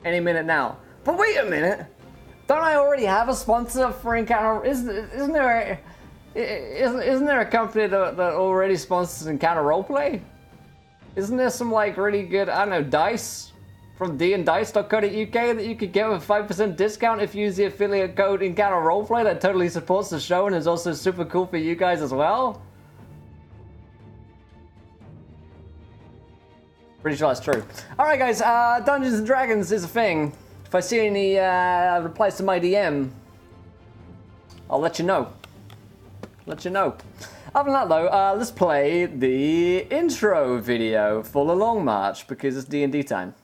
any minute now. But wait a minute! Don't I already have a sponsor for Encounter? Isn't there a company that already sponsors Encounter Roleplay? Isn't there some like really good, I don't know, dice from D&Dice.co.uk that you could get with a 5% discount if you use the affiliate code Encounter Roleplay that totally supports the show and is also super cool for you guys as well? Pretty sure that's true. Alright guys, Dungeons and Dragons is a thing. If I see any replies to my DM, I'll let you know. Other than that though, let's play the intro video for the Long March because it's D&D time.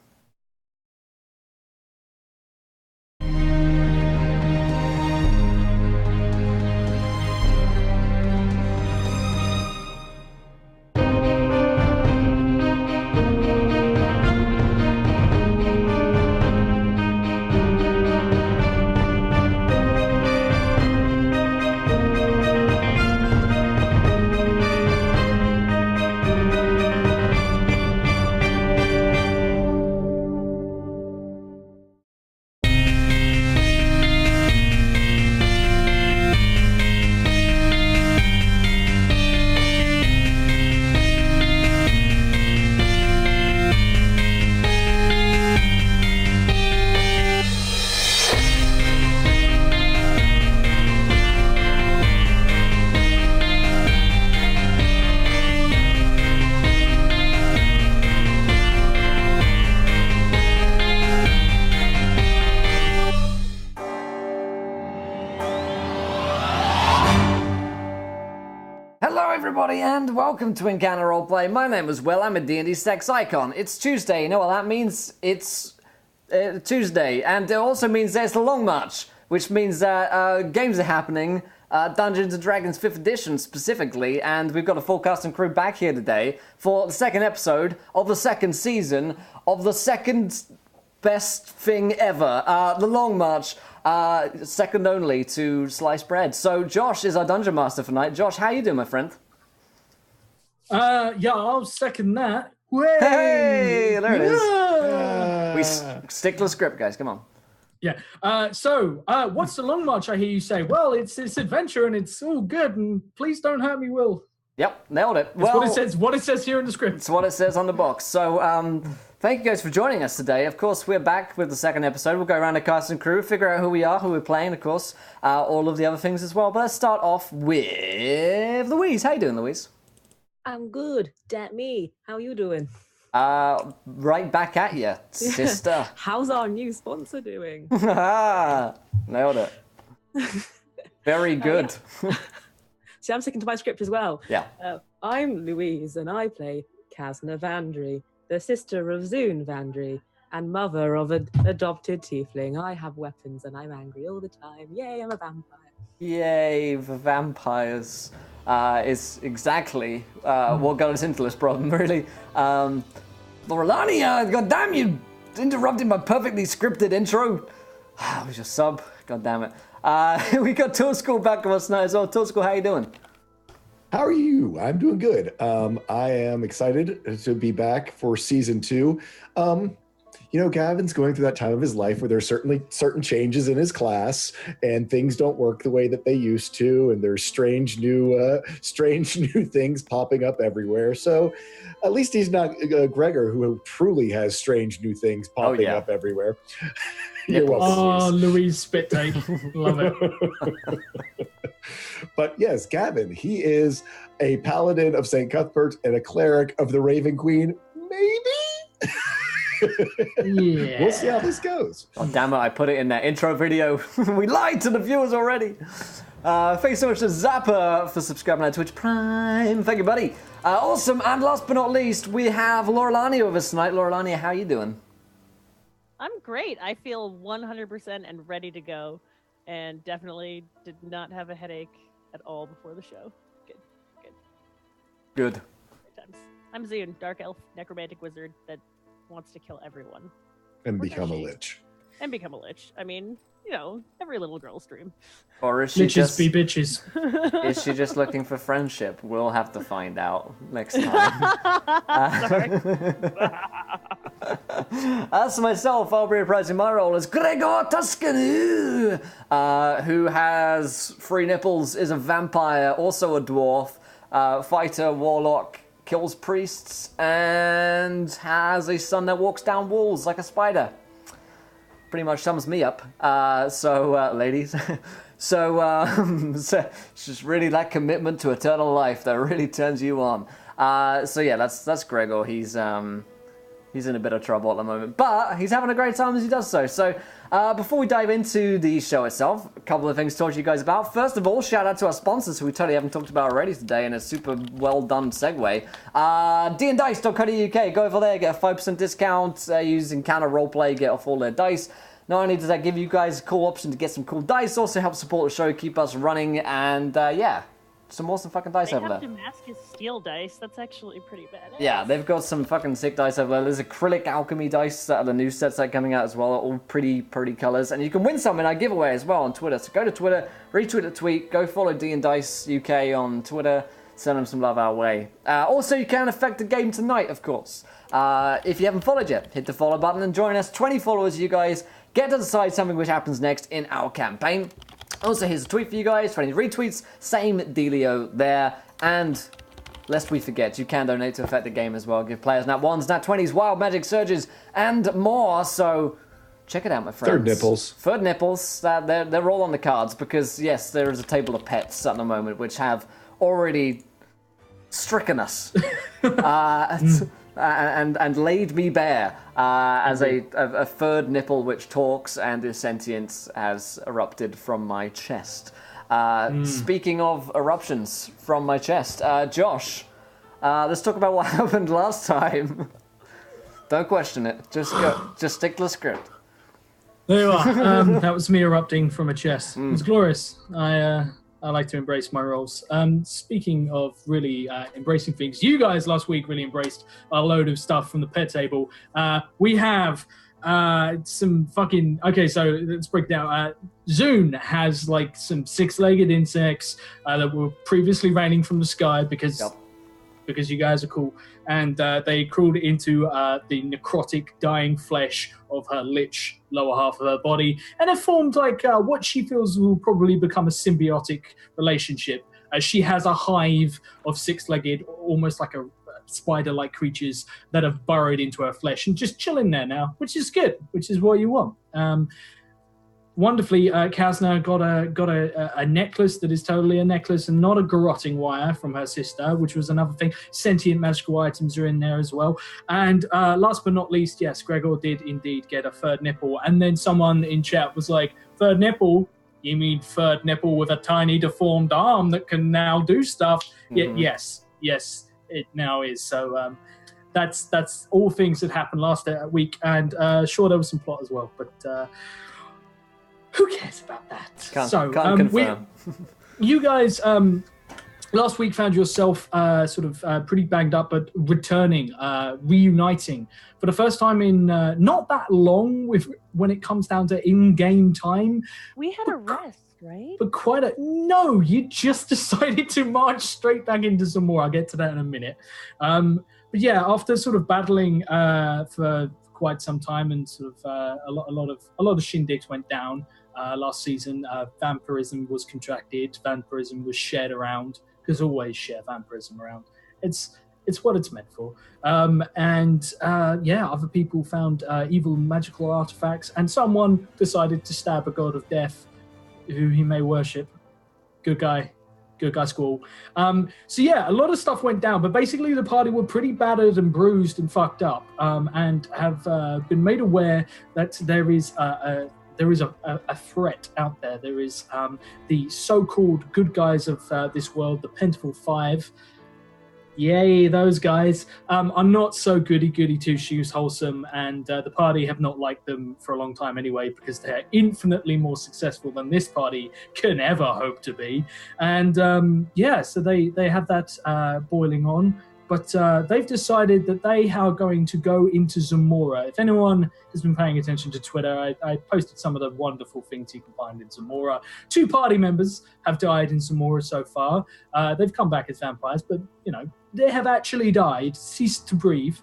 And welcome to Encounter Roleplay. My name is Will, I'm a D&D sex icon. It's Tuesday, you know what that means? It's Tuesday, and it also means there's the Long March, which means that games are happening, Dungeons & Dragons 5th edition specifically, and we've got a full cast and crew back here today for the second episode of the second season of the second best thing ever, the Long March, second only to sliced bread. So Josh is our Dungeon Master for tonight. Josh, how you doing, my friend? Yeah, I'll second that. Hey, there it is. We stick to the script, guys. Come on. Yeah. So, what's the Long March? I hear you say. Well, it's adventure and it's all good. And please don't hurt me, Will. Yep, nailed it. That's what it says here in the script. It's what it says on the box. So, thank you guys for joining us today. Of course, we're back with the second episode. We'll go around the cast and crew, figure out who we are, who we're playing, of course, all of the other things as well. But let's start off with Louise. How you doing, Louise? I'm good. Dat me. How you doing? Right back at you, sister. How's our new sponsor doing? Nailed it. Very good. Yeah. See, I'm sticking to my script as well. Yeah. I'm Louise, and I play Kasna Vandry, the sister of Zune Vandry, and mother of an adopted tiefling. I have weapons, and I'm angry all the time. Yay, I'm a vampire. Yay, the vampires. Is exactly what got us into this problem, really. Lorelani, goddamn, you interrupted my perfectly scripted intro. We just sub, goddamn it. We got Tour School back with us tonight as well. Tour School, how you doing? How are you? I'm doing good. I am excited to be back for season 2. Gavin's going through that time of his life where there's certainly certain changes in his class and things don't work the way that they used to, and there's strange new things popping up everywhere. So at least he's not Gregor, who truly has strange new things popping up everywhere. You're welcome. Oh, Louise spit take. Love it. But yes, Gavin, he is a paladin of St. Cuthbert and a cleric of the Raven Queen. Maybe? Yeah. We'll see how this goes. Oh, damn it, I put it in that intro video. We lied to the viewers already. Thanks so much to Zappa for subscribing on Twitch Prime. Thank you, buddy. Awesome. And last but not least, we have Lorelani with us tonight. Lorelani, how you doing? I'm great. I feel 100% and ready to go, and definitely did not have a headache at all before the show. Good. Great times. I'm Zune, dark elf necromantic wizard that wants to kill everyone. And become a lich. And become a lich. I mean, every little girl's dream. Or is she Liches be bitches. Is she just looking for friendship? We'll have to find out next time. As for myself, I'll be reprising my role as Gregor Tuscanu, who has 3 nipples, is a vampire, also a dwarf, fighter, warlock, kills priests, and has a son that walks down walls like a spider. Pretty much sums me up. Ladies. So it's just really that commitment to eternal life that really turns you on. That's Gregor. He's in a bit of trouble at the moment, but he's having a great time as he does so. So before we dive into the show itself, a couple of things to talk to you guys about. First of all, shout out to our sponsors who we totally haven't talked about already today in a super well done segue. dndice.co.uk, go over there, get a 5% discount using Counter Roleplay, get off all their dice. Not only does that give you guys a cool option to get some cool dice, also helps support the show, keep us running, and some awesome fucking dice over there. They have Damascus steel dice. That's actually pretty badass. Yeah, they've got some fucking sick dice over there. There's acrylic alchemy dice that are the new sets that are coming out as well. All pretty colors. And you can win some in our giveaway as well on Twitter. So go to Twitter, retweet the tweet, go follow D&Dice UK on Twitter, send them some love our way. Also, you can affect the game tonight, of course. If you haven't followed yet, hit the follow button and join us. 20 followers, you guys get to decide something which happens next in our campaign. Also, here's a tweet for you guys, 20 retweets, same dealio there. And lest we forget, you can donate to affect the game as well. Give players nat 1s, nat 20s, wild magic surges, and more. So check it out, my friends. Third nipples. They're all on the cards because, yes, there is a table of pets at the moment which have already stricken us. And laid me bare as a third nipple which talks and is sentient has erupted from my chest. Speaking of eruptions from my chest, Josh, let's talk about what happened last time. Don't question it. Just go. Just stick to the script. There you are. That was me erupting from a chest. It was glorious. I like to embrace my roles. Speaking of really embracing things, you guys last week really embraced a load of stuff from the pet table. We have some fucking... Okay, so let's break down. Zune has like some 6-legged insects that were previously raining from the sky because you guys are cool. And they crawled into the necrotic, dying flesh of her lich lower half of her body, and have formed like what she feels will probably become a symbiotic relationship. She has a hive of 6-legged, almost like a spider-like creatures that have burrowed into her flesh and just chilling there now, which is good, which is what you want. Wonderfully, Kazna got a necklace that is totally a necklace and not a garroting wire from her sister, which was another thing. Sentient magical items are in there as well. And last but not least, yes, Gregor did indeed get a third nipple. And then someone in chat was like, third nipple? You mean third nipple with a tiny deformed arm that can now do stuff? Mm-hmm. Yes, it now is. So that's all things that happened last week. And sure, there was some plot as well, but... who cares about that? Can't confirm. You guys last week found yourself pretty banged up, but returning, reuniting for the first time in not that long when it comes down to in-game time. We had a rest, right? But no, you just decided to march straight back into some more. I'll get to that in a minute. But yeah, after sort of battling for quite some time and sort of a lot of shindigs went down. Last season, vampirism was contracted, vampirism was shared around, because always share vampirism around. It's what it's meant for. Other people found evil magical artifacts, and someone decided to stab a god of death who he may worship. Good guy squall. A lot of stuff went down, but basically the party were pretty battered and bruised and fucked up, and have been made aware that there is a threat out there. There is the so-called good guys of this world, the Pentacle 5. Yay, those guys are not so goody two-shoes wholesome, and the party have not liked them for a long time anyway, because they're infinitely more successful than this party can ever hope to be. And so they have that boiling on. But they've decided that they are going to go into Zamora. If anyone has been paying attention to Twitter, I posted some of the wonderful things you can find in Zamora. 2 party members have died in Zamora so far. They've come back as vampires, but, they have actually died, ceased to breathe.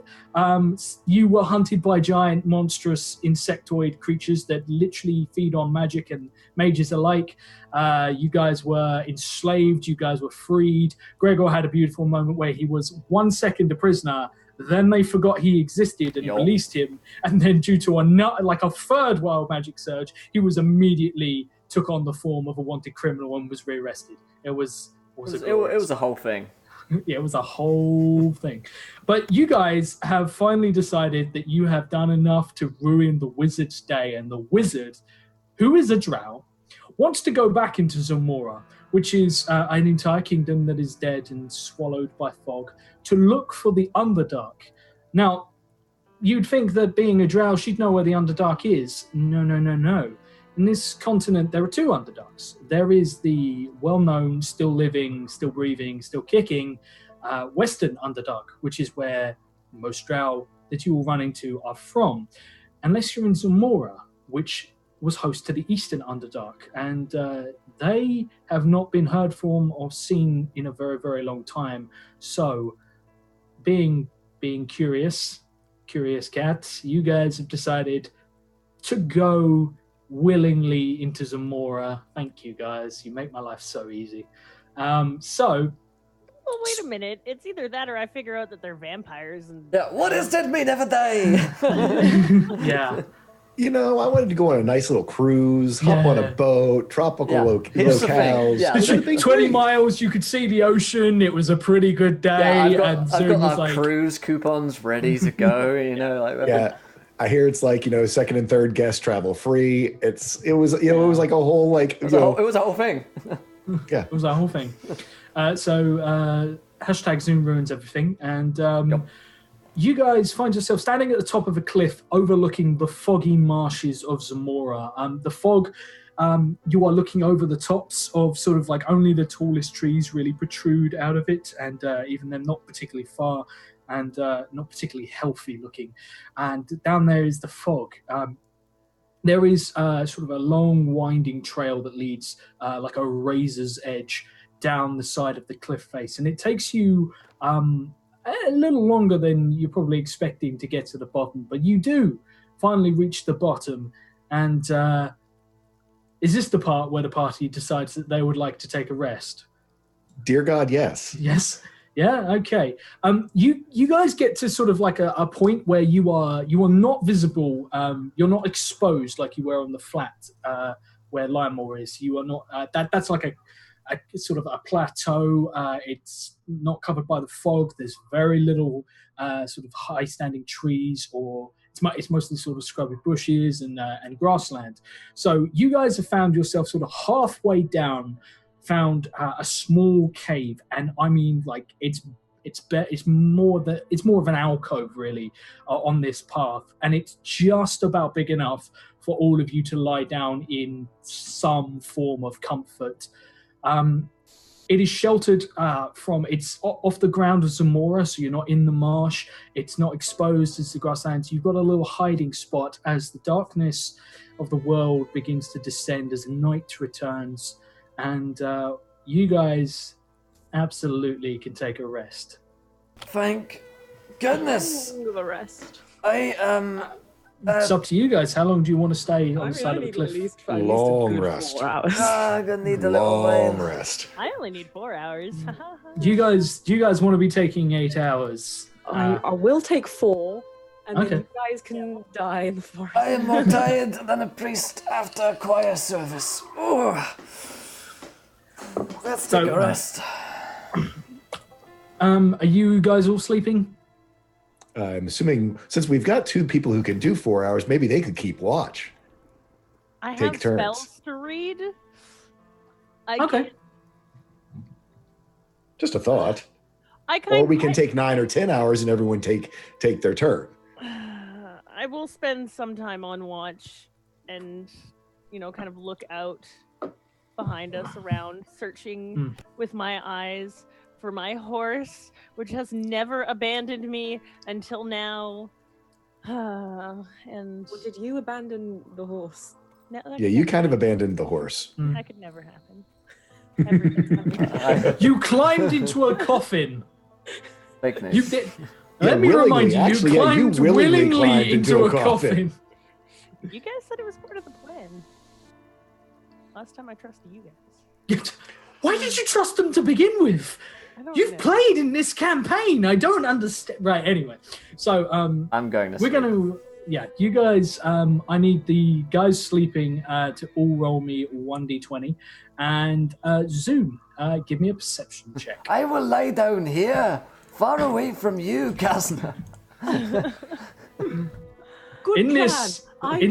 You were hunted by giant, monstrous insectoid creatures that literally feed on magic and mages alike. You guys were enslaved. You guys were freed. Gregor had a beautiful moment where he was 1 second a prisoner. Then they forgot he existed and released him. And then due to a third wild magic surge, he was immediately took on the form of a wanted criminal and was rearrested. It was a whole thing. Yeah, it was a whole thing. But you guys have finally decided that you have done enough to ruin the wizard's day. And the wizard, who is a drow, wants to go back into Zamora, which is an entire kingdom that is dead and swallowed by fog, to look for the Underdark. Now, you'd think that being a drow, she'd know where the Underdark is. No. In this continent, there are two Underdarks. There is the well-known, still living, still breathing, still kicking Western Underdark, which is where most drow that you will run into are from. Unless you're in Zamora, which was host to the Eastern Underdark. And they have not been heard from or seen in a very, very long time. So, being curious cats, you guys have decided to go willingly into Zamora. Thank you, guys. You make my life so easy. Well, wait a minute. It's either that or I figure out that they're vampires. And what is dead may never die? Yeah. You know, I wanted to go on a nice little cruise, hop on a boat, tropical locales. Yeah. 20 miles, you could see the ocean. It was a pretty good day. I've got our cruise coupons ready to go. I hear it's like, second and third guest travel free. It was like a whole it was a whole thing. Yeah, it was a whole thing. Hashtag Zoom ruins everything, and you guys find yourself standing at the top of a cliff overlooking the foggy marshes of Zamora. The fog, you are looking over the tops of sort of like only the tallest trees really protrude out of it, and even then not particularly far and not particularly healthy looking. And down there is the fog. There is sort of a long winding trail that leads like a razor's edge down the side of the cliff face, and it takes you a little longer than you're probably expecting to get to the bottom, but you do finally reach the bottom. And is this the part where the party decides that they would like to take a rest? Dear God, yes. Yes. Yeah. Okay. You guys get to sort of like a point where you are not visible. You're not exposed like you were on the flat where Limemore is. You are not. That's like a sort of a plateau. It's not covered by the fog. There's very little sort of high-standing trees, or it's mostly sort of scrubby bushes and grassland. So you guys have found yourself sort of halfway down, found a small cave, and I mean like it's more of an alcove really on this path, and it's just about big enough for all of you to lie down in some form of comfort. It is sheltered it's off the ground of Zamora, so you're not in the marsh. It's not exposed as the grasslands. You've got a little hiding spot as the darkness of the world begins to descend, as night returns, and you guys absolutely can take a rest. Thank goodness. The rest. It's up to you guys. How long do you want to stay on the side of the cliff? Long rest. 4 hours. I'm gonna need a little Long rest. I only need 4 hours. Do you guys want to be taking 8 hours? I will take 4, and Okay. then you guys can die in the forest. I am more tired than a priest after choir service. Ooh. Let's take a rest. Are you guys all sleeping? I'm assuming since we've got 2 people who can do 4 hours, maybe they could keep watch. I Take have turns. spells to read. Okay. Just a thought. Or we can take 9 or 10 hours and everyone take their turn. I will spend some time on watch and, kind of look out behind us, around, searching with my eyes for my horse, which has never abandoned me until now. And Well, did you abandon the horse? no, that Yeah, could you never kind of happen. abandoned the horse. That could never happen. Ever since my- You climbed into a coffin Fake news. You did. Yeah, Let me remind you, actually, you yeah, you climbed willingly willingly climbed into a coffin. You guys said it was part of the plan. Last time I trusted you guys. Why did you trust them to begin with? I don't You've know. played in this campaign. I don't understand. Right. Anyway, so I'm going to we're sleep. gonna. Yeah, you guys. I need the guys sleeping to all roll me 1d20, and Zoom. Give me a perception check. I will lie down here, far away from you, Kazna. Good in plan.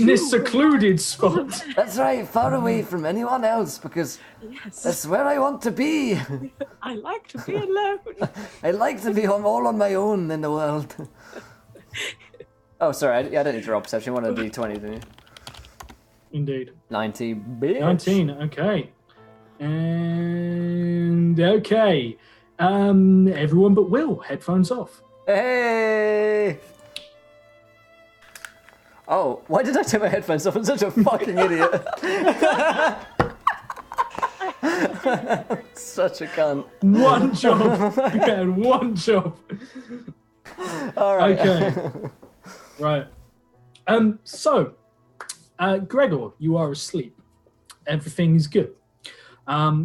this secluded spot. That's right, far away from anyone else, because Yes. that's where I want to be. I like to be alone. I like to be all on my own in the world. Oh, sorry, I don't need to roll perception. You wanted a d20, didn't you? Indeed. 90, bitch. 19. Okay. And okay. Everyone but Will. Headphones off. Hey! Oh, why did I take my headphones off? I'm such a fucking idiot. Such a cunt. One job. Man, one job. All right. Okay. Right. So, Gregor, you are asleep. Everything is good.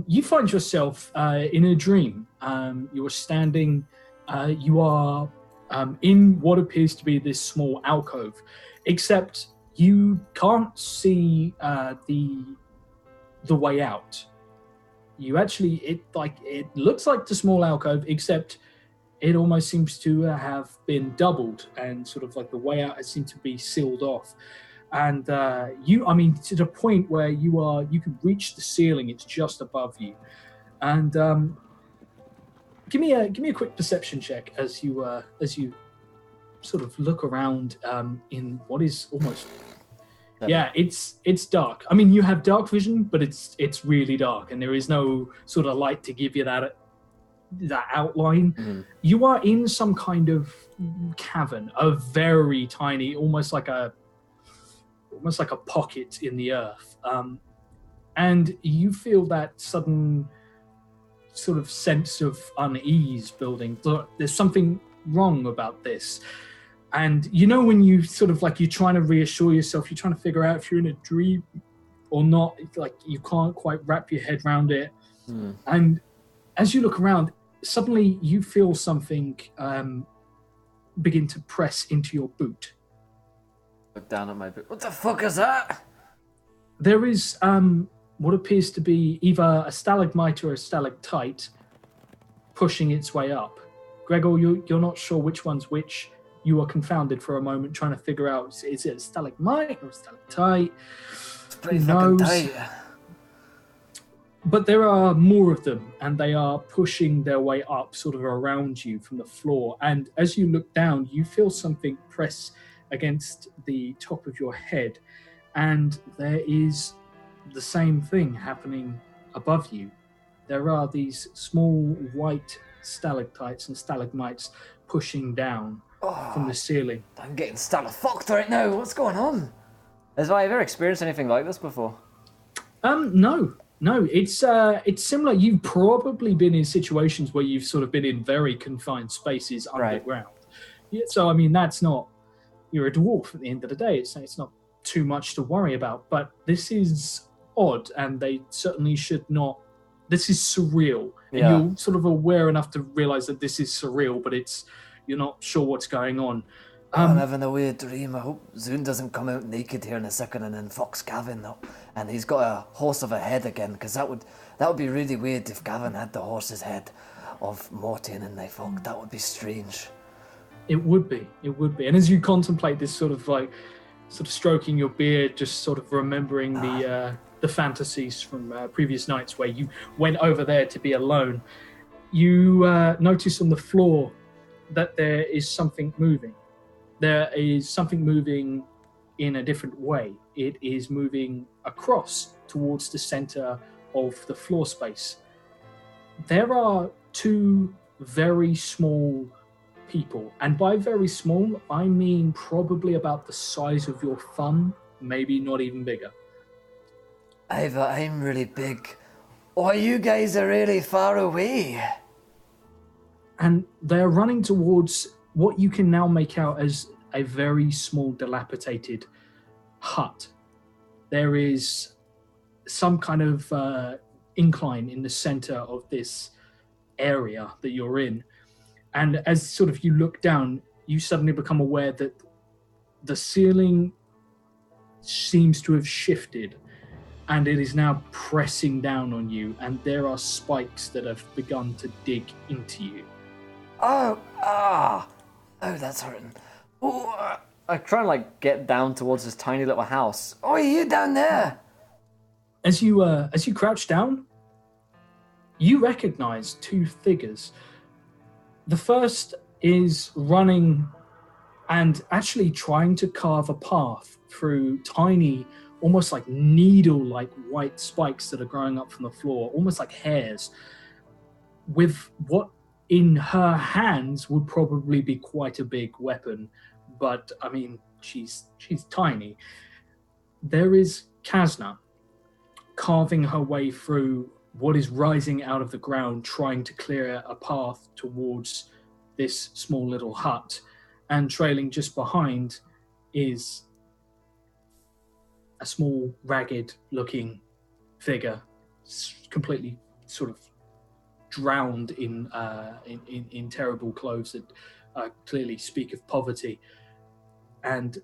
You find yourself in a dream. You are standing. You are in what appears to be this small alcove, except you can't see the way out. You actually, it looks like the small alcove, except it almost seems to have been doubled, and sort of like the way out has seemed to be sealed off. And to the point where you can reach the ceiling. It's just above you. And give me a quick perception check as you sort of look around in what is almost. Yeah, it's dark. I mean, you have dark vision, but it's really dark, and there is no sort of light to give you that outline. Mm-hmm. You are in some kind of cavern, a very tiny, almost like a pocket in the earth, and you feel that sudden sort of sense of unease building. There's something wrong about this. And you know when you sort of like, you're trying to reassure yourself, you're trying to figure out if you're in a dream or not, like you can't quite wrap your head around it. And as you look around, suddenly you feel something begin to press into your boot. Look down at my boot. What the fuck is that? There is what appears to be either a stalagmite or a stalactite pushing its way up. Gregor, you're not sure which one's which. You are confounded for a moment, trying to figure out, is it a stalagmite or a stalactite? It's pretty fucking tight. But there are more of them, and they are pushing their way up sort of around you from the floor. And as you look down, you feel something press against the top of your head. And there is the same thing happening above you. There are these small white stalactites and stalagmites pushing down from the ceiling. I'm getting fucked right now. What's going on? Have I ever experienced anything like this before? No. It's similar. You've probably been in situations where you've sort of been in very confined spaces underground. Yeah, so I mean, that's not. You're a dwarf at the end of the day. It's not too much to worry about. But this is odd, and they certainly should not. This is surreal. Yeah. And you're sort of aware enough to realize that this is surreal, but you're not sure what's going on. I'm having a weird dream. I hope Zune doesn't come out naked here in a second and then fucks Gavin though. And he's got a horse of a head again, because that would be really weird if Gavin had the horse's head of Mortian and they fucked. That would be strange. It would be. And as you contemplate this sort of stroking your beard, just sort of remembering the fantasies from previous nights where you went over there to be alone, you notice on the floor that there is something moving. There is something moving in a different way. It is moving across towards the center of the floor space. There are two very small people, and by very small, I mean probably about the size of your thumb, maybe not even bigger. I'm really big. Oh, you guys are really far away. And they're running towards what you can now make out as a very small, dilapidated hut. There is some kind of incline in the center of this area that you're in. And as sort of you look down, you suddenly become aware that the ceiling seems to have shifted and it is now pressing down on you, and there are spikes that have begun to dig into you. Oh, that's hurting. Oh, I try and get down towards this tiny little house. Oh, you down there? As you crouch down, you recognize two figures. The first is running and actually trying to carve a path through tiny, almost like needle-like white spikes that are growing up from the floor, almost like hairs, with what in her hands would probably be quite a big weapon. But, I mean, she's tiny. There is Kasna carving her way through what is rising out of the ground, trying to clear a path towards this small little hut. And trailing just behind is a small, ragged-looking figure, completely sort of drowned in terrible clothes that clearly speak of poverty. And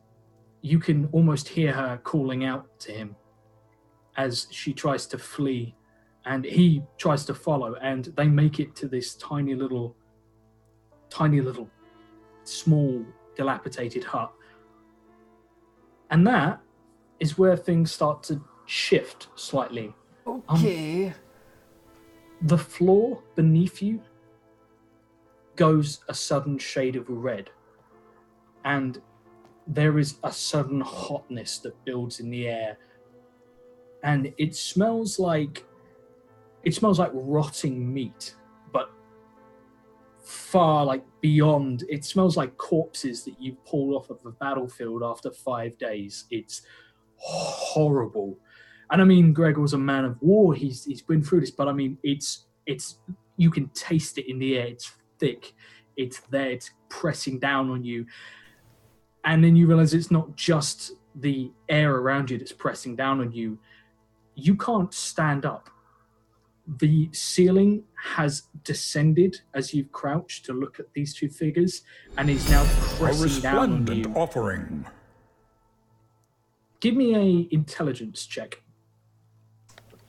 you can almost hear her calling out to him as she tries to flee, and he tries to follow, and they make it to this tiny little, small, dilapidated hut. And that is where things start to shift slightly. Okay. The floor beneath you goes a sudden shade of red, and there is a sudden hotness that builds in the air, and it smells like rotting meat, but far beyond. It smells like corpses that you've pulled off of a battlefield after 5 days. It's horrible. And I mean, Gregor's a man of war. He's been through this, but I mean, it's you can taste it in the air. It's thick. It's there. It's pressing down on you. And then you realize it's not just the air around you that's pressing down on you. You can't stand up. The ceiling has descended as you've crouched to look at these two figures, and is now pressing down on you. Offering. Give me a intelligence check.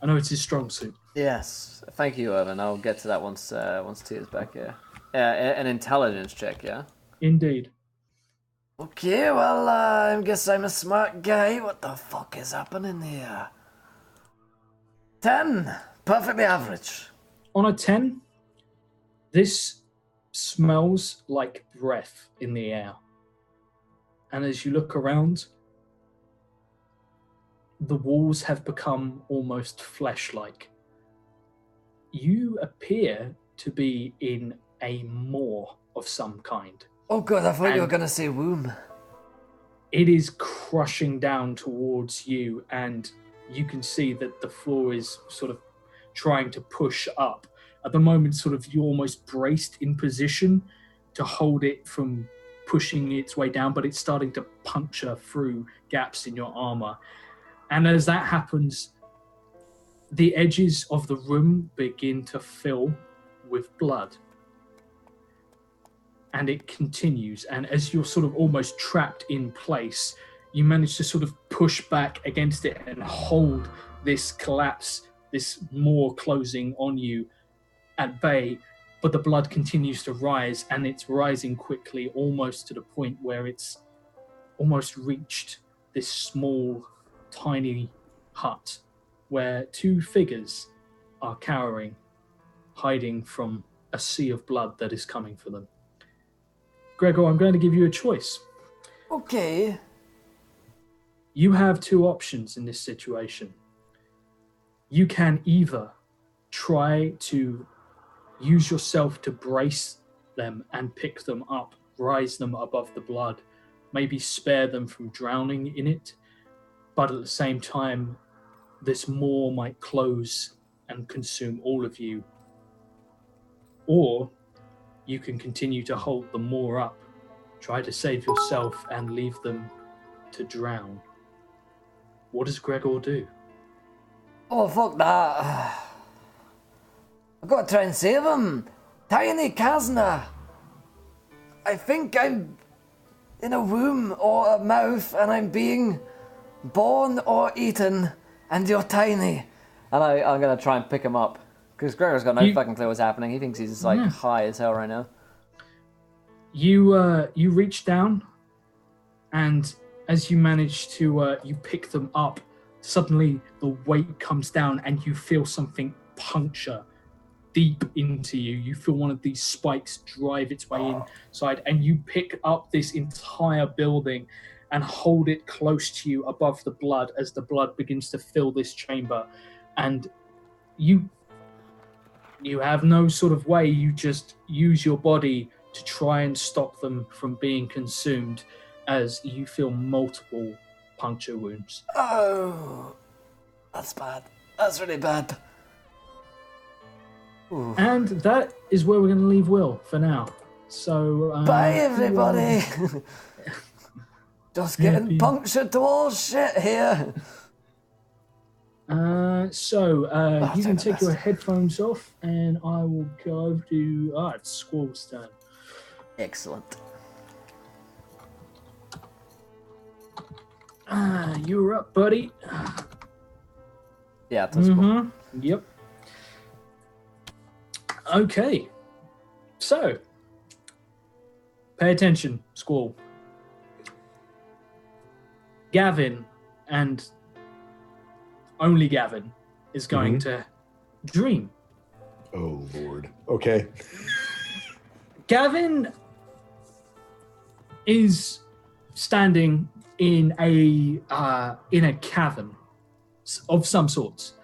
I know it's his strong suit. Yes, thank you, Irvin. I'll get to that once Tia's back here. An intelligence check, yeah? Indeed. Okay, well, I guess I'm a smart guy. What the fuck is happening here? 10. Perfectly average. On a 10, this smells like breath in the air. And as you look around, the walls have become almost flesh-like. You appear to be in a maw of some kind. Oh god, I thought you were going to say womb. It is crushing down towards you, and you can see that the floor is sort of trying to push up. At the moment, sort of you're almost braced in position to hold it from pushing its way down, but it's starting to puncture through gaps in your armor. And as that happens, the edges of the room begin to fill with blood. And it continues. And as you're sort of almost trapped in place, you manage to sort of push back against it and hold this collapse, this maw closing on you at bay. But the blood continues to rise, and it's rising quickly, almost to the point where it's almost reached this small, tiny hut where two figures are cowering, hiding from a sea of blood that is coming for them. Gregor, I'm going to give you a choice. Okay. You have two options in this situation. You can either try to use yourself to brace them and pick them up, rise them above the blood, maybe spare them from drowning in it, but at the same time, this maw might close and consume all of you. Or you can continue to hold the Moor up, try to save yourself, and leave them to drown. What does Gregor do? Oh, fuck that. I've got to try and save him. Tiny Kazna. I think I'm in a womb or a mouth and I'm being born or eaten and you're tiny. And I'm going to try and pick him up. Because Gregor's got no fucking clue what's happening. He thinks he's like high as hell right now. You reach down, and as you manage to you pick them up, suddenly the weight comes down and you feel something puncture deep into you. You feel one of these spikes drive its way inside, and you pick up this entire building and hold it close to you above the blood as the blood begins to fill this chamber. And you have no sort of way. You just use your body to try and stop them from being consumed as you feel multiple puncture wounds. Oh, that's bad. That's really bad. Ooh. And that is where we're going to leave Will for now. So bye, everybody. Just getting punctured to all shit here. You can take your headphones off, and I will go to it's Squall's turn. Excellent. You're up, buddy. Yeah, that's cool. Yep. Okay. So, pay attention, Squall. Gavin, and only Gavin, is going to dream. Oh, Lord. Okay. Gavin is standing in a cavern of some sorts.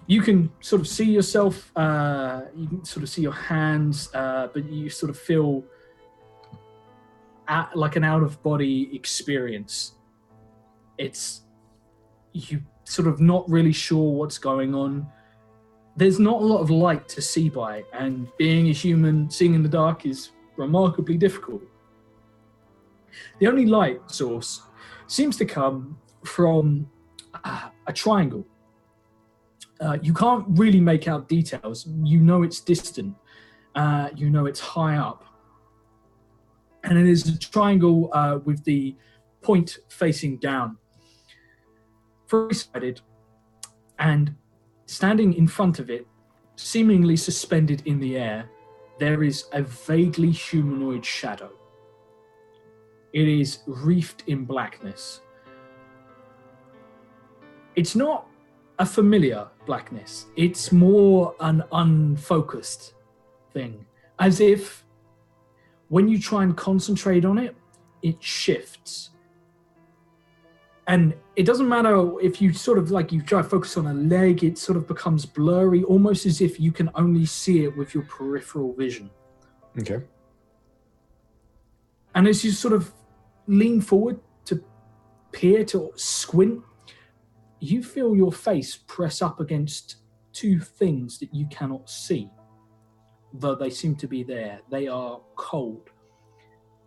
You can sort of see yourself, you can sort of see your hands, but you sort of feel like an out-of-body experience. You sort of not really sure what's going on. There's not a lot of light to see by, and being a human, seeing in the dark is remarkably difficult. The only light source seems to come from a triangle. You can't really make out details. You know it's distant. You know it's high up. And it is a triangle with the point facing down. Three-sided, and standing in front of it, seemingly suspended in the air, there is a vaguely humanoid shadow. It is wreathed in blackness. It's not a familiar blackness. It's more an unfocused thing, as if when you try and concentrate on it, it shifts. And it doesn't matter if you sort of you try to focus on a leg, it sort of becomes blurry, almost as if you can only see it with your peripheral vision. Okay. And as you sort of lean forward to peer, to squint, you feel your face press up against two things that you cannot see, though they seem to be there. They are cold,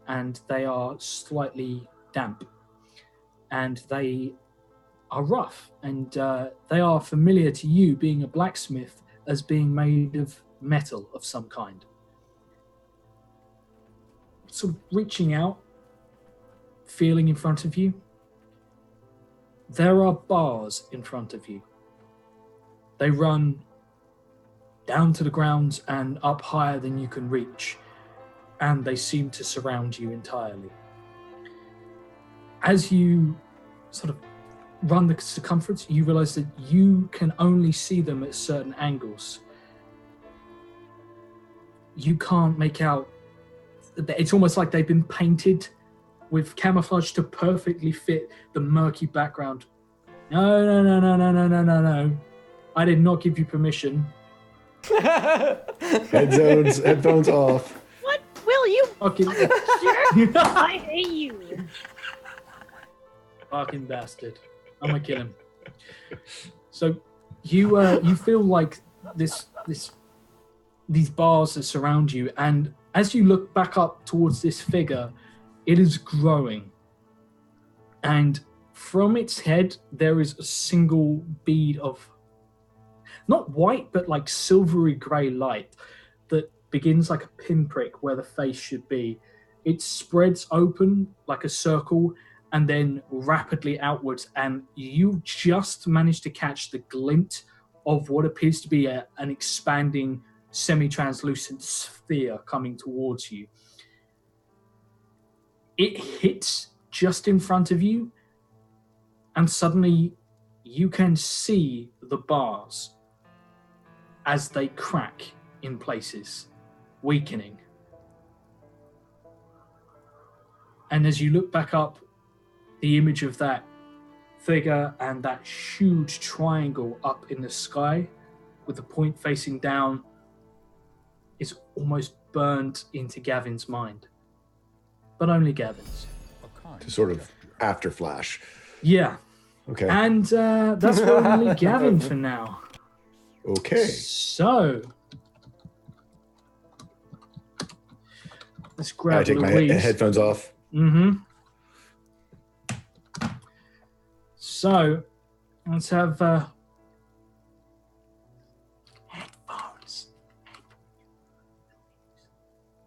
and they are slightly damp, and they are rough, and they are familiar to you, being a blacksmith, as being made of metal of some kind. Sort of reaching out, feeling in front of you, there are bars in front of you. They run down to the ground and up higher than you can reach, and they seem to surround you entirely. As you sort of run the circumference, you realize that you can only see them at certain angles. You can't make out. It's almost like they've been painted with camouflage to perfectly fit the murky background. No. I did not give you permission. Headphones off. What? Will you? Fucking I hate you. fucking bastard. I'm gonna kill him. So you feel like this these bars that surround you, and as you look back up towards this figure, it is growing. And from its head, there is a single bead of, not white, but like silvery grey light that begins like a pinprick where the face should be. It spreads open like a circle and then rapidly outwards, and you just manage to catch the glint of what appears to be an expanding semi-translucent sphere coming towards you. It hits just in front of you, and suddenly you can see the bars as they crack in places, weakening. And as you look back up, the image of that figure and that huge triangle up in the sky with the point facing down is almost burned into Gavin's mind. But only Gavin's. To sort of after flash. Yeah. Okay. And that's where we leave Gavin for now. Okay. So let's grab I take my Louise. headphones off. Mm-hmm. So let's have headphones.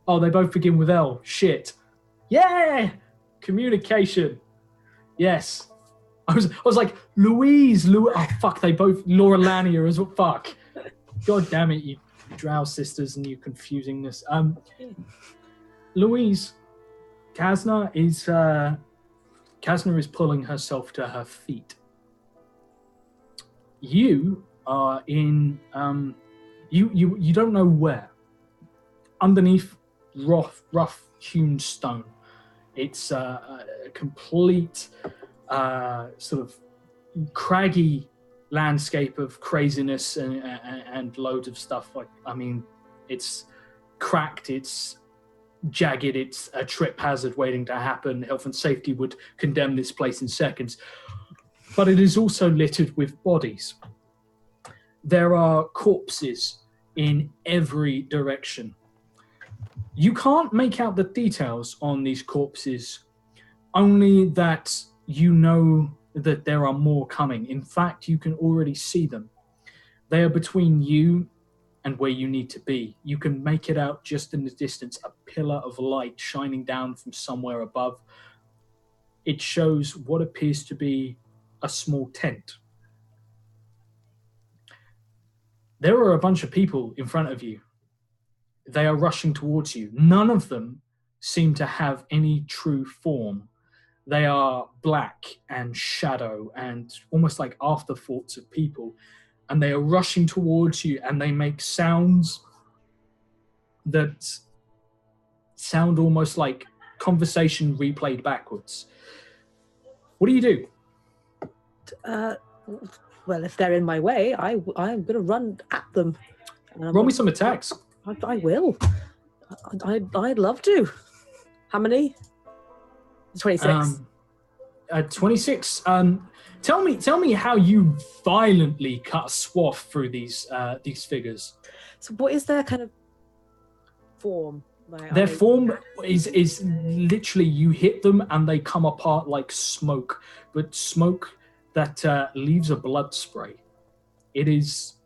Oh, they both begin with L. Shit. Yeah! Communication. Yes. I was like, Louise. Oh, fuck, they both, Laura Lanier as well. Fuck. God damn it, you Drow sisters and you confusingness. Louise, Kasna is pulling herself to her feet. You are in, you don't know where. Underneath rough hewn stone. It's a complete sort of craggy landscape of craziness and loads of stuff. Like, I mean, it's cracked, it's jagged, it's a trip hazard waiting to happen. Health and safety would condemn this place in seconds. But it is also littered with bodies. There are corpses in every direction. You can't make out the details on these corpses, only that you know that there are more coming. In fact, you can already see them. They are between you and where you need to be. You can make it out just in the distance, a pillar of light shining down from somewhere above. It shows what appears to be a small tent. There are a bunch of people in front of you. They are rushing towards you. None of them seem to have any true form. They are black and shadow and almost like afterthoughts of people. And they are rushing towards you, and they make sounds that sound almost like conversation replayed backwards. What do you do? Well, if they're in my way, I'm going to run at them. Roll me some attacks. I will. I'd love to. How many? 26. 26. Tell me how you violently cut a swath through these figures. So what is their kind of form? Their form is literally you hit them and they come apart like smoke, but smoke that leaves a blood spray. It is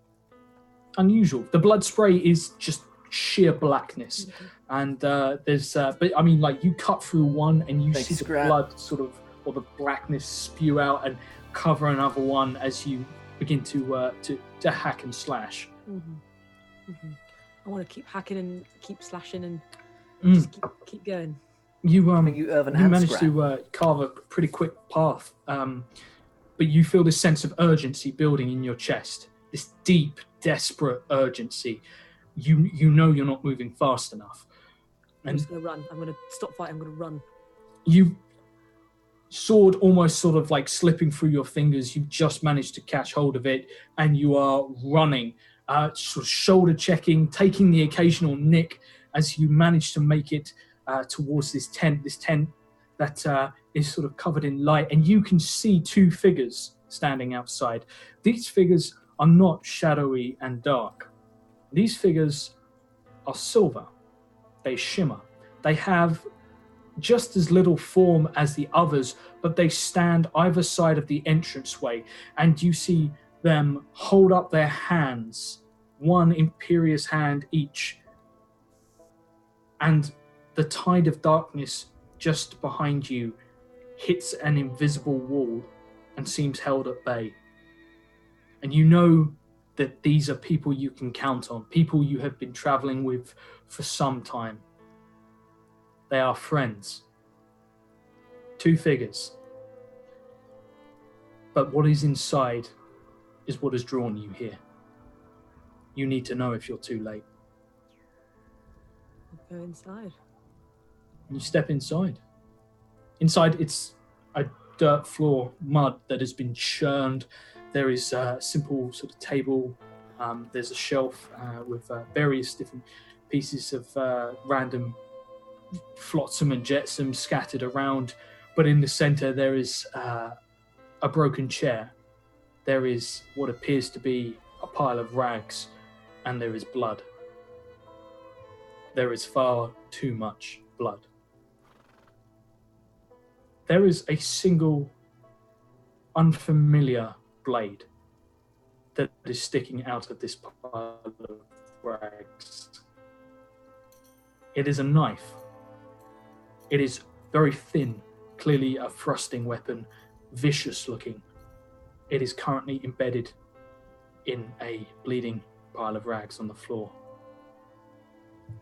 unusual. The blood spray is just sheer blackness. And there's, but I mean, like you cut through one and you see the blood sort of, or the blackness spew out and cover another one as you begin to hack and slash. I want to keep hacking and keep slashing and just keep going. You managed to carve a pretty quick path, but you feel this sense of urgency building in your chest. This deep, desperate urgency. You know you're not moving fast enough. I'm just going to run. I'm going to stop fighting. I'm going to run. You sword almost sort of like slipping through your fingers. You just managed to catch hold of it, and you are running, sort of shoulder checking, taking the occasional nick as you manage to make it towards this tent that is sort of covered in light, and you can see two figures standing outside. These figures are not shadowy and dark. These figures are silver. They shimmer. They have just as little form as the others, but they stand either side of the entranceway, and you see them hold up their hands, one imperious hand each, and the tide of darkness just behind you hits an invisible wall and seems held at bay. And you know that these are people you can count on, people you have been traveling with for some time. They are friends. 2 figures. But what is inside is what has drawn you here. You need to know if you're too late. Go inside. You step inside. Inside, it's a dirt floor, mud that has been churned. There is a simple sort of table. There's a shelf with various different pieces of random flotsam and jetsam scattered around. But in the center, there is a broken chair. There is what appears to be a pile of rags, and there is blood. There is far too much blood. There is a single unfamiliar blade that is sticking out of this pile of rags. It is a knife. It is very thin, clearly a thrusting weapon, vicious looking. It is currently embedded in a bleeding pile of rags on the floor.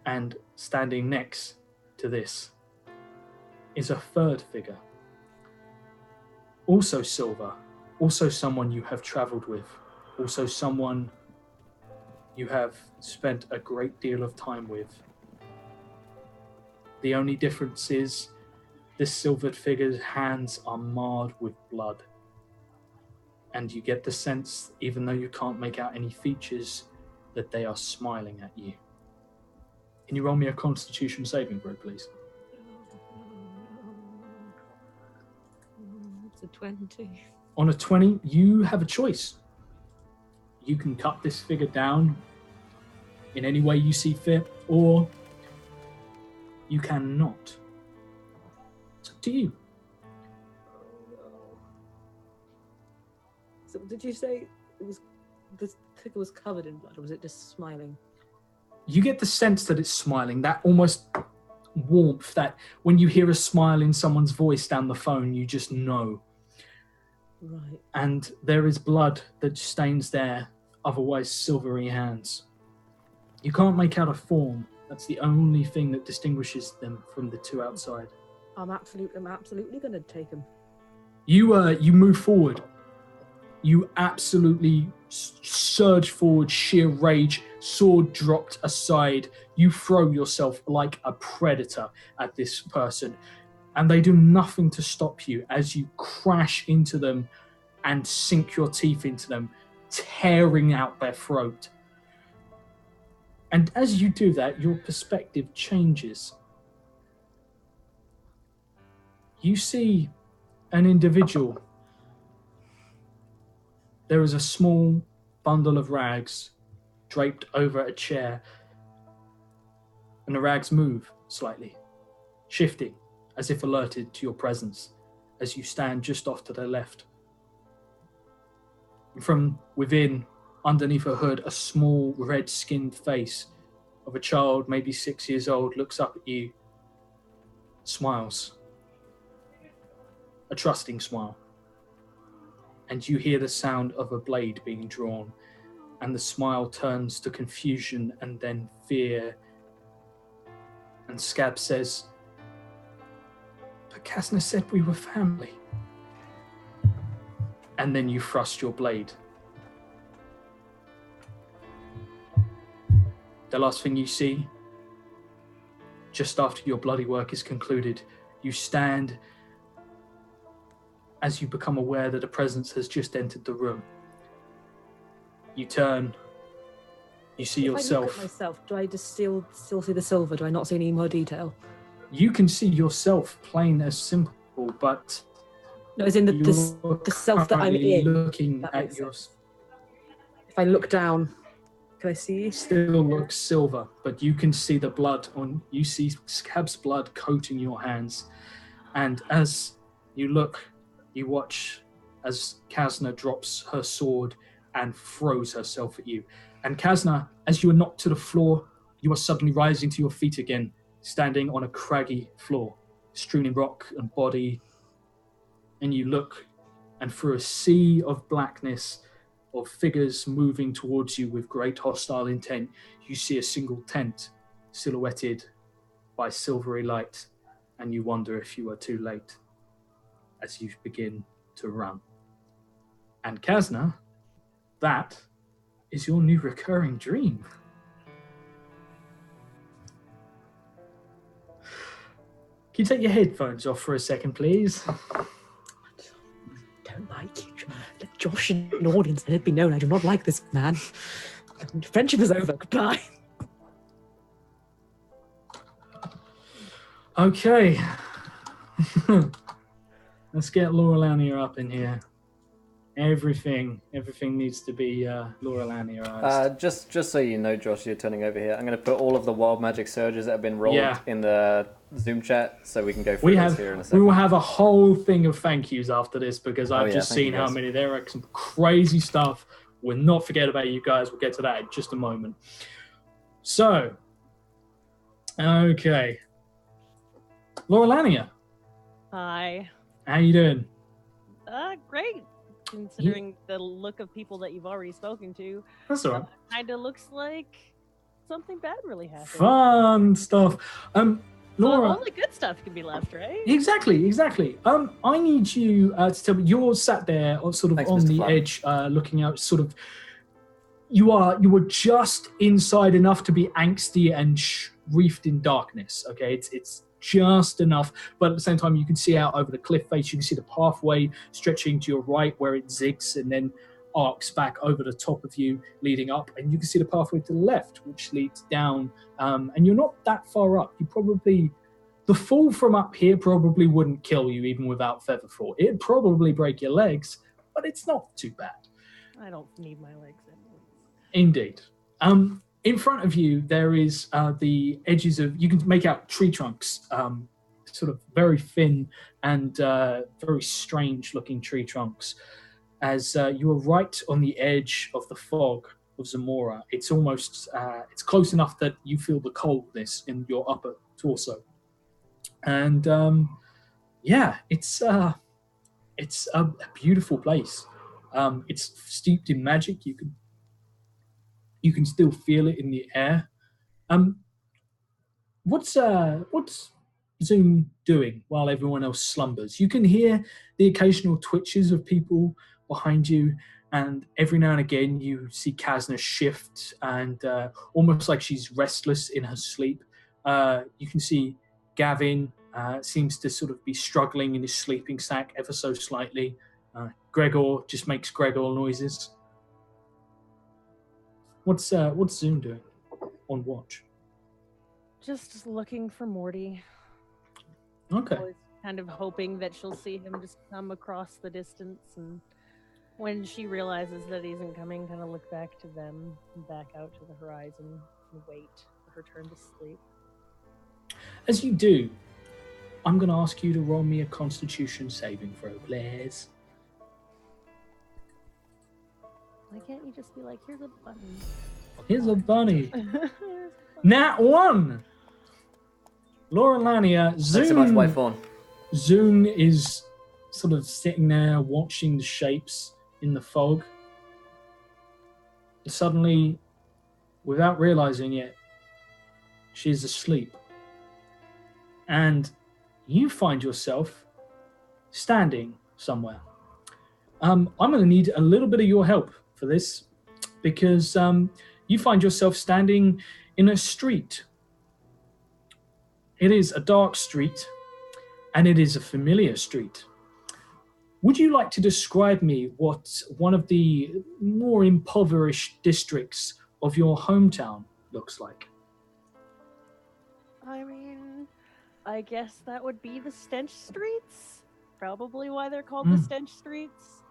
And standing next to this is a third figure. Also silver, also someone you have traveled with, also someone you have spent a great deal of time with. The only difference is this silvered figure's hands are marred with blood. And you get the sense, even though you can't make out any features, that they are smiling at you. Can you roll me a Constitution saving throw, please? It's a 20. On a 20, you have a choice. You can cut this figure down in any way you see fit, or you cannot. It's up to you. So did you say it was the figure was covered in blood, or was it just smiling? You get the sense that it's smiling, that almost warmth, that when you hear a smile in someone's voice down the phone, you just know. Right. And there is blood that stains their otherwise silvery hands. You can't make out a form. That's the only thing that distinguishes them from the two outside. I'm absolutely going to take him. You move forward. You absolutely surge forward, sheer rage, sword dropped aside. You throw yourself like a predator at this person, and they do nothing to stop you as you crash into them and sink your teeth into them, tearing out their throat. And as you do that, your perspective changes. You see an individual. There is a small bundle of rags draped over a chair, and the rags move slightly, shifting as if alerted to your presence as you stand just off to the left. And from within, underneath a hood, a small red-skinned face of a child, maybe 6 years old, looks up at you, smiles, a trusting smile. And you hear the sound of a blade being drawn, and the smile turns to confusion and then fear. And Scab says, "But Kasna said we were family." And then you thrust your blade. The last thing you see, just after your bloody work is concluded, you stand as you become aware that a presence has just entered the room. You turn, you see yourself. If I look at myself, do I just still see the silver? Do I not see any more detail? You can see yourself plain as simple, but no, as in the self that I'm in. Looking at your. If I look down, Can I see? Still looks silver, but you can see the blood you see Scab's blood coating your hands. And as you look, you watch as Kazna drops her sword and throws herself at you. And Kazna, as you are knocked to the floor, you are suddenly rising to your feet again, standing on a craggy floor, strewn in rock and body. And you look, and through a sea of blackness, of figures moving towards you with great hostile intent, you see a single tent silhouetted by silvery light, and you wonder if you are too late as you begin to run. And Kazna, that is your new recurring dream. Can you take your headphones off for a second, please? Don't like you. Let Josh in the audience let it be known I do not like this man. Friendship is over. Goodbye. Okay. Let's get Laura Lanier up in here. Everything needs to be Laura Lanierized. Just so you know, Josh, you're turning over here. I'm going to put all of the wild magic surges that have been rolled in the Zoom chat, so we can go through this here in a second. We will have a whole thing of thank yous after this, because I've just seen how many. There are some crazy stuff. We'll not forget about you guys. We'll get to that in just a moment. So, okay. Laura Lanier. Hi. How you doing? Great. Considering the look of people that you've already spoken to. That's all right. Kind of looks like something bad really happened. Fun stuff. Laura, only good stuff can be left, right? Exactly. I need you to tell me. You're sat there, sort of on the edge, looking out. Sort of, you were just inside enough to be angsty and reefed in darkness. Okay, it's just enough, but at the same time, you can see out over the cliff face. You can see the pathway stretching to your right, where it zigs and then arcs back over the top of you, leading up, and you can see the pathway to the left, which leads down. And you're not that far up. The fall from up here probably wouldn't kill you even without Featherfall. It'd probably break your legs, but it's not too bad. I don't need my legs anymore. Indeed. In front of you, there is the edges of, you can make out tree trunks, sort of very thin and very strange looking tree trunks. As you are right on the edge of the fog of Zamora, it's almost, it's close enough that you feel the coldness in your upper torso. And it's a beautiful place. It's steeped in magic. You can still feel it in the air. What's Zoom doing while everyone else slumbers? You can hear the occasional twitches of people behind you, and every now and again you see Kazna shift and almost like she's restless in her sleep. You can see Gavin seems to sort of be struggling in his sleeping sack ever so slightly. Gregor just makes Gregor noises. What's Zoom doing on watch? Just looking for Morty. Okay. Always kind of hoping that she'll see him just come across the distance, and when she realizes that he isn't coming, kind of look back to them, and back out to the horizon, and wait for her turn to sleep. As you do, I'm going to ask you to roll me a Constitution saving throw, please. Why can't you just be like, here's a button? Here's a bunny. Nat 1! Laura Lanier, Thanks so much, White Fawn. Zoon is sort of sitting there watching the shapes in the fog. Suddenly, without realizing it, she's asleep. And you find yourself standing somewhere. I'm going to need a little bit of your help for this, because you find yourself standing in a street. It is a dark street, and it is a familiar street. Would you like to describe me what one of the more impoverished districts of your hometown looks like? I mean, I guess that would be the Stench Streets. Probably why they're called the Stench Streets.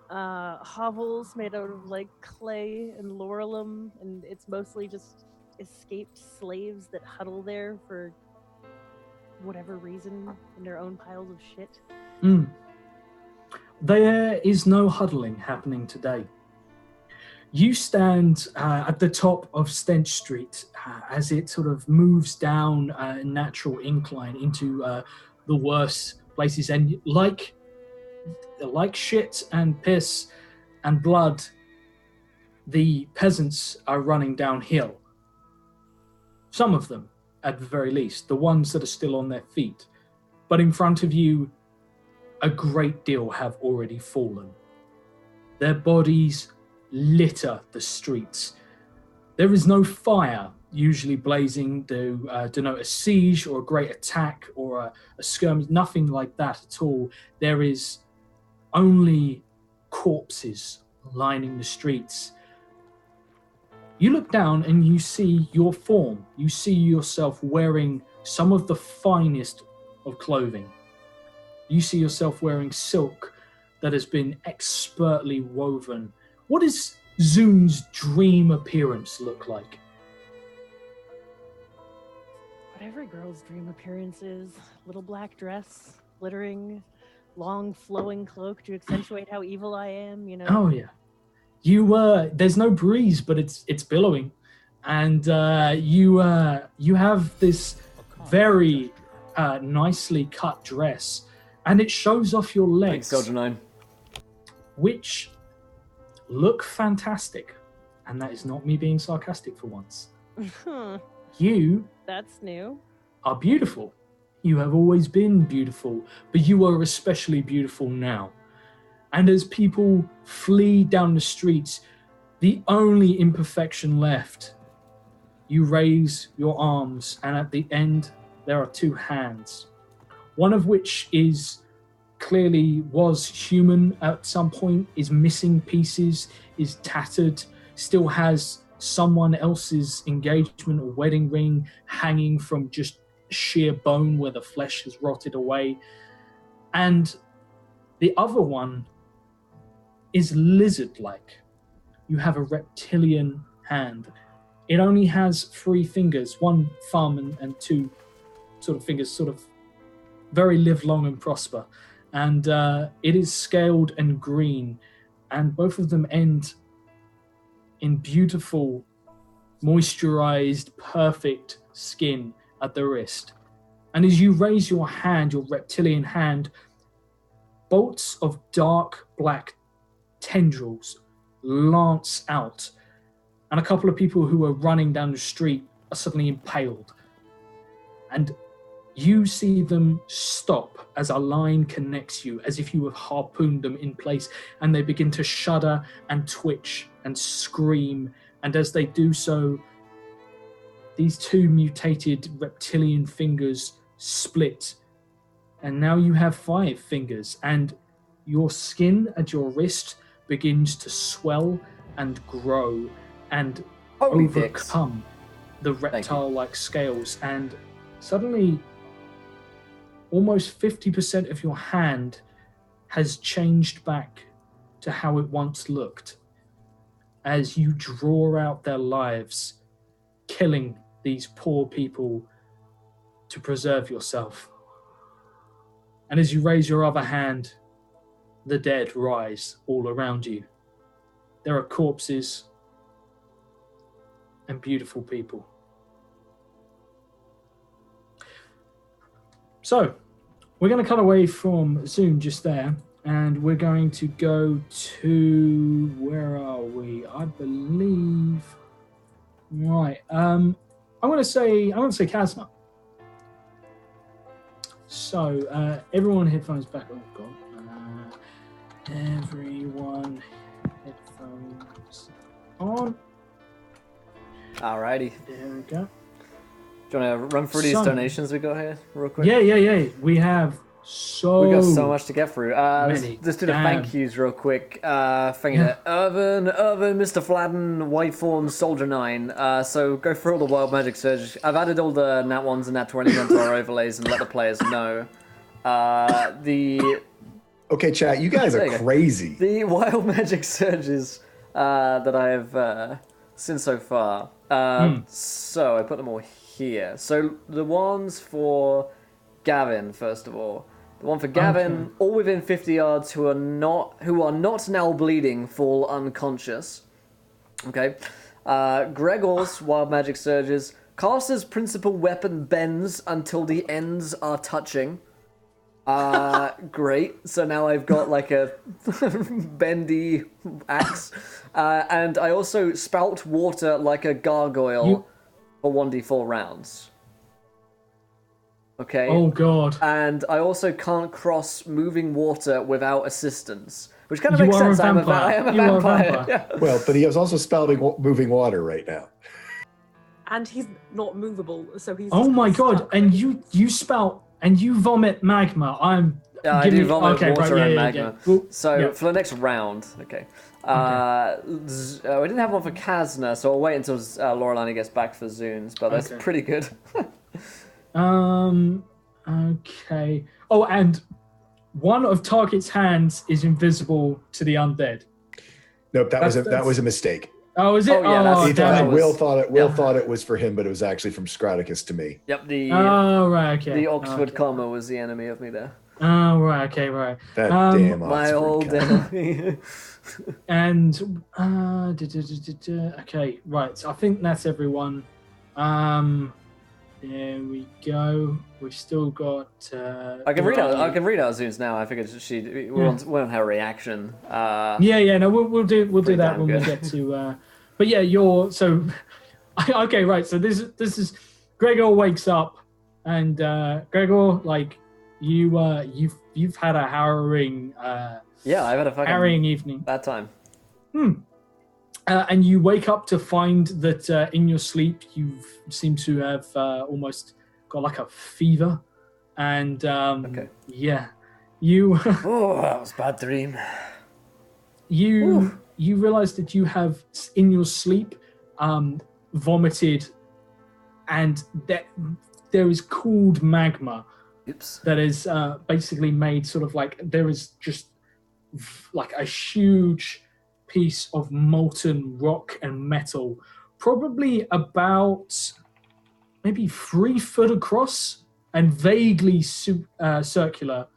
hovels made out of like clay and laurelum, and it's mostly just escaped slaves that huddle there for whatever reason in their own piles of shit. There is no huddling happening today. You stand at the top of Stench Street as it sort of moves down a natural incline into the worst places, and like shit and piss and blood, the peasants are running downhill. Some of them, at the very least, the ones that are still on their feet. But in front of you, a great deal have already fallen. Their bodies litter the streets. There is no fire usually blazing to denote a siege or a great attack or a skirmish, nothing like that at all. There is only corpses lining the streets. You look down and you see your form. You see yourself wearing some of the finest of clothing. You see yourself wearing silk that has been expertly woven. What does Zoon's dream appearance look like? What every girl's dream appearance is. Little black dress, glittering, long flowing cloak to accentuate how evil I am, you know? Oh, yeah. There's no breeze, but it's billowing. And you have this very nicely cut dress, and it shows off your legs. Thanks, Soldier 9. Which look fantastic. And that is not me being sarcastic for once. You That's new. are beautiful. You have always been beautiful, but you are especially beautiful now. And as people flee down the streets, the only imperfection left, you raise your arms, and at the end, there are two hands. One of which clearly was human at some point, is missing pieces, is tattered, still has someone else's engagement or wedding ring hanging from just sheer bone where the flesh has rotted away. And the other one is lizard-like. You have a reptilian hand. It only has 3 fingers, 1 thumb and 2 sort of fingers, sort of very live long and prosper. And it is scaled and green, and both of them end in beautiful, moisturized, perfect skin at the wrist. And as you raise your hand, your reptilian hand, bolts of dark black tendrils lance out, and a couple of people who are running down the street are suddenly impaled. And you see them stop as a line connects you, as if you have harpooned them in place, and they begin to shudder and twitch and scream. And as they do so, these 2 mutated reptilian fingers split, and now you have 5 fingers, and your skin at your wrist begins to swell and grow and overcome the reptile-like scales, and suddenly almost 50% of your hand has changed back to how it once looked as you draw out their lives, killing these poor people to preserve yourself. And as you raise your other hand, the dead rise all around you. There are corpses and beautiful people. So, we're going to cut away from Zoom just there, and we're going to go to, where are we? I believe, right. I'm going to say Kazma. So, everyone headphones back. Oh God. Everyone headphones on. Alrighty. There we go. Do you want to run through these donations we got here real quick? Yeah. We got so much to get through. Let's do the thank yous real quick. Thank you to Irvin, Mr. Fladden, Whitethorn, Soldier 9. So go through all the Wild Magic Surge. I've added all the Nat 1s and Nat 20s onto our overlays and let the players know. The Okay, chat, you guys There are you go. crazy. The wild magic surges that I have seen so far. So I put them all here. So the ones for Gavin, first of all. The one for Gavin, Okay. all within 50 yards who are not now bleeding, fall unconscious. Okay. Gregor's wild magic surges. Caster's principal weapon bends until the ends are touching. Great. So now I've got like a bendy axe. And I also spout water like a gargoyle for 1d4 rounds. Okay. Oh god. And I also can't cross moving water without assistance. Which kind of You makes are a sense. I vampire. am a You are a vampire. vampire. Yeah. Well, but he is also spouting moving water right now. And he's not movable, so he's. Oh just my god! stuck. And you spout and you vomit magma. I'm. Yeah, I giving do you- vomit okay, water right, and yeah, magma. yeah. Well, So yeah. for the next round, okay. I didn't have one for Kazna, so I'll wait until Lorelani gets back for Zunes, but that's Okay. pretty good. Okay. Oh, and one of target's hands is invisible to the undead. Nope, that was That's- a mistake. Oh, is it? Oh, yeah, that's- He damn thought it. that was- Will yeah. thought it was for him, but it was actually from Scraticus to me. Yep, the Oh, right. Okay. Oxford Okay. comma was the enemy of me there. Oh, right. Okay. Right. That damn My Oxford old comma. enemy. And okay, right. So I think that's everyone. There we go. We've still got. I can read out. I Riley. can read out Zunes now. I figured we want her reaction. Yeah. No, we'll do Pretty that damn when good. we get to. But yeah, you're so. Okay, right. So this is Gregor wakes up, and Gregor, like you've had a harrowing Yeah, I've had a fucking harrowing evening. bad time. And you wake up to find that in your sleep you seem to have almost got like a fever, and Okay. yeah, you Oh, that was a bad dream. you realize that you have in your sleep vomited, and that there is cooled magma Oops. that is basically made sort of like there is just like a huge piece of molten rock and metal, probably about maybe 3 foot across and vaguely circular.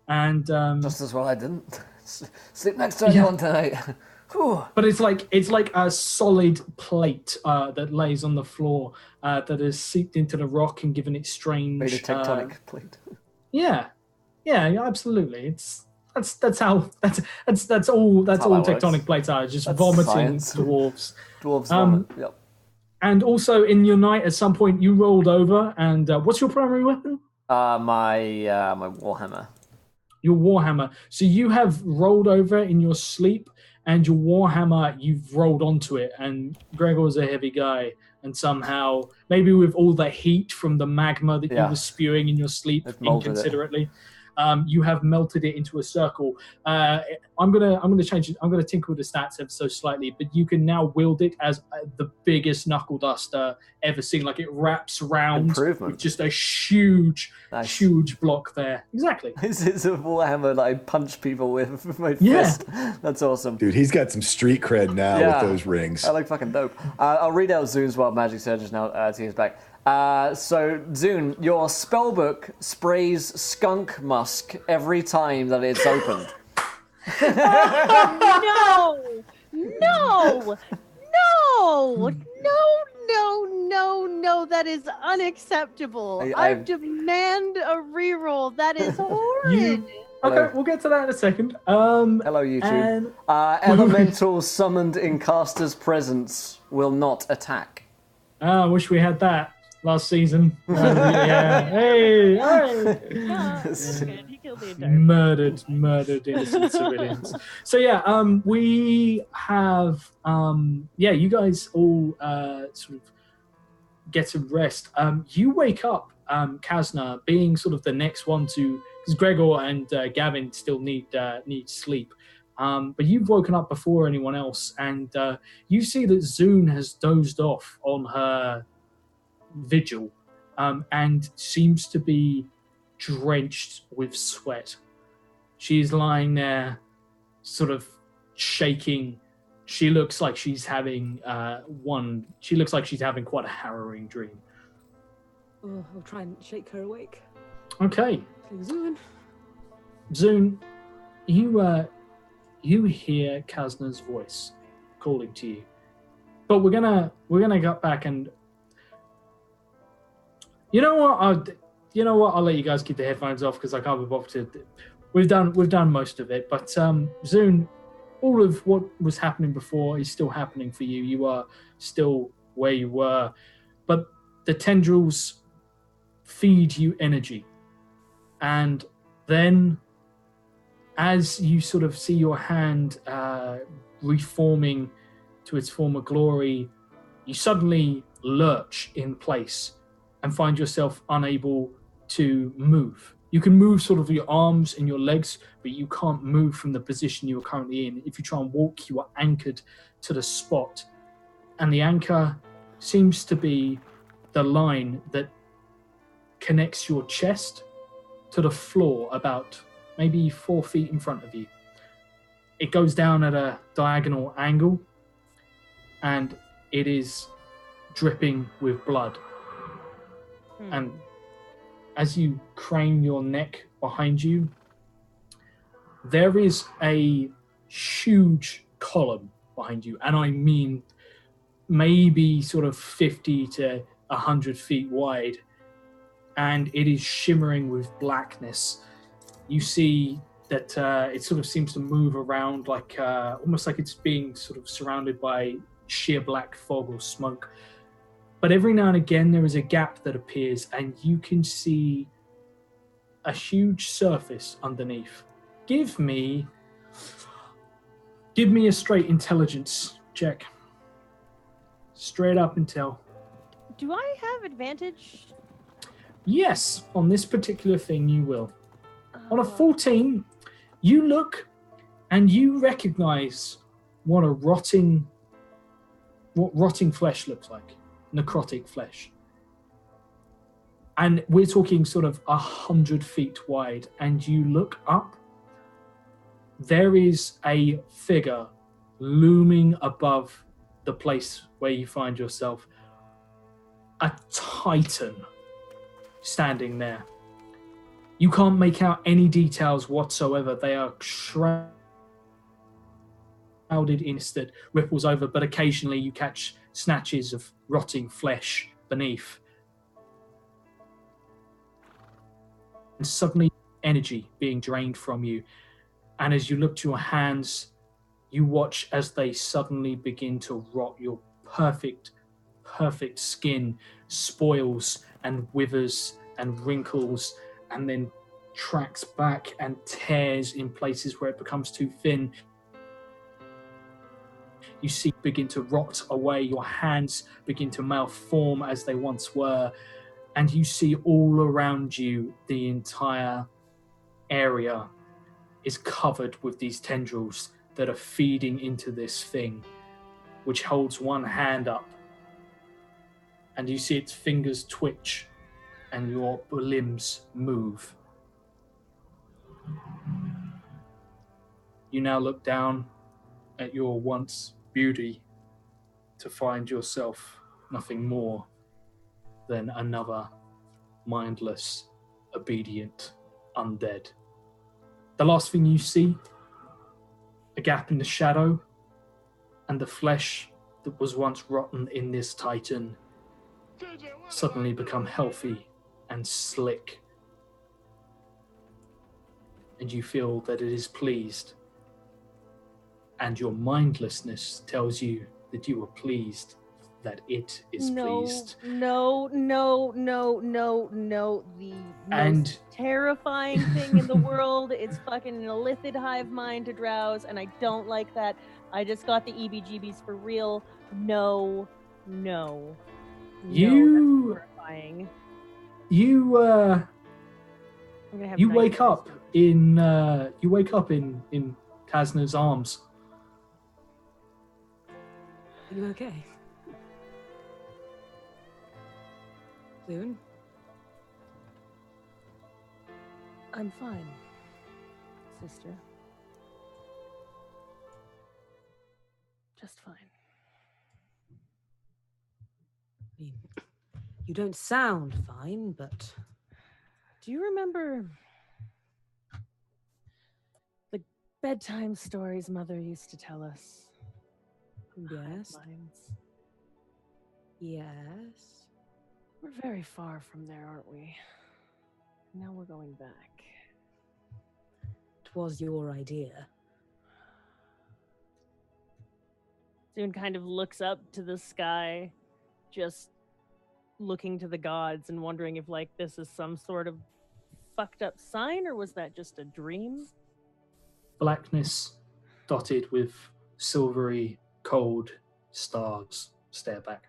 And Just as well I didn't. Sleep next to anyone tonight. Whew. but it's like a solid plate that lays on the floor that has seeped into the rock and given it strange. Made a tectonic plate. Yeah, absolutely. That's all How that tectonic works. plates are, just That's vomiting science. dwarves. Dwarves vomit. Yep. And also in your night, at some point you rolled over, and what's your primary weapon? My warhammer. Your warhammer. So you have rolled over in your sleep, and your warhammer, you've rolled onto it. And Gregor's a heavy guy, and somehow, maybe with all the heat from the magma that you Yeah. were spewing in your sleep It's molded it. inconsiderately, you have melted it into a circle. I'm gonna change it. I'm gonna tinker with the stats ever so slightly, but you can now wield it as the biggest knuckle duster ever seen. Like it wraps around Improvement. with just a huge block there. Exactly. This is a warhammer that I punch people with my Yeah. fist. That's awesome. Dude, he's got some street cred now Yeah. with those rings. I look fucking dope. I'll read out Zune's Wild Magic Surges now to his back. So, Zune, your spellbook sprays skunk musk every time that it's opened. No, that is unacceptable. I demand a reroll. That is horrid. Okay, we'll get to that in a second. Hello, YouTube. And Elemental summoned in caster's presence will not attack. I wish we had that last season. Yeah. Hey. Yeah, that's good. He killed the entire. Murdered innocent civilians. So yeah, we have you guys all sort of get some rest. You wake up, Kazna, being sort of the next one to, because Gregor and Gavin still need sleep. But you've woken up before anyone else, and you see that Zune has dozed off on her vigil, and seems to be drenched with sweat. She's lying there, sort of shaking. She looks like she's having She looks like she's having quite a harrowing dream. Oh, I'll try and shake her awake. Okay, Zune. Zune, you hear Kazna's voice calling to you, but we're gonna get back and you know what? I'll let you guys keep the headphones off because I can't be bothered to. We've done most of it, but Zune, all of what was happening before is still happening for you. You are still where you were, but the tendrils feed you energy, and then as you sort of see your hand reforming to its former glory, you suddenly lurch in place and find yourself unable to move. You can move sort of your arms and your legs, but you can't move from the position you are currently in. If you try and walk, you are anchored to the spot. And the anchor seems to be the line that connects your chest to the floor about maybe 4 feet in front of you. It goes down at a diagonal angle, and it is dripping with blood. And as you crane your neck behind you, there is a huge column behind you, and I mean maybe sort of 50 to 100 feet wide, and it is shimmering with blackness. You see that it sort of seems to move around like almost like it's being sort of surrounded by sheer black fog or smoke. But every now and again there is a gap that appears and you can see a huge surface underneath. Give me a straight intelligence check. Straight up intel. Do I have advantage? Yes, on this particular thing you will. On a 14, you look and you recognize what rotting flesh looks like. Necrotic flesh. And we're talking sort of 100 feet wide. And you look up, there is a figure looming above the place where you find yourself. A titan standing there. You can't make out any details whatsoever. They are shrouded in mist that ripples over, but occasionally you catch snatches of rotting flesh beneath. And suddenly, energy being drained from you. And as you look to your hands, you watch as they suddenly begin to rot. Your perfect skin spoils and withers and wrinkles and then tracks back and tears in places where it becomes too thin. You see it begin to rot away. Your hands begin to malform as they once were. And you see all around you, the entire area is covered with these tendrils that are feeding into this thing, which holds one hand up. And you see its fingers twitch and your limbs move. You now look down at your once beauty to find yourself nothing more than another mindless, obedient undead. The last thing you see, a gap in the shadow, and the flesh that was once rotten in this titan suddenly become healthy and slick. And you feel that it is pleased. And your mindlessness tells you that you are pleased that it is pleased. No. The And most terrifying thing in the world. It's fucking an illithid hive mind to drowse, and I don't like that. I just got the EBGBs for real. No. You that's horrifying. you I'm gonna have wake up in Kazna's arms. Are you okay? Soon? I'm fine. sister. Just fine. I mean, you don't sound fine, but Do you remember the bedtime stories Mother used to tell us? yes, Minds. yes. We're very far from there, aren't we? Now we're going back. It was your idea. Soon kind of looks up to the sky, just looking to the gods and wondering if, like, this is some sort of fucked up sign, or was that just a dream? Blackness dotted with silvery, cold stars stare back.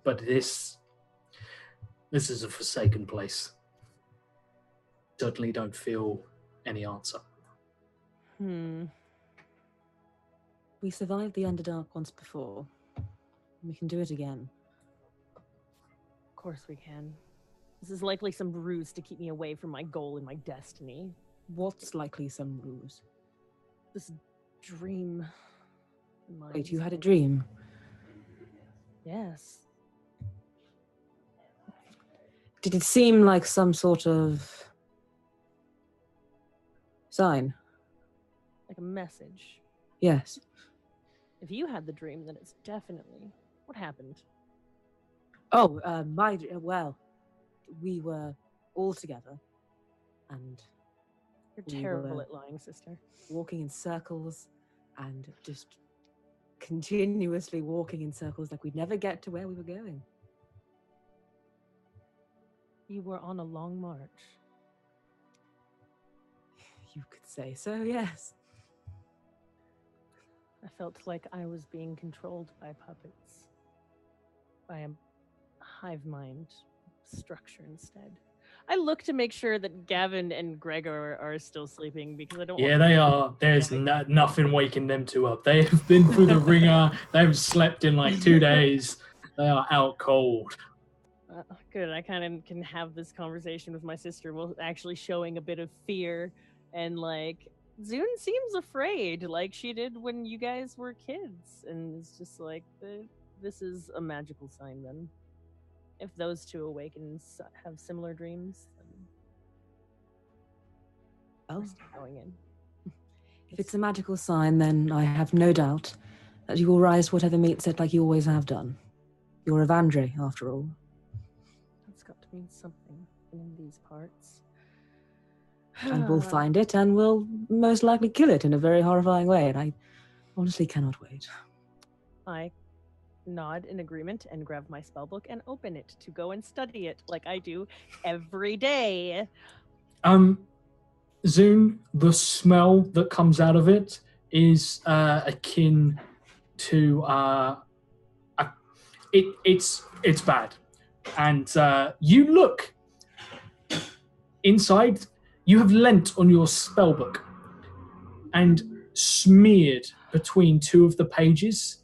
But this is a forsaken place. Certainly don't feel any answer. We survived the Underdark once before. We can do it again. Of course we can. This is likely some ruse to keep me away from my goal and my destiny. What's likely some ruse? This dream. of mine. Wait, you had a dream? Yes. Did it seem like some sort of sign? Like a message. Yes. If you had the dream, then it's definitely... What happened? Oh, well, we were all together and You're We terrible were- at lying, sister. walking in circles and just continuously walking in circles like we'd never get to where we were going. You were on a long march. You could say so, yes. I felt like I was being controlled by puppets. By a hive mind structure instead. I look to make sure that Gavin and Gregor are still sleeping because I don't Yeah, want they are. There's nothing waking them two up. They have been through the ringer. They haven't slept in like 2 days. They are out cold. Good, I kind of can have this conversation with my sister while actually showing a bit of fear. And like, Zune seems afraid like she did when you guys were kids. And it's just like, this is a magical sign then. If those two awaken have similar dreams, then Well, we're still going in. if it's a magical sign, then I have no doubt that you will rise to whatever meets it like you always have done. You're Evandre, after all. That's got to mean something in these parts. And we'll find it, and we'll most likely kill it in a very horrifying way, and I honestly cannot wait. I nod in agreement and grab my spellbook and open it to go and study it like I do every day. Zune, the smell that comes out of it is akin to it's bad, and you look inside. You have lent on your spellbook, and smeared between two of the pages,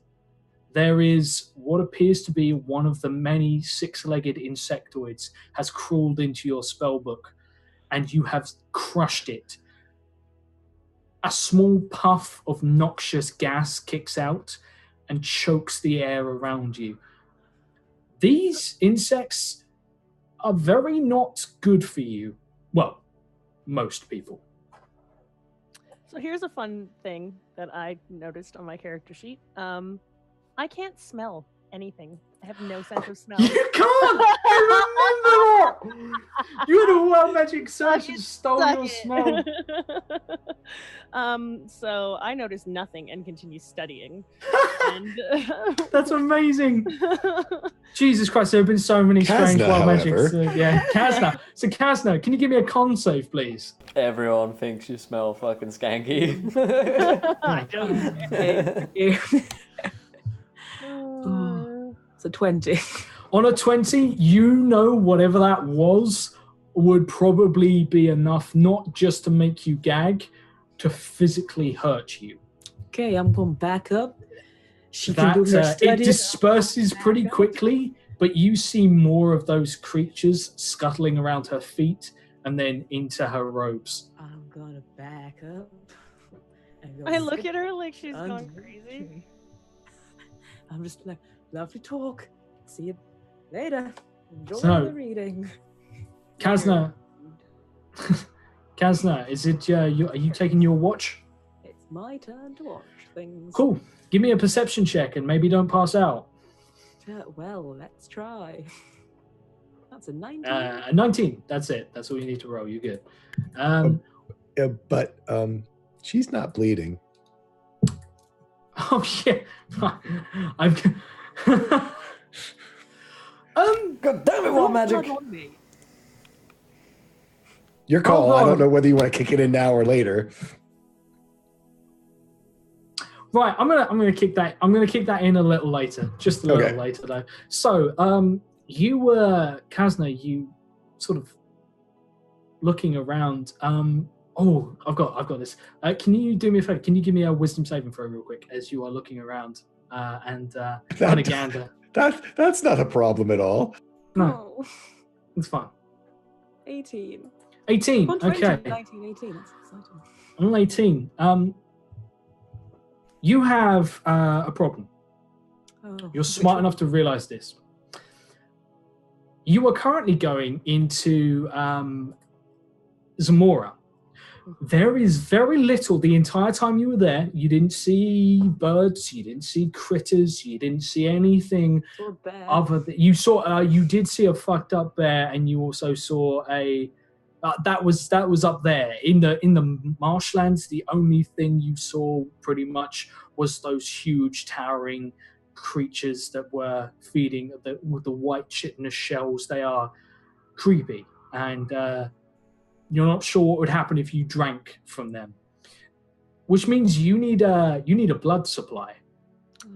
there is what appears to be one of the many six-legged insectoids has crawled into your spellbook, and you have crushed it. A small puff of noxious gas kicks out and chokes the air around you. These insects are very not good for you. Well, most people. So here's a fun thing that I noticed on my character sheet. I can't smell anything. I have no sense of smell. You can't! I remember that! You had a wild magic search and stole your smell. So I noticed nothing and continue studying. And That's amazing. Jesus Christ, there have been so many strange Kazna, wild magics. however. Yeah, Kazna. So Kazna, can you give me a con save, please? Everyone thinks you smell fucking skanky. I don't. It's a 20. On a 20, you know whatever that was would probably be enough not just to make you gag, to physically hurt you. Okay, I'm going back up. She can do her It studies. disperses pretty quickly, but you see more of those creatures scuttling around her feet and then into her robes. I'm gonna back up. I look at her like she's gone crazy. Tree. I'm just like, lovely talk. See you later. Enjoy So- the reading. Kazna, Kazna, is it? Are you taking your watch? It's my turn to watch things. Cool. Give me a perception check and maybe don't pass out. Well, let's try. That's a 19. 19. That's it. That's all you need to roll. You're good. Yeah, but she's not bleeding. Oh shit! I'm. God damn it, Wild Magic! Blood on me. Your call. Hold I don't on. know whether you want to kick it in now or later. Right, I'm gonna kick that. I'm gonna kick that in a little later, just a little Okay. later though. So, you were Kazna. You sort of looking around. Oh, I've got this. Can you do me a favor? Can you give me a wisdom saving throw real quick as you are looking around and kind of gander? That's not a problem at all. No, Oh, it's fine. 18. 18. 120, Okay. 19, 18. That's exciting. On 18. You have a problem. Oh, You're smart enough to realize this. You are currently going into Zamora. There is very little. The entire time you were there, you didn't see birds, you didn't see critters, you didn't see anything Saw a bear. other than you saw. You did see a fucked up bear, and you also saw a. That was up there in the marshlands. The only thing you saw pretty much was those huge towering creatures that were feeding with the white chitinous shells. They are creepy, and you're not sure what would happen if you drank from them. Which means you need a blood supply. Oh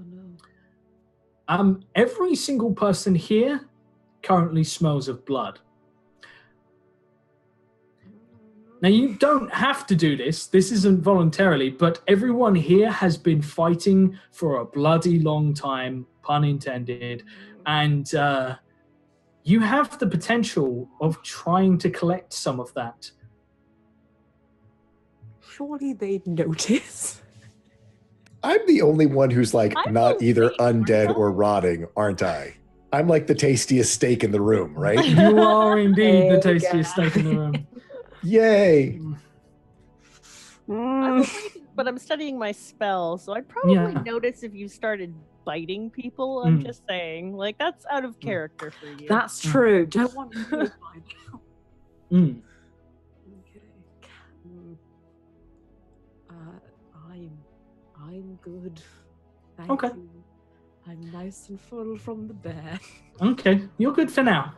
no. Every single person here currently smells of blood. Now, you don't have to do this. This isn't voluntarily, but everyone here has been fighting for a bloody long time, pun intended, and you have the potential of trying to collect some of that. Surely they'd notice. I'm the only one who's like I'm not either okay, aren't undead I? or rotting, aren't I? I'm like the tastiest steak in the room, right? You are indeed the Hey, tastiest steak in the room. Yay! I'm afraid, but I'm studying my spell, so I'd probably Yeah. notice if you started biting people. I'm just saying, like that's out of character for you. That's true. Don't want you to find out. Mm. Okay. I'm good. Thank Okay. you. I'm nice and full from the bear. Okay, you're good for now.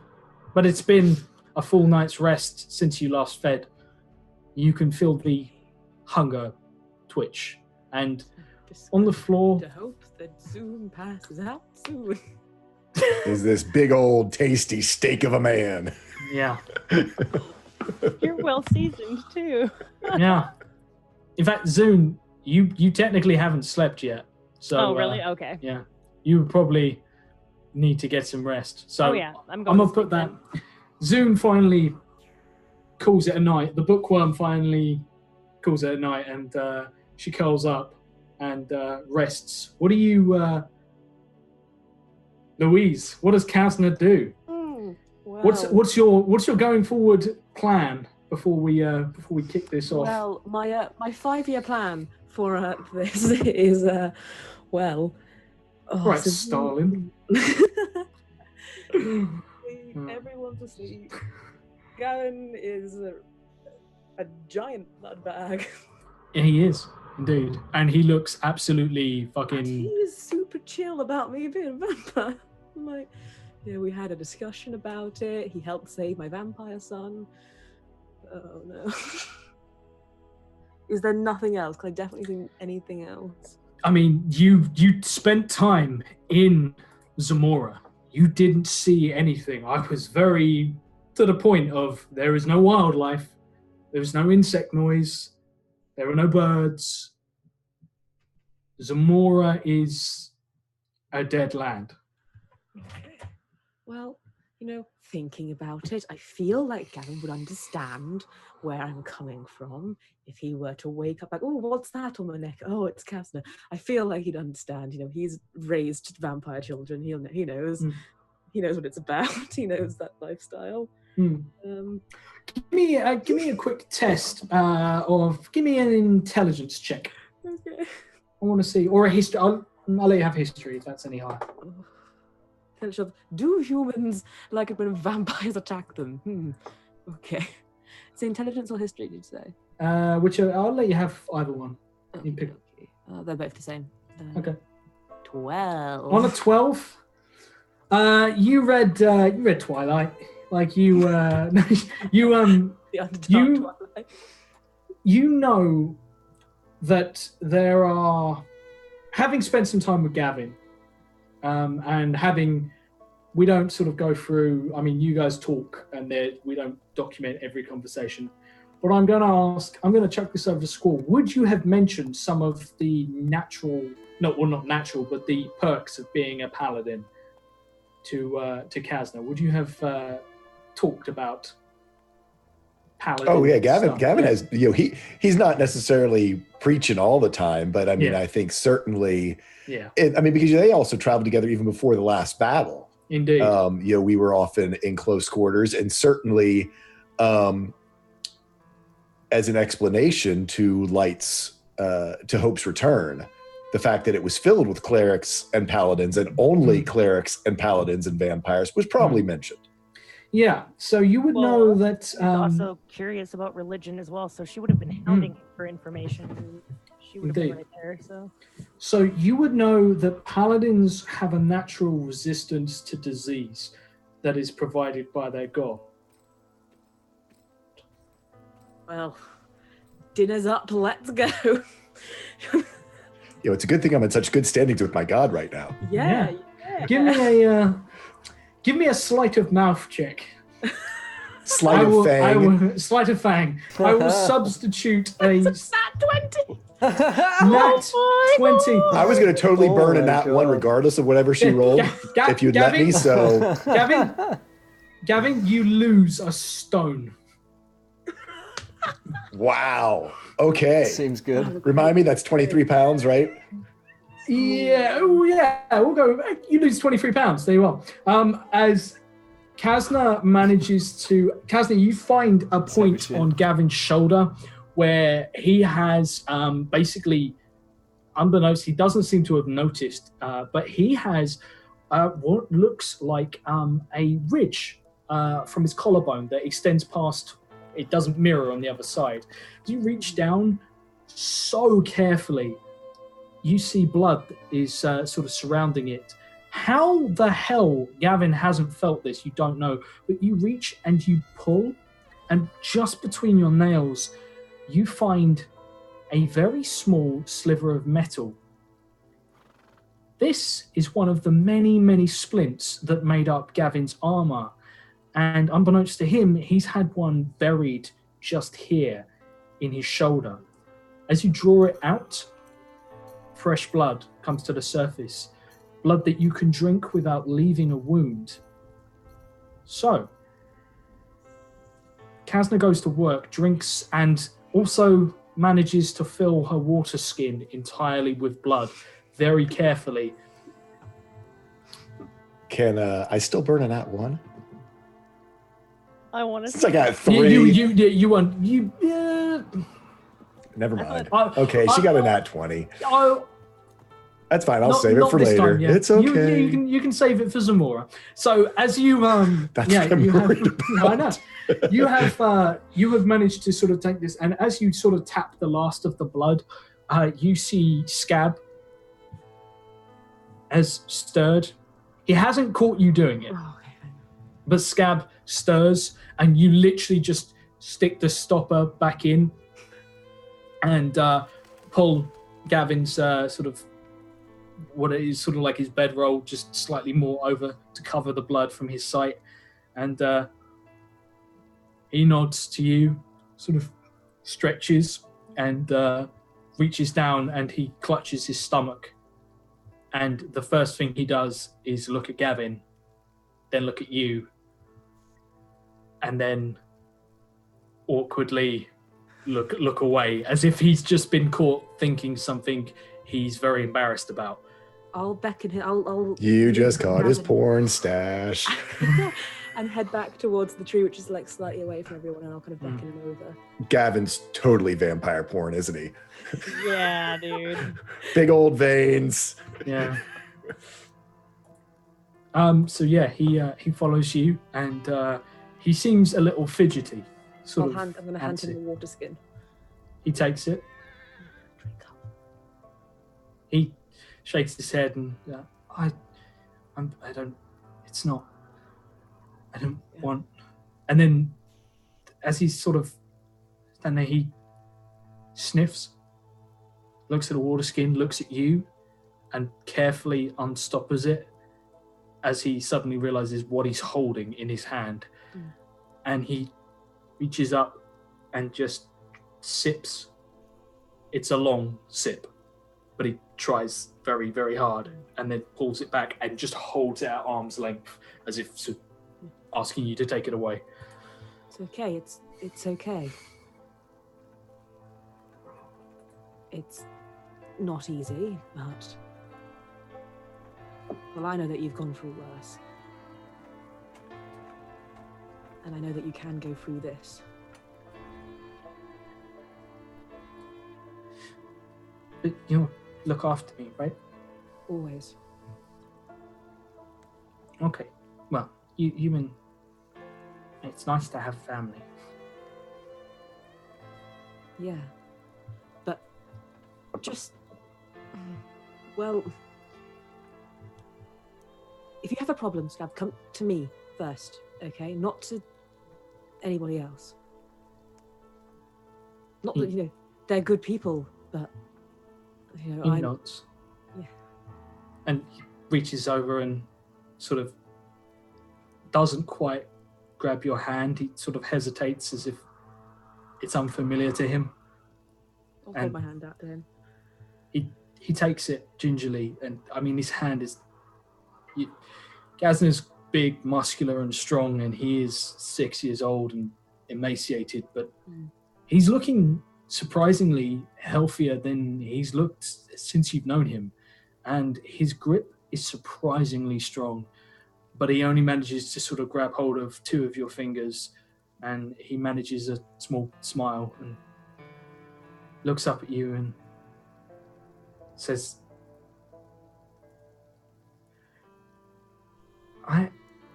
But it's been a full night's rest since you last fed. You can feel the hunger twitch. And Just on the floor, to hope that Zoom passes out soon. Is this big old tasty steak of a man? yeah, You're well seasoned too. yeah. In fact, Zune, you technically haven't slept yet. So, oh, really? Okay. Yeah, you would probably need to get some rest. So Oh yeah, I'm I'm going. gonna put that. Zune finally calls it a night. The bookworm finally calls it a night, and she curls up and rests. What do you, Louise? What does Kazna do? Well, What's your going forward plan before we kick this off? Well, my 5-year plan for this is Right, Stalin. Everyone's asleep. Gavin is a giant blood bag. Yeah, he is indeed, and he looks absolutely And he fucking. is super chill about me being a vampire. I'm like, yeah, we had a discussion about it. He helped save my vampire son. Oh no. Is there nothing else? Can I definitely think anything else? I mean, you spent time in Zamora. You didn't see anything. I was very to the point of there is no wildlife, there is no insect noise, there are no birds. Zamora is a dead land. Okay. Well, thinking about it, I feel like Gavin would understand where I'm coming from if he were to wake up like, oh, what's that on my neck? Oh, it's Casner. I feel like he'd understand. He's raised vampire children. He knows. He knows what it's about. He knows that lifestyle. Give me a quick test, or give me an intelligence check. Okay. I want to see, or a history. I'll let you have history if that's any higher. Do humans like it when vampires attack them? Okay. Is it intelligence or history, did you say? I'll let you have either one. You pick. Okay. They're both the same. Okay. 12. On a 12, you read Twilight. Like you you know that there are, having spent some time with Gavin, and we don't sort of go through, I mean, you guys talk and we don't document every conversation, but I'm going to chuck this over to Squall. Would you have mentioned some of the not natural, but the perks of being a paladin to Kasna? Would you have talked about paladin? Oh yeah, Gavin stuff? Gavin has, he's not necessarily preaching all the time, but I mean, I think certainly, because they also traveled together even before the last battle. Indeed. We were often in close quarters, and certainly as an explanation to Hope's return, the fact that it was filled with clerics and paladins, and only clerics and paladins and vampires, was probably mentioned. Yeah, so you would know that... She's also curious about religion as well, so she would have been hounding him for information. She would have been right there, So you would know that paladins have a natural resistance to disease that is provided by their god. Well, dinner's up, let's go. It's a good thing I'm in such good standings with my god right now. Yeah. Give me a sleight of mouth check. Sleight of fang. Sleight of fang. I will substitute a Nat 20. Nat 20. I was going to totally burn a nat 1 regardless of whatever she rolled, if you'd let me. So, Gavin, you lose a stone. Wow. Okay. Seems good. Remind me, that's 23 pounds, right? Yeah. Oh, yeah. We'll go. You lose 23 pounds. There you are. As Kasna you find a point on Gavin's shoulder where he has basically, unbeknownst, he doesn't seem to have noticed, but he has what looks like a ridge from his collarbone that extends past. It doesn't mirror on the other side. As you reach down so carefully, you see blood is sort of surrounding it. How the hell Gavin hasn't felt this, you don't know. But you reach and you pull, and just between your nails, you find a very small sliver of metal. This is one of the many, many splints that made up Gavin's armor. And unbeknownst to him, he's had one buried just here in his shoulder. As you draw it out, fresh blood comes to the surface. Blood that you can drink without leaving a wound. So, Kasna goes to work, drinks, and also manages to fill her water skin entirely with blood, very carefully. Can I still burn a nat 1? I want to. Since I got 3. You want. Never mind. Okay, she got a nat 20. Oh, that's fine. I'll save it for later. Time, It's okay. You can save it for Zamora. So as you that's what I'm worried about. I know. You have managed to sort of take this, and as you sort of tap the last of the blood, you see Scab has stirred. He hasn't caught you doing it, but Scab stirs, and you literally just stick the stopper back in and pull Gavin's sort of what is sort of like his bedroll just slightly more over to cover the blood from his sight, and he nods to you, sort of stretches and reaches down, and he clutches his stomach, and the first thing he does is look at Gavin, then look at you, and then awkwardly look away, as if he's just been caught thinking something he's very embarrassed about. I'll beckon him. I'll You just caught his Gavin porn stash. and head back towards the tree, which is like slightly away from everyone, and I'll kind of beckon him over. Gavin's totally vampire porn, isn't he? Yeah, dude. Big old veins. Yeah. So yeah, he follows you, and he seems a little fidgety. I'm going to hand him the water skin. He takes it. Drink up. He shakes his head and I don't want. And then, as he's sort of standing there, he sniffs, looks at the water skin, looks at you, and carefully unstoppers it as he suddenly realizes what he's holding in his hand. And he reaches up and just sips. It's a long sip, but he tries very, very hard and then pulls it back and just holds it at arm's length as if asking you to take it away. It's okay. It's okay. It's not easy, but well, I know that you've gone through worse. And I know that you can go through this. But you'll look after me, right? Always. Okay. Well, you and it's nice to have family. Yeah. But just, well, if you have a problem, Scab, come to me first, okay? Not to anybody else. Not that, you know, they're good people, but, you know, He nods. Yeah. And he reaches over and sort of doesn't quite grab your hand. He sort of hesitates as if it's unfamiliar to him. I'll hold my hand out to him. He takes it gingerly, and I mean, his hand is... Gazna's big, muscular and strong, and he is 6 years old and emaciated, but he's looking surprisingly healthier than he's looked since you've known him, and his grip is surprisingly strong, but he only manages to sort of grab hold of 2 of your fingers, and he manages a small smile and looks up at you and says, I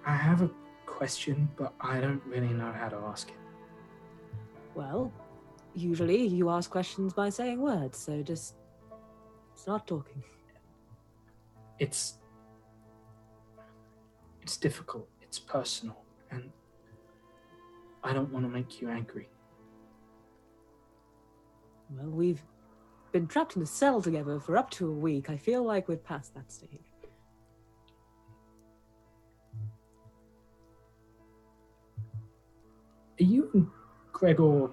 have a question, but I don't really know how to ask it. Well, usually you ask questions by saying words, so just start talking. It's difficult, it's personal, and I don't want to make you angry. Well, we've been trapped in a cell together for up to a week. I feel like we're past that stage. Are you and Gregor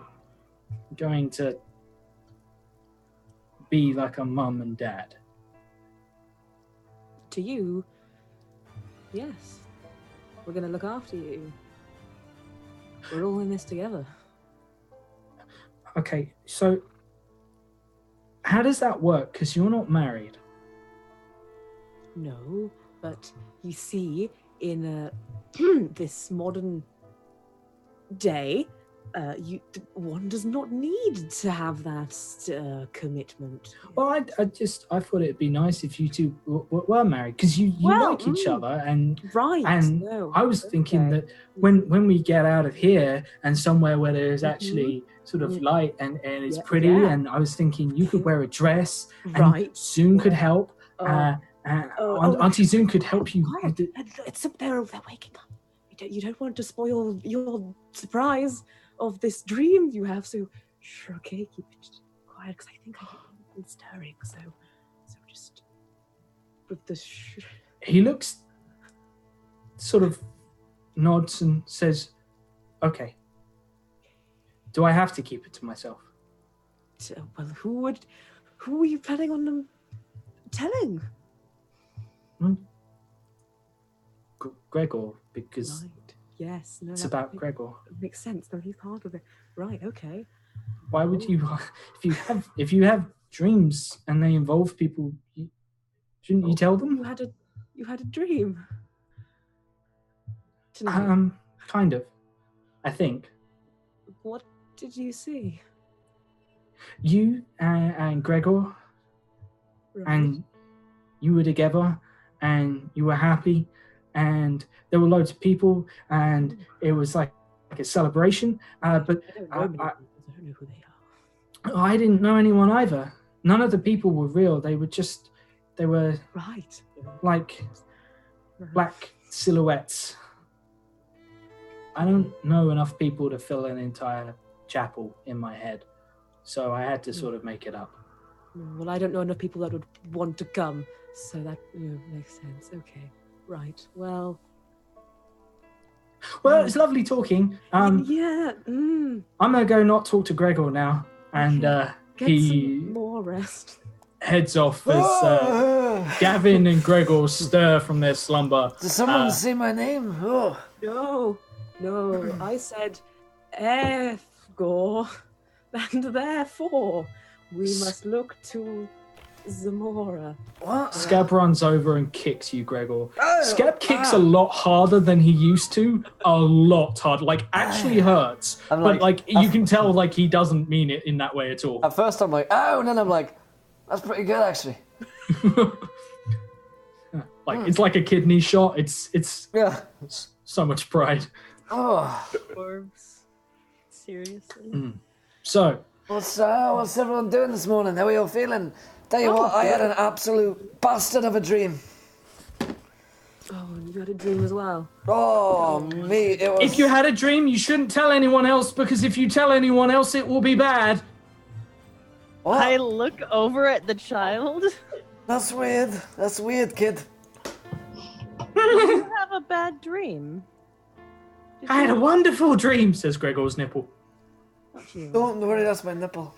going to be like a mum and dad? To you, yes. We're going to look after you. We're all in this together. Okay, so how does that work? Because you're not married. No, but you see, in this modern day, one does not need to have that commitment. Well, I thought it'd be nice if you two were married, because you like each other, and right. And no, I was thinking that when we get out of here and somewhere where there's actually sort of light and it's pretty, and I was thinking you could wear a dress, and Zoom could help. Auntie Zoom could help you. They're waking up. You don't want to spoil your surprise of this dream you have, so okay, keep it quiet, because I think I hear them stirring, so just with the He looks, sort of nods and says, okay, do I have to keep it to myself? Well, who are you planning on them telling? Gregor, because Yes. No, It's that about Gregor. makes sense. No, he's part of it. Right. Okay. Why would you, if you have dreams and they involve people, shouldn't you tell them? You had a dream. Tonight. Kind of. I think What did you see? you and Gregor Right. and you were together and you were happy and there were loads of people and it was like a celebration. But I don't know who they are. I didn't know anyone either. None of the people were real. They were Right. like black silhouettes. I don't know enough people to fill an entire chapel in my head, so I had to sort of make it up. Well, I don't know enough people that would want to come, so that makes sense. Okay. Right. Well, it's lovely talking. yeah. I'm gonna go not talk to Gregor now, and Get he some more rest. heads off as Gavin and Gregor stir from their slumber. Did someone say my name? Oh. No, I said Efgor, and therefore we must look to Zamora. What? Scab runs over and kicks you, Gregor. Scab kicks a lot harder than he used to. A lot harder. Like, actually hurts. But, like, you can tell, like, he doesn't mean it in that way at all. At first I'm like, oh, and then I'm like, that's pretty good, actually. Like, it's like a kidney shot. It's so much pride. Oh. Dwarves. Seriously. So, What's everyone doing this morning? How are you all feeling? Tell you what, I had an absolute bastard of a dream. Oh, and you had a dream as well. Oh, me, it was... if you had a dream, you shouldn't tell anyone else, because if you tell anyone else, it will be bad. What? I look over at the child. That's weird. That's weird, kid. Did you have a bad dream? I had a wonderful dream, says Gregor's nipple. Don't worry, that's my nipple.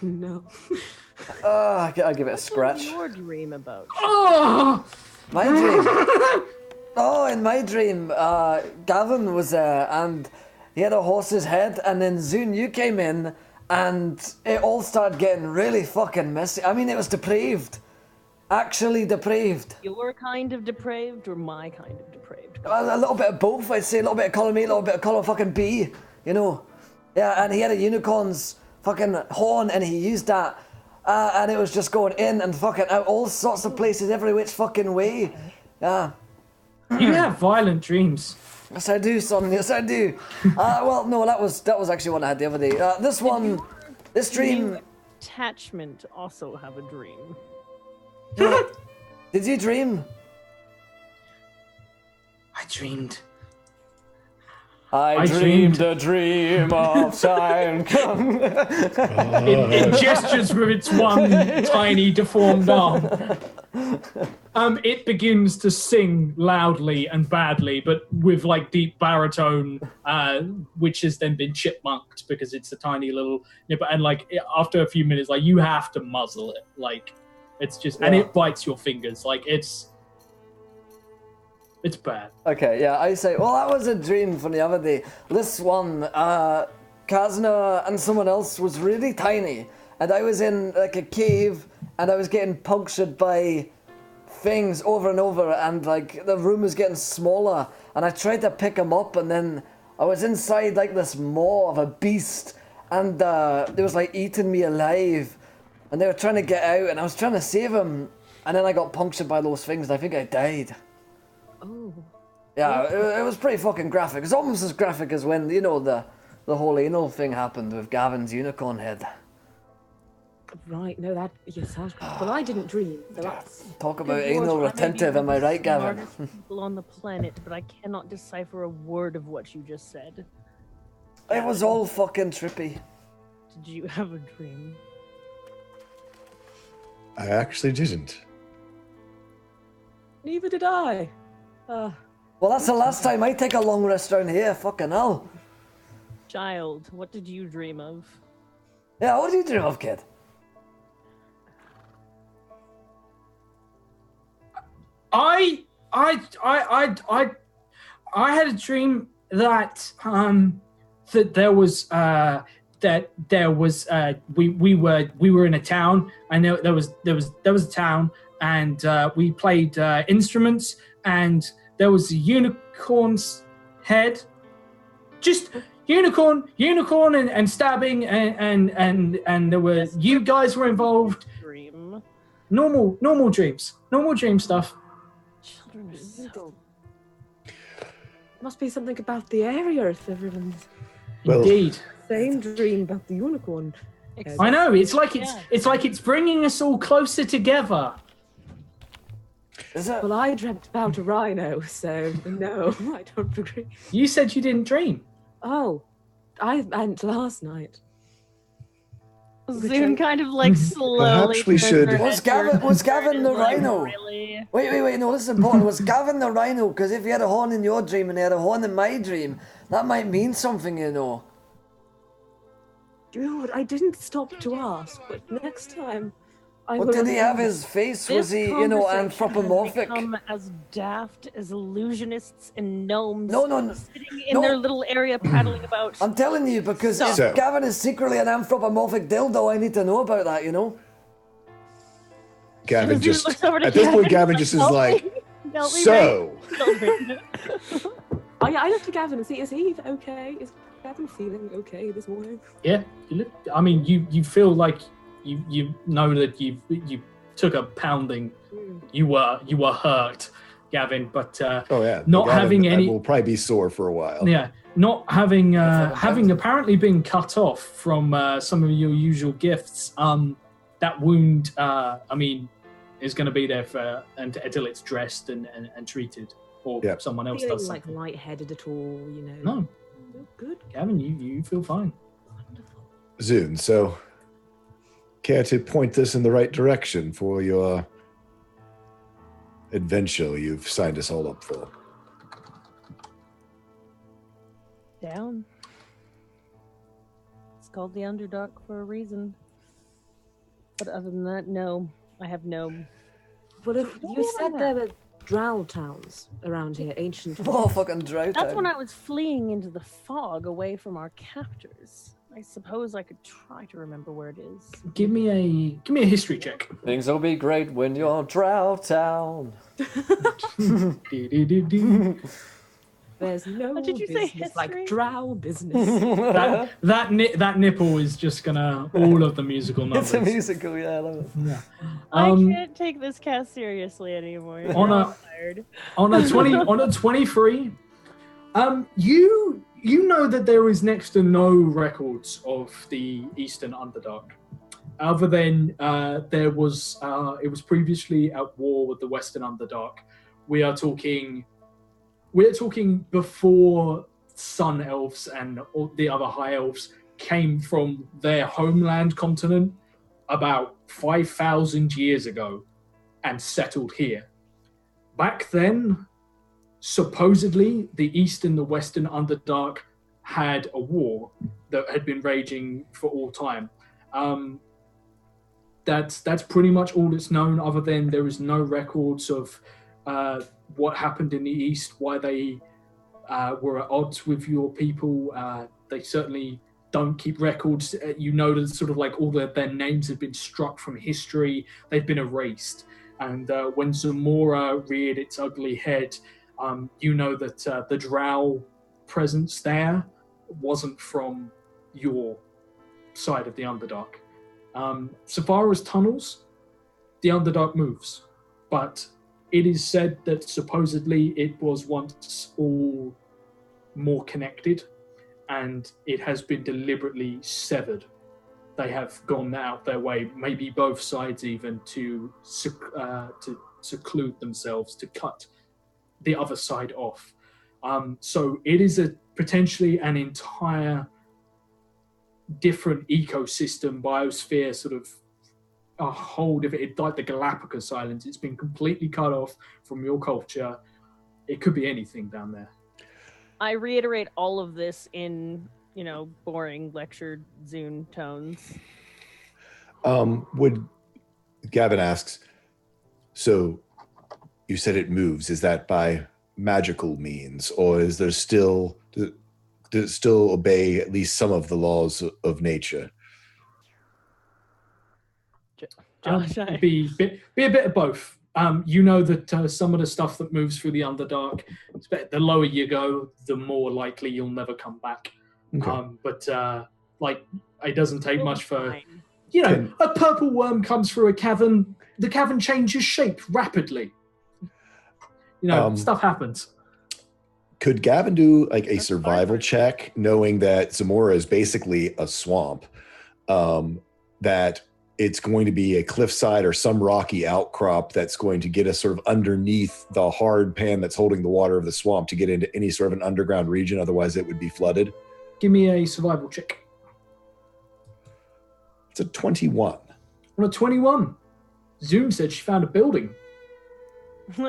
No. I'll give it a scratch. What's your dream about? Oh! My dream. In my dream, Gavin was there and he had a horse's head, and then Zune, you came in and it all started getting really fucking messy. I mean, it was depraved. Actually depraved. Your kind of depraved or my kind of depraved? A little bit of both, I'd say. A little bit of column A, a little bit of column fucking B, you know. Yeah, and he had a unicorn's fucking horn and he used that. And it was just going in and fucking out all sorts of places, every which fucking way. Yeah. You have violent dreams. Yes, I do, son. Yes, I do. Well, no, that was actually one I had the other day. This dream. Attachment also have a dream. Did you dream? I dreamed. I dreamed a dream of time come. It gestures with its one tiny deformed arm. It begins to sing loudly and badly, but with like deep baritone, which has then been chipmunked because it's a tiny little nipple. And like after a few minutes, like you have to muzzle it. Like it's just, and it bites your fingers. Like it's bad. Okay, yeah, I say, well, that was a dream from the other day. This one, Kazna and someone else was really tiny, and I was in like a cave, and I was getting punctured by things over and over, and like the room was getting smaller, and I tried to pick him up, and then I was inside like this maw of a beast, and it was like eating me alive, and they were trying to get out, and I was trying to save him, and then I got punctured by those things, and I think I died. Oh. Yeah, it was pretty fucking graphic. It's almost as graphic as when, you know, the whole anal thing happened with Gavin's unicorn head. Right, no, that sounds. Well, I didn't dream. So that's Talk about anal retentive, am I right, Gavin? Smartest people on the planet, but I cannot decipher a word of what you just said. It was all fucking trippy. Did you have a dream? I actually didn't. Neither did I. Well, that's the last time I take a long rest around here, fucking hell. Child, what did you dream of? Yeah, what did you dream of, kid? I had a dream that that there was we were in a town. I know there was a town, and we played instruments, and there was a unicorn's head, just unicorn and stabbing, and there were you guys were involved. Dream. Normal dreams, normal dream stuff. Children are so... Must be something about the area if everyone's Indeed. same dream about the unicorn. I know. It's like it's bringing us all closer together. Is it? Well, I dreamt about a rhino, so no, I don't agree. You said you didn't dream. Oh, I meant last night. Zune kind of like slowly. Perhaps we should- Was Gavin the rhino? Really? Wait, no, this is important. Was Gavin the rhino? Because if you had a horn in your dream and he had a horn in my dream, that might mean something, you know. Dude, I didn't stop to ask, but next time I will. What did he have his face? Was he, you know, anthropomorphic? Become as daft as illusionists and gnomes. No. Sitting in their little area paddling about. I'm telling you, because So- if Gavin is secretly an anthropomorphic dildo, I need to know about that, you know? Gavin Zune just looks over to at this point, Gavin just is "Help like, me, help me, so. children." Oh yeah, I looked at Gavin and see, is he okay? Is Gavin feeling okay this morning? Yeah. I mean, you feel like you know that you took a pounding. You were hurt, Gavin, but Oh yeah, not Gavin, having any. will probably be sore for a while. Yeah, not having having apparently been cut off from some of your usual gifts. That wound, I mean, is going to be there for until it's dressed and treated, or Yep. someone else Feeling does like something. lightheaded at all, you know? No, Oh, good, Gavin, you feel fine. wonderful. Zune, so care to point this in the right direction for your adventure you've signed us all up for? Down. It's called the Underdark for a reason. But other than that, no. I have no... Well, if you said there were drow towns around here, ancient. Oh, fucking drought. That's when I was fleeing into the fog away from our captors. I suppose I could try to remember where it is. Give me a history check. Things will be great when you're Drow Town. There's no What did you say, business like history? drow business. that nipple is just gonna all of the musical numbers. It's a musical, yeah, I love it. Yeah. I can't take this cast seriously anymore. On I'm a- tired. on a 23, you know that there is next to no records of the Eastern Underdark, other than it was previously at war with the Western Underdark. We're talking before Sun Elves and all the other High Elves came from their homeland continent about 5,000 years ago and settled here. Back then, supposedly, the East and the Western Underdark had a war that had been raging for all time. That's pretty much all that's known, other than there is no records of what happened in the East, why they were at odds with your people. They certainly don't keep records. You know that sort of like all their names have been struck from history. They've been erased. And when Zamora reared its ugly head, you know that the drow presence there wasn't from your side of the Underdark. So far as tunnels, the Underdark moves, but it is said that supposedly it was once all more connected, and it has been deliberately severed. They have gone out their way, maybe both sides even, to seclude themselves, to cut the other side off. So it is potentially an entire different ecosystem, biosphere, sort of a whole different, it's like the Galapagos Islands. It's been completely cut off from your culture. It could be anything down there. I reiterate all of this in, boring lecture Zune tones. Gavin asks, so you said it moves. Is that by magical means, or is there still does it still obey at least some of the laws of nature? Josh, Be a bit of both. You know that some of the stuff that moves through the Underdark, the lower you go, the more likely you'll never come back. Okay. But it doesn't take We'll much be for, fine. a purple worm comes through a cavern. The cavern changes shape rapidly. Stuff happens. Could Gavin do like a That's survival hard. check, knowing that Zamora is basically a swamp, that it's going to be a cliffside or some rocky outcrop that's going to get us sort of underneath the hard pan that's holding the water of the swamp to get into any sort of an underground region, otherwise it would be flooded? Give me a survival check. It's a 21. On a 21, Zoom said she found a building.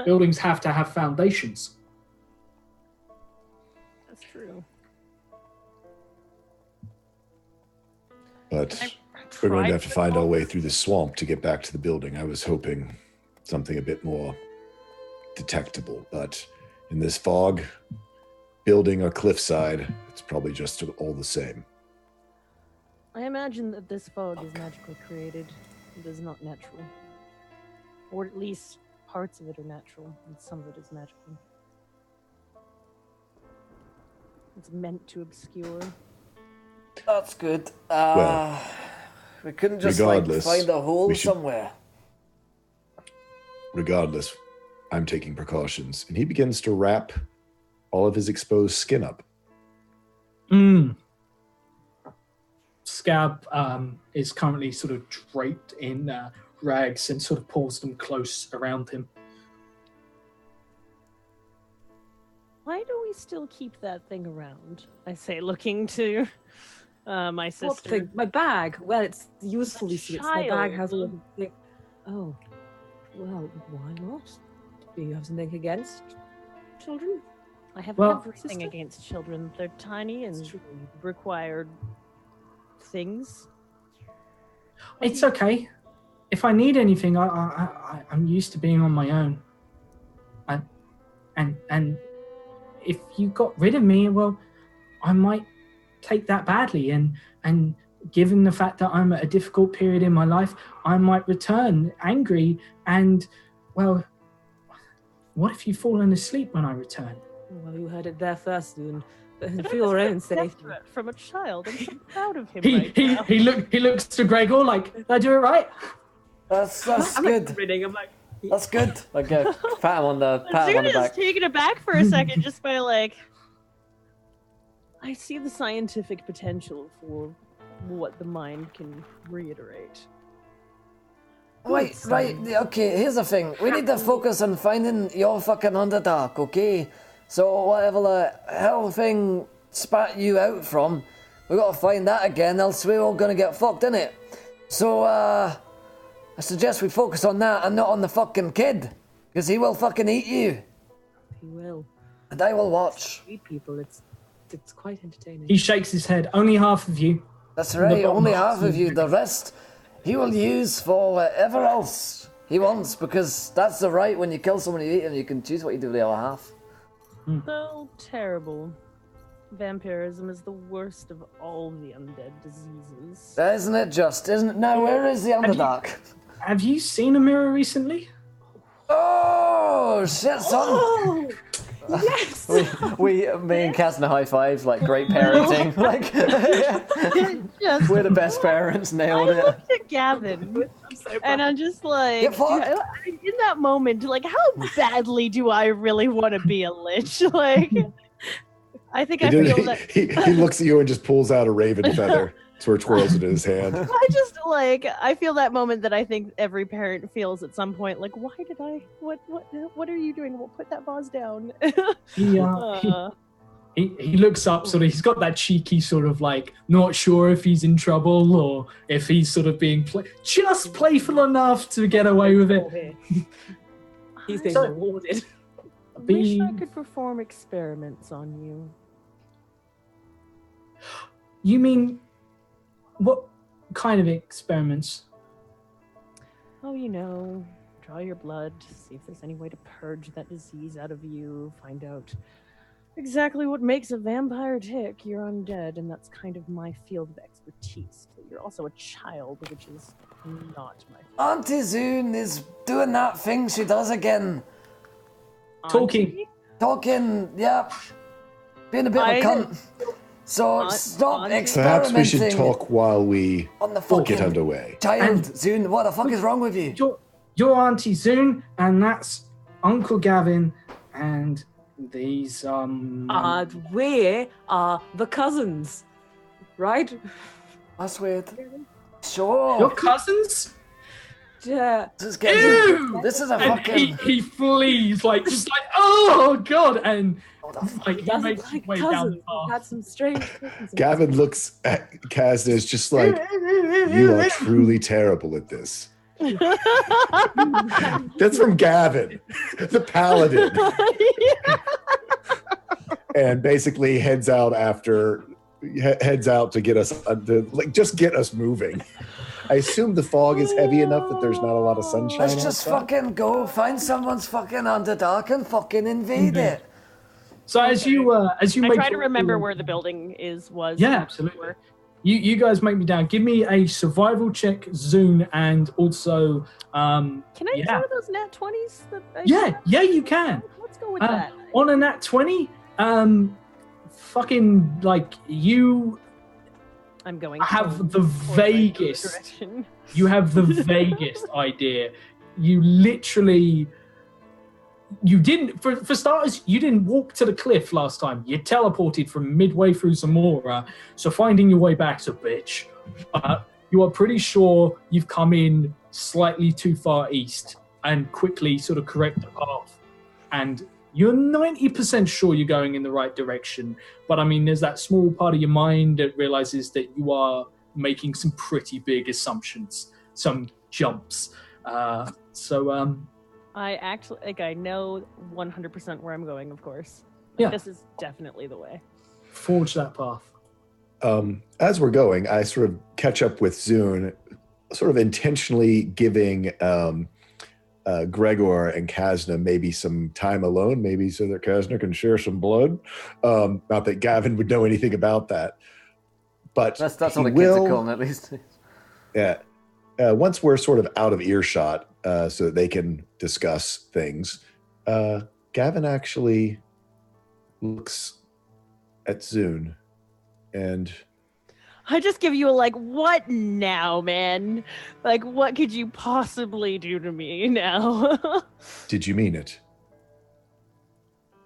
Buildings have to have foundations. That's true. But we're going to have to find our way through the swamp to get back to the building. I was hoping something a bit more detectable, but in this fog, building or cliffside, it's probably just all the same. I imagine that this fog is magically created. It is not natural. Or at least parts of it are natural, and some of it is magical. It's meant to obscure. That's good. Well, we couldn't just regardless, find a hole we should- somewhere. Regardless, I'm taking precautions. And he begins to wrap all of his exposed skin up. Scab is currently sort of draped in rags and sort of pulls them close around him. Why do we still keep that thing around? I say, looking to my What sister. thing? My bag. Well, it's useful, you see. It's my bag has a Child. little thing. Oh, well, why not? Do you have something against children? I have Well, everything sister? against children. They're tiny It's and true. require things. It's okay. If I need anything, I'm used to being on my own. And if you got rid of me, well, I might take that badly. And given the fact that I'm at a difficult period in my life, I might return angry. And, well, what if you've fallen asleep when I return? Well, you heard it there first, Loon. I For don't your own expect safety. that from a child. I'm so proud of him He right now. he looks to Gregor like, did I do it right? That's I'm good. like grinning. I'm like, That's good. Like, pat him on the Zuna is back. taken aback for a second just by like, I see the scientific potential for what the mind can reiterate. Wait, right, okay, here's the thing. We need to focus on finding your fucking Underdark, okay? So whatever the hell thing spat you out from, we gotta find that again, else we're all gonna get fucked, innit? So, I suggest we focus on that and not on the fucking kid. Because he will fucking eat you. he will. And I will watch. Eat people. It's quite entertaining. He shakes his head. Only half of you. That's right, bottom only half half of you. The rest he will use for whatever else he wants, because that's the right. When you kill someone, you eat them, you can choose what you do with the other half. So terrible. Vampirism is the worst of all the undead diseases. Isn't it just? Isn't it? Now, where is the Underdark? Have you seen a mirror recently? Oh, shit, son! Oh, yes. Me and Casna high fives, like great parenting. Like, Just, we're the best parents, I nailed it. looked at Gavin and I'm just like, Get fucked. in that moment, like, how badly do I really want to be a lich? Like, I think I feel that. He looks at you and just pulls out a raven feather. Sort of twirls it in his hand. I feel that moment that I think every parent feels at some point. Like, why did I? What are you doing? Well, put that vase down. He looks up, sort of. He's got that cheeky sort of like, not sure if he's in trouble or if he's sort of being just playful enough to get away with it. He's being So- rewarded. Wish I could perform experiments on you. You mean, what kind of experiments? Oh, draw your blood, see if there's any way to purge that disease out of you, find out exactly what makes a vampire tick. You're undead, and that's kind of my field of expertise. But you're also a child, which is not my field. Auntie Zune is doing that thing she does again. Talking. Talking, yeah. Being a bit of a cunt. So stop experimenting. Perhaps we should talk while we on the get underway. Child, Zune, what the fuck is wrong with you? Your Auntie Zune, and that's Uncle Gavin, and these we are the cousins, right? That's weird. Sure. Your cousins? Yeah. This is a And fucking. he flees just like oh god, and like he Doesn't makes his like way down cousins. the path. Had some strange cousins. Gavin looks at Kaz and is just like, you are truly terrible at this. That's from Gavin, the paladin. And basically heads out to get us, just get us moving. I assume the fog is heavy enough that there's not a lot of sunshine. Let's just fucking go find someone's fucking Underdark and fucking invade it. So as you I make try to remember where the building was. Yeah, absolutely. You guys make me down. Give me a survival check, Zune, and also Can I use one of those nat 20s? Yeah, you can. Let's go with that. On a nat 20, fucking like you I'm going have the vaguest. You have the vaguest idea. You literally. You didn't, for starters, you didn't walk to the cliff last time. You teleported from midway through Zamora, so finding your way back's a bitch. You are pretty sure you've come in slightly too far east and quickly sort of correct the path. And you're 90% sure you're going in the right direction. But I mean, there's that small part of your mind that realizes that you are making some pretty big assumptions, some jumps. I actually, I know 100% where I'm going, of course. Yeah. This is definitely the way. Forge that path. As we're going, I sort of catch up with Zune, sort of intentionally giving Gregor and Kazna maybe some time alone, maybe so that Kazna can share some blood. Not that Gavin would know anything about that. But that's what the kids are calling it, at least. Yeah. Once we're sort of out of earshot, so that they can discuss things, Gavin actually looks at Zune and... I just give you what now, man? What could you possibly do to me now? Did you mean it?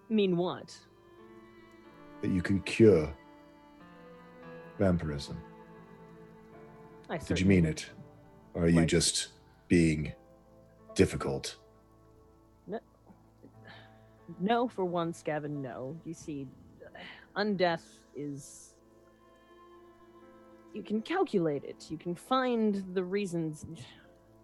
Mean what? That you can cure vampirism. Did you mean it? Or are you just being difficult? No, for once, Gavin, no. You see, undeath is... You can calculate it. You can find the reasons.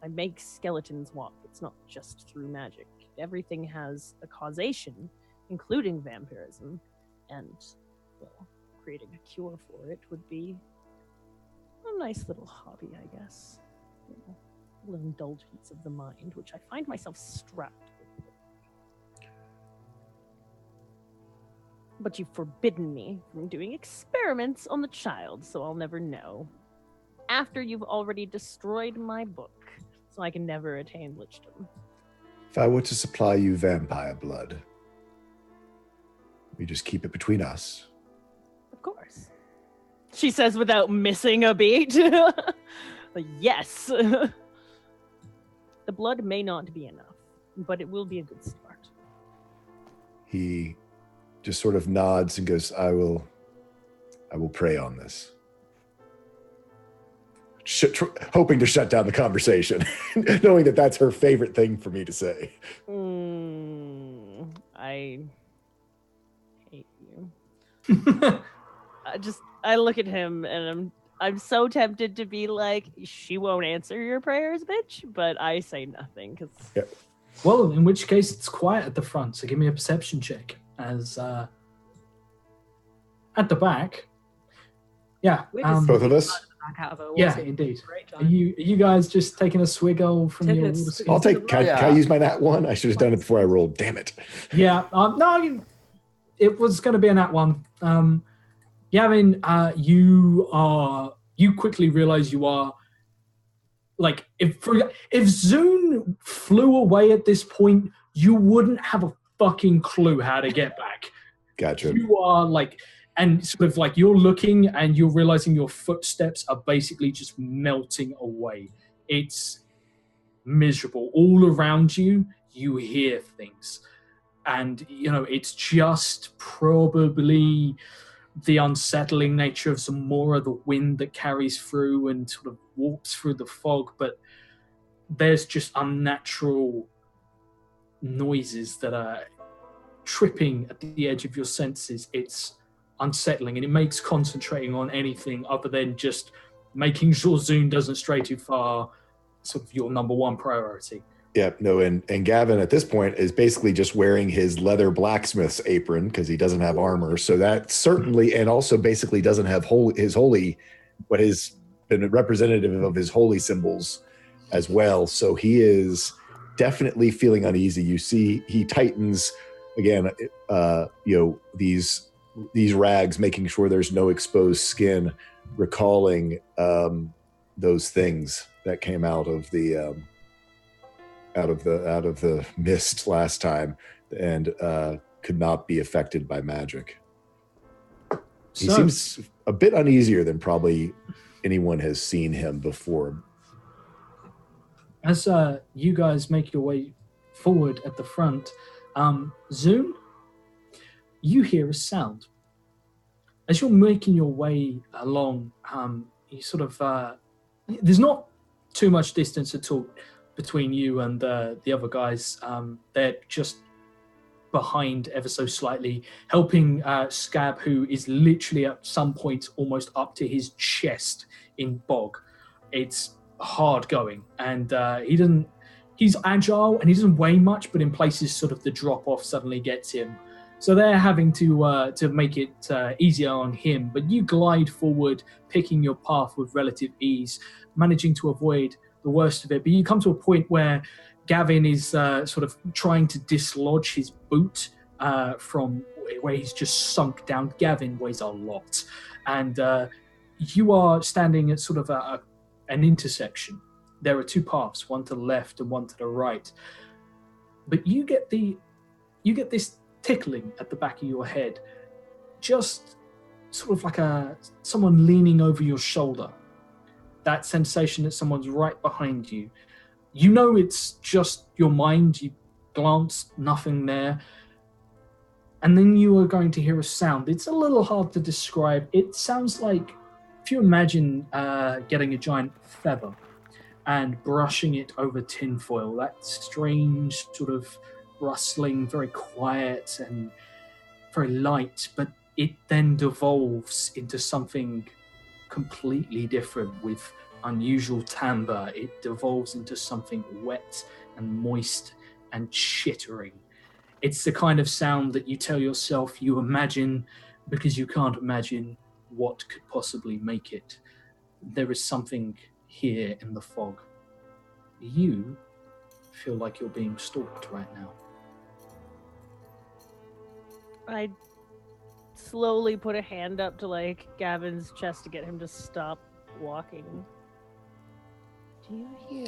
I make skeletons walk. It's not just through magic. Everything has a causation, including vampirism. And, well, creating a cure for it would be a nice little hobby, I guess. A little indulgence of the mind, which I find myself strapped with. But you've forbidden me from doing experiments on the child, so I'll never know. After you've already destroyed my book, so I can never attain lichdom. If I were to supply you vampire blood, we just keep it between us. Of course. She says without missing a beat. Yes. The blood may not be enough, but it will be a good start. He just sort of nods and goes, I will pray on this. Hoping to shut down the conversation, knowing that that's her favorite thing for me to say. I hate you. I look at him and I'm so tempted to be like, she won't answer your prayers, bitch, but I say nothing because. Yeah. Well, in which case it's quiet at the front, so give me a perception check. As at the back, yeah, both of us. back out of her Yeah, water. indeed. Great Are time. you guys just taking a swiggle from Taking your a water swig. skin? I'll take. Can I use my nat one? I should have done it before I rolled. Damn it. Yeah, no, it was going to be a nat one. Gavin, you quickly realize you are like if Zune flew away at this point, you wouldn't have a fucking clue how to get back. Gotcha. You are like, and sort of like you're looking and you're realizing your footsteps are basically just melting away. It's miserable all around you. You hear things. And, it's just probably the unsettling nature of some more of the wind that carries through and sort of warps through the fog. But there's just unnatural noises that are tripping at the edge of your senses. It's unsettling, and it makes concentrating on anything other than just making sure Zune doesn't stray too far sort of your number one priority. Yeah, no, and Gavin at this point is basically just wearing his leather blacksmith's apron because he doesn't have armor. So that certainly, and also basically doesn't have what has been representative of his holy symbols as well. So he is definitely feeling uneasy. You see, he tightens again. These rags, making sure there's no exposed skin, recalling those things that came out of the. Out of the mist last time, and could not be affected by magic. He seems a bit uneasier than probably anyone has seen him before. As you guys make your way forward at the front, Zune, you hear a sound. As you're making your way along, you sort of there's not too much distance at all between you and the other guys. They're just behind ever so slightly, helping Scab, who is literally at some point almost up to his chest in bog. It's hard going, and he's agile and he doesn't weigh much, but in places sort of the drop off suddenly gets him. So they're having to make it easier on him, but you glide forward, picking your path with relative ease, managing to avoid the worst of it. But you come to a point where Gavin is sort of trying to dislodge his boot from where he's just sunk down. Gavin weighs a lot. And you are standing at sort of an intersection. There are two paths, one to the left and one to the right. But you get this tickling at the back of your head, just sort of like someone leaning over your shoulder. That sensation that someone's right behind you. You know it's just your mind. You glance, nothing there. And then you are going to hear a sound. It's a little hard to describe. It sounds like, if you imagine getting a giant feather and brushing it over tinfoil, that strange sort of rustling, very quiet and very light, but it then devolves into something completely different with unusual timbre. It devolves into something wet and moist and chittering. It's the kind of sound that you tell yourself you imagine because you can't imagine what could possibly make it. There is something here in the fog. You feel like you're being stalked right now. I slowly put a hand up to Gavin's chest to get him to stop walking. Do you hear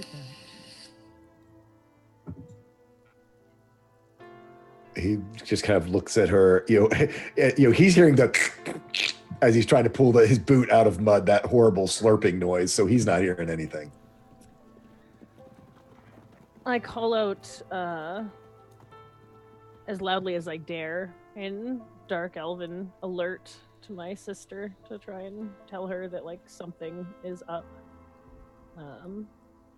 that? He just kind of looks at her. He's hearing as he's trying to pull his boot out of mud, that horrible slurping noise. So he's not hearing anything. I call out as loudly as I dare in Dark Elven, alert to my sister to try and tell her that something is up.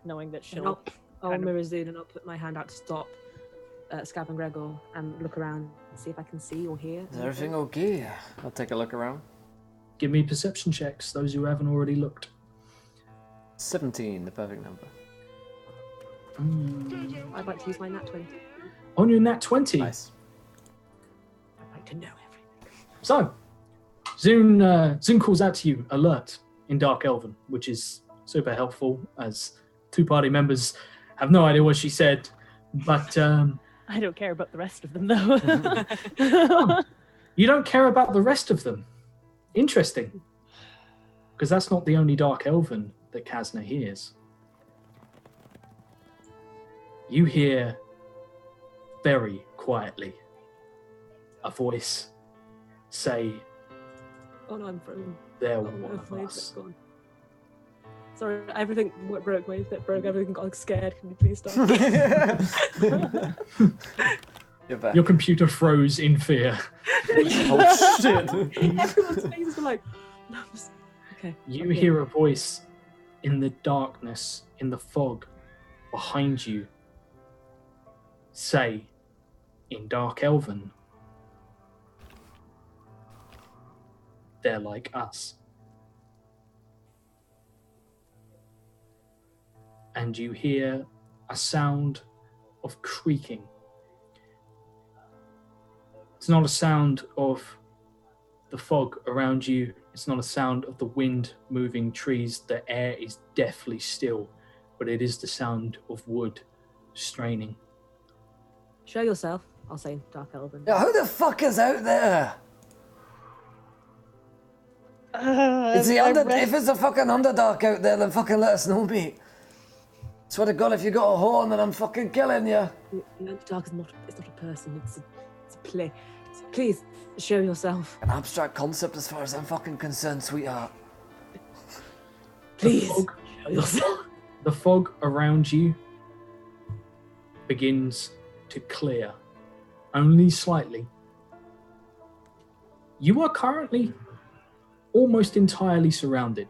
Knowing that she'll. I'll mirror Zune and I'll put my hand out to stop Scab and Gregor and look around and see if I can see or hear. Is everything okay? I'll take a look around. Give me perception checks, those who haven't already looked. 17, the perfect number. I'd like to use my nat 20. On your nat 20? Nice. I'd like to know everything. So, Zune calls out to you, alert, in Dark Elven, which is super helpful as 2 party members have no idea what she said. But I don't care about the rest of them, though. you don't care about the rest of them. Interesting. Because that's not the only Dark Elven that Kasna hears. You hear very quietly a voice say, Oh no, I'm frozen. "There Oh, one no, of Waves, us." it's gone. Sorry, everything broke. Waves that broke. Everything got scared. Can you please stop? You're back. Your computer froze in fear. Oh shit! Everyone's faces were like, no, I'm just... Okay. You hear a voice in the darkness, in the fog behind you, say in Dark Elven, "They're like us." And you hear a sound of creaking. It's not a sound of the fog around you. It's not a sound of the wind moving trees. The air is deathly still, but it is the sound of wood straining. Show yourself. I'll say in Dark Elven. Yeah, who the fuck is out there? Is the if it's a fucking Underdark out there, then fucking let us know, mate. Swear to God, if you got a horn, then I'm fucking killing you. The Underdark is not. It's not a person. It's a play. Please show yourself. An abstract concept, as far as I'm fucking concerned, sweetheart. Please fog- show yourself. The fog around you begins to clear, only slightly. You are currently almost entirely surrounded.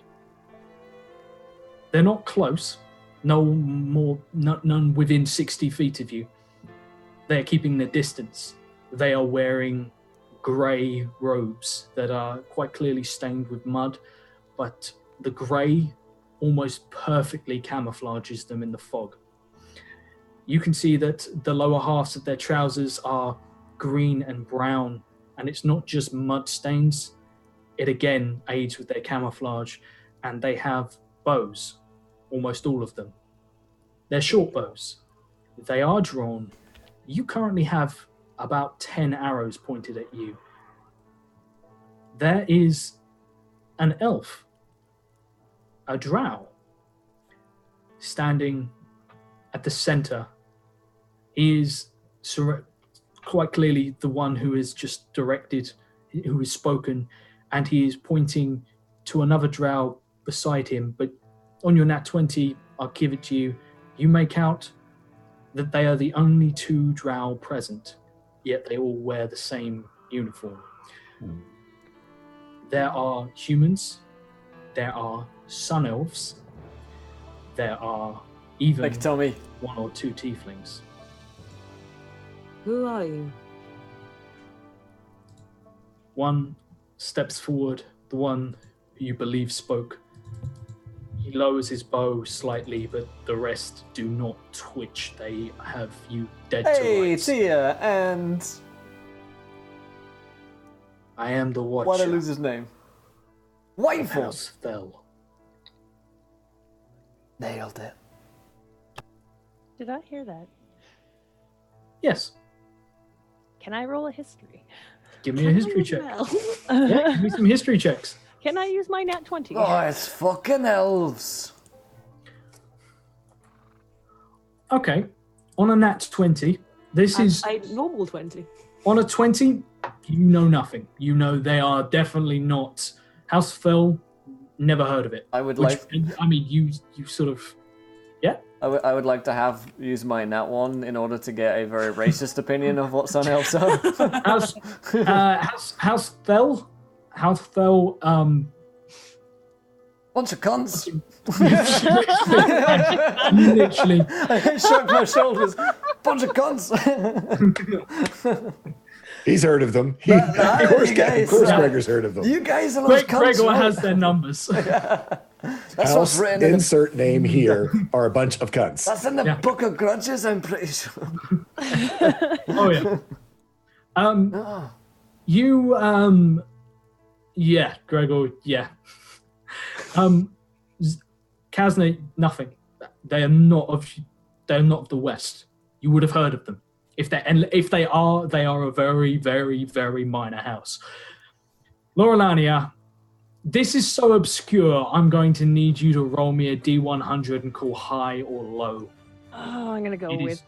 They're not close, none within 60 feet of you. They're keeping their distance. They are wearing grey robes that are quite clearly stained with mud, but the grey almost perfectly camouflages them in the fog. You can see that the lower halves of their trousers are green and brown, and it's not just mud stains. It again aids with their camouflage, and they have bows, almost all of them. They're short bows. They are drawn. You currently have about 10 arrows pointed at you. There is an elf, a drow, standing at the center. He is quite clearly the one who is just directed, who has spoken, and he is pointing to another drow beside him. But on your nat 20, I'll give it to you. You make out that they are the only 2 drow present, yet they all wear the same uniform. There are humans, there are sun elves, there are even Like Tommy. 1 or 2 tieflings. Who are you? One steps forward, the one who you believe spoke. He lowers his bow slightly, but the rest do not twitch. They have you dead to Hey, rights. Tia, and I am the Watcher. why'd I lose his name? Whitefall. House fell. Nailed it. Did I hear that? Yes. Can I roll a history? Give me a history check. Well. Yeah, give me some history checks. Can I use my nat 20? Oh, it's fucking elves. Okay. On a nat 20, this is... A normal 20. On a 20, you know nothing. You know they are definitely not... House fell, never heard of it. I would Which, like. I mean, you sort of... Yeah? I would like to use my nat one in order to get a very racist opinion of what sun elves are. House fell. Bunch of cunts. Literally. I shrugged my shoulders. Bunch of cunts. He's heard of them. you Of guys- course Gregor's heard of them. You guys are those cunts. Gregor right? has their numbers. That's what's House written in the, insert name here are a bunch of cunts. that's in the Yeah. Book of Grudges, I'm pretty sure. Oh, yeah. Oh. You, yeah, Gregor, yeah. Kazna, nothing. They are not of the West. You would have heard of them. If they are a very, very, very minor house. Laurelania, this is so obscure, I'm going to need you to roll me a D100 and call high or low. Oh, I'm gonna go It with is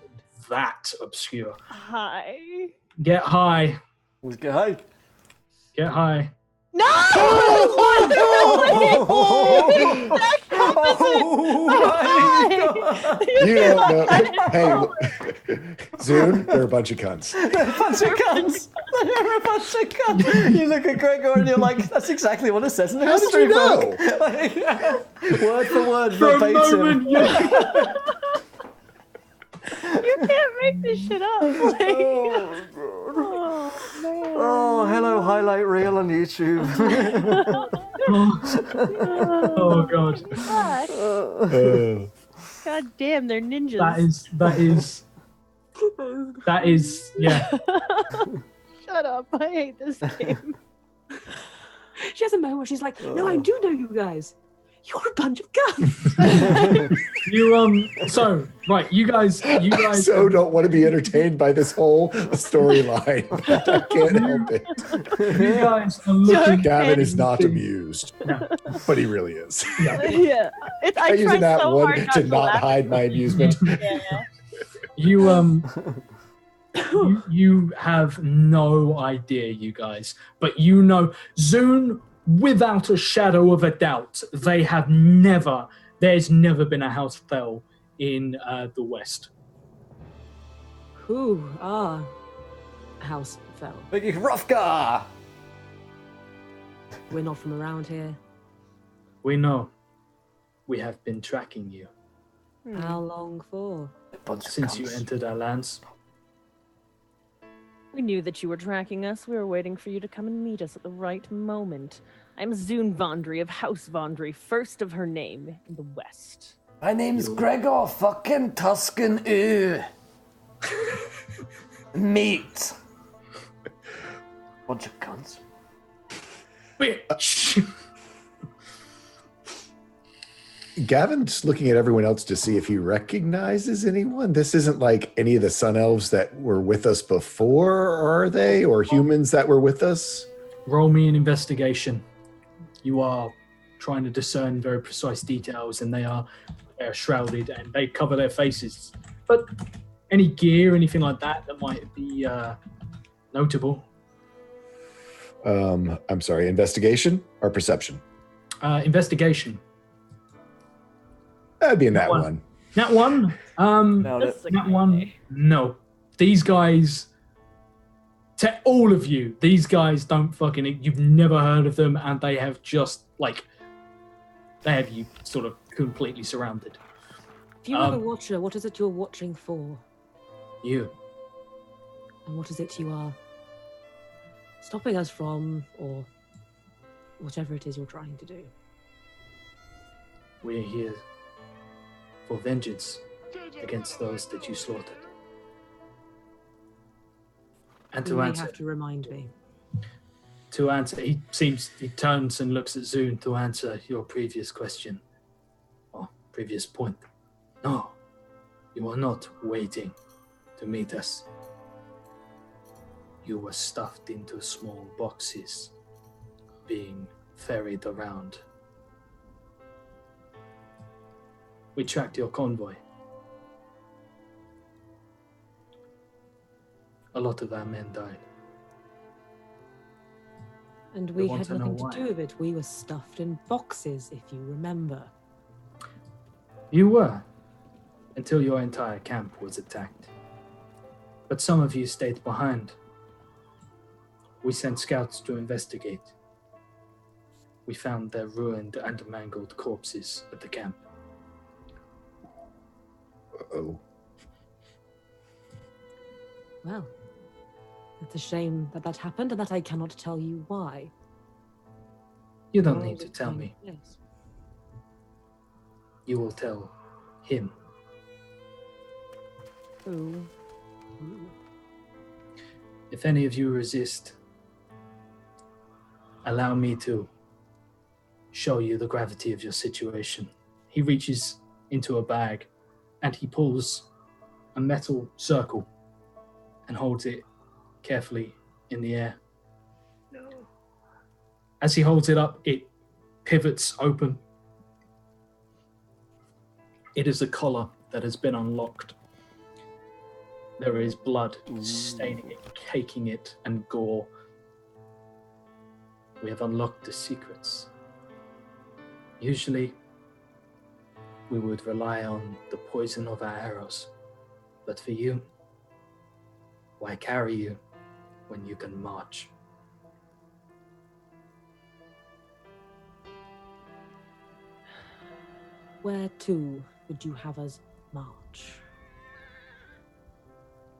that obscure. high. Get high. Let's go. Hey. Get high. No! You don't know. Hey, Zune, they're a bunch of cunts. They're a bunch of cunts. They're a bunch of cunts. You look at Gregor and you're like, that's exactly what it says in the How did history you know? book. Like, word for word, For a verbatim. moment, You can't make this shit up. Like, Oh, man. oh, hello, highlight reel on YouTube. Oh god. Gosh. God damn, they're ninjas. That is yeah. Shut up. I hate this game. She has a moment where she's like, no, I do know you guys. You're a bunch of guns. You you guys So don't want to be entertained by this whole storyline. I can't help it. you guys are looking Gavin is not to- amused, No. but he really is. Yeah. I'm I using tried that so one hard to not laugh. hide my amusement. Yeah. You have no idea, you guys, but you know, Zune, without a shadow of a doubt, there's never been a house fell in the West. Who are House Fell? Biggie Hrofka. We're not from around here. We know. We have been tracking you How long for? Bunch of since you cunts. entered our lands. We knew that you were tracking us. We were waiting for you to come and meet us at the right moment. I'm Zune Vondry of House Vondry, first of her name in the West. My name's Gregor fucking Tuscan Meat. Bunch of cunts. Bitch! Gavin's looking at everyone else to see if he recognizes anyone. This isn't like any of the Sun Elves that were with us before, are they? Or humans that were with us? Roll me an investigation. You are trying to discern very precise details, and they are shrouded and they cover their faces. But any gear, anything like that might be notable. I'm sorry, investigation or perception? Investigation. That'd be in that One. one. That one. Nailed it. That's a That great one. day. No. These guys. To all of you, these guys don't fucking. You've never heard of them, and they have just they have you sort of completely surrounded. If you are the Watcher, what is it you're watching for? You. And what is it you are stopping us from, or whatever it is you're trying to do? We're here for vengeance against those that you slaughtered. And You to may answer, have to remind me. he turns and looks at Zune to answer your previous question, or previous point. No, you are not waiting to meet us. You were stuffed into small boxes, being ferried around. We tracked your convoy. A lot of our men died. And we want had to know nothing why. to do with it. We were stuffed in boxes, if you remember. You were, until your entire camp was attacked. But some of you stayed behind. We sent scouts to investigate. We found their ruined and mangled corpses at the camp. Uh-oh. Well, it's a shame that that happened and that I cannot tell you why. You don't Nor need is to it tell mine. me. Yes. You will tell him. Who? If any of you resist, allow me to show you the gravity of your situation. He reaches into a bag and he pulls a metal circle and holds it carefully in the air. No. As he holds it up, it pivots open. It is a collar that has been unlocked. There is blood staining it, caking it, and gore. We have unlocked the secrets. Usually, we would rely on the poison of our arrows. But for you, why carry you when you can march? Where to would you have us march?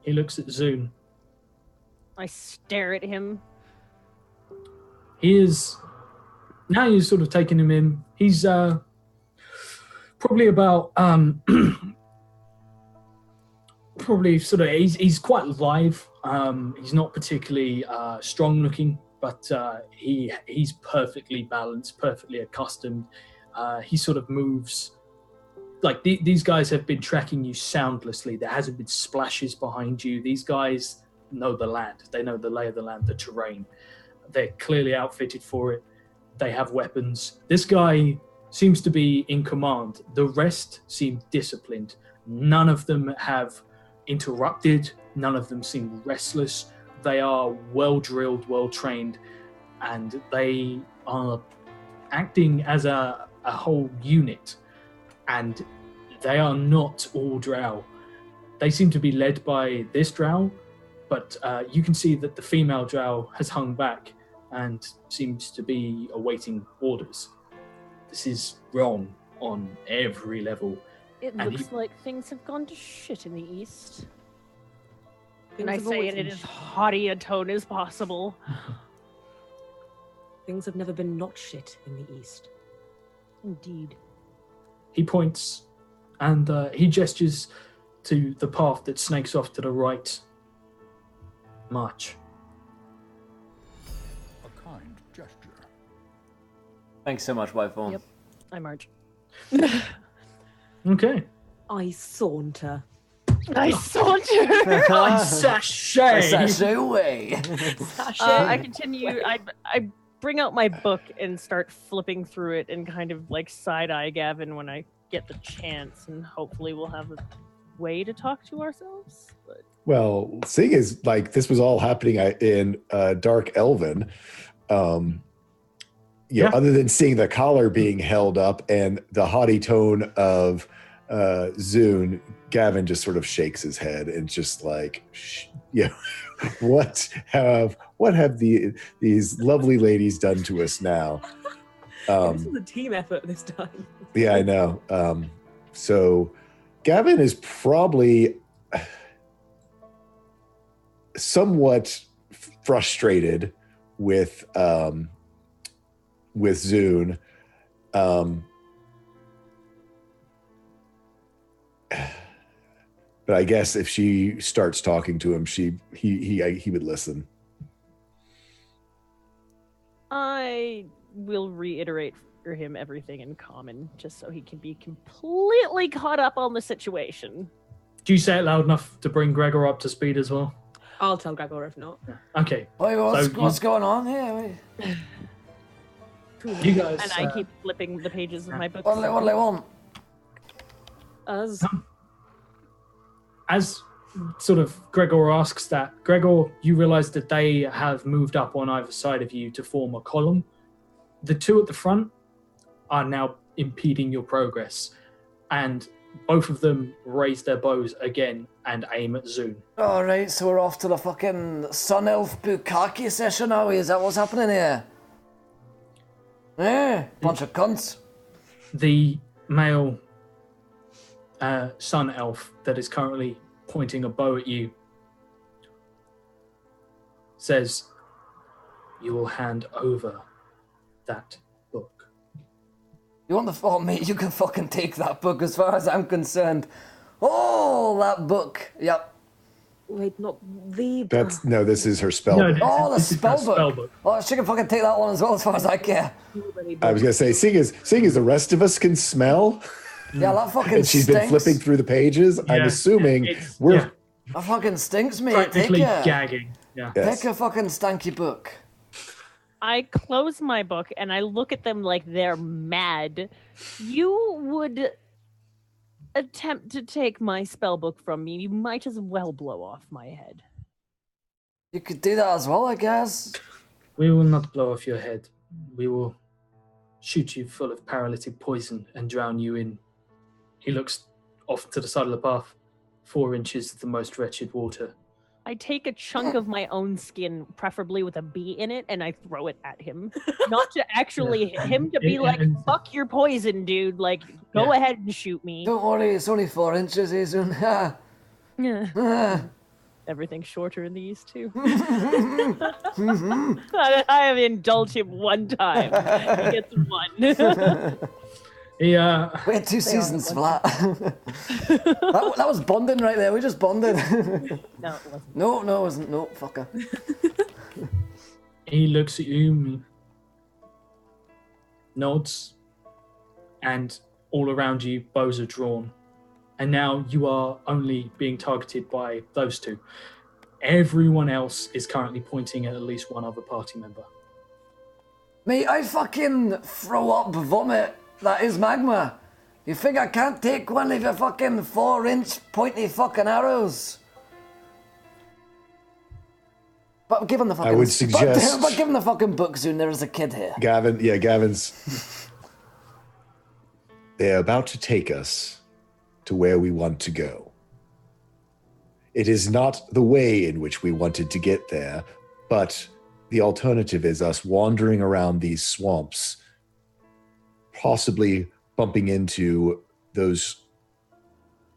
He looks at Zune. I stare at him. He is... Now you've sort of taken him in. He's probably about... probably sort of... He's quite lithe. He's not particularly strong looking, but he's perfectly balanced, perfectly accustomed. He sort of moves... Like, these guys have been tracking you soundlessly. There hasn't been splashes behind you. These guys know the land. They know the lay of the land, the terrain. They're clearly outfitted for it. They have weapons. This guy seems to be in command. The rest seem disciplined. None of them have interrupted. None of them seem restless. They are well-drilled, well-trained, and they are acting as a whole unit. And they are not all drow. They seem to be led by this drow, but you can see that the female drow has hung back and seems to be awaiting orders. This is wrong on every level. It looks like things have gone to shit in the east. And I say it in as haughty a tone as possible. Things have never been not shit in the east. Indeed. He points and he gestures to the path that snakes off to the right. March. A kind gesture. Thanks so much, Whiteform. Yep, I march. Okay. I saunter. I saunter. I sashay. Sashay away. I continue. I bring out my book and start flipping through it and kind of like side-eye Gavin when I get the chance, and hopefully we'll have a way to talk to ourselves. But... Well, seeing as like this was all happening in Dark Elven, other than seeing the collar being held up and the haughty tone of Zune, Gavin just sort of shakes his head and just like, what have these lovely ladies done to us now? This was a team effort this time. Yeah, I know. So Gavin is probably somewhat frustrated with Zune. But I guess if she starts talking to him, he would listen. I will reiterate for him everything in common, just so he can be completely caught up on the situation. Do you say it loud enough to bring Gregor up to speed as well? I'll tell Gregor if not. Okay. Wait, what's going on here? You guys... And I keep flipping the pages of my book. What do they want? As sort of Gregor asks that, Gregor, you realize that they have moved up on either side of you to form a column. The two at the front are now impeding your progress, and both of them raise their bows again and aim at Zune. Alright, so we're off to the fucking Sun Elf Bukkake session, are we? Is that what's happening here? Yeah, bunch of cunts. The male sun elf that is currently pointing a bow at you says, "You will hand over that book." You want the fuck, mate? You can fucking take that book as far as I'm concerned. Oh, that book. Yep. Wait, not the book. That's no. This is her spell. No, book. Oh, the this is her spell book. Oh, she can fucking take that one as well, as far as I care. I was gonna say, seeing as the rest of us can smell, Yeah, that fucking and she's stinks. been flipping through the pages. I'm Yeah, assuming it's- we're. yeah. That fucking stinks, mate. Practically Take her. gagging. Yeah. Yes. Take a fucking stanky book. I close my book and I look at them like they're mad. You would attempt to take my spell book from me. You might as well blow off my head. You could do that as well, I guess. We will not blow off your head. We will shoot you full of paralytic poison and drown you in. He looks off to the side of the path. 4 inches of the most wretched water. I take a chunk of my own skin, preferably with a bee in it, and I throw it at him. Not to actually hit him, to be like, fuck your poison, dude. Like, go ahead and shoot me. Don't worry, it's only 4 inches, Izun. Yeah. Everything's shorter in these, too. I have indulged him one time. He gets one. He, We had 2 seasons for that. that was bonding right there. We just bonded. No, it wasn't. No, it wasn't. No, fucker. he looks at you, nods, and all around you, bows are drawn. And now you are only being targeted by those 2. Everyone else is currently pointing at least one other party member. Mate, I fucking throw up vomit. That is magma. You think I can't take one of your fucking 4-inch pointy fucking arrows? But give him the fucking... I would suggest- But give him the fucking book soon. There is a kid here. Gavin's. They're about to take us to where we want to go. It is not the way in which we wanted to get there, but the alternative is us wandering around these swamps, possibly bumping into those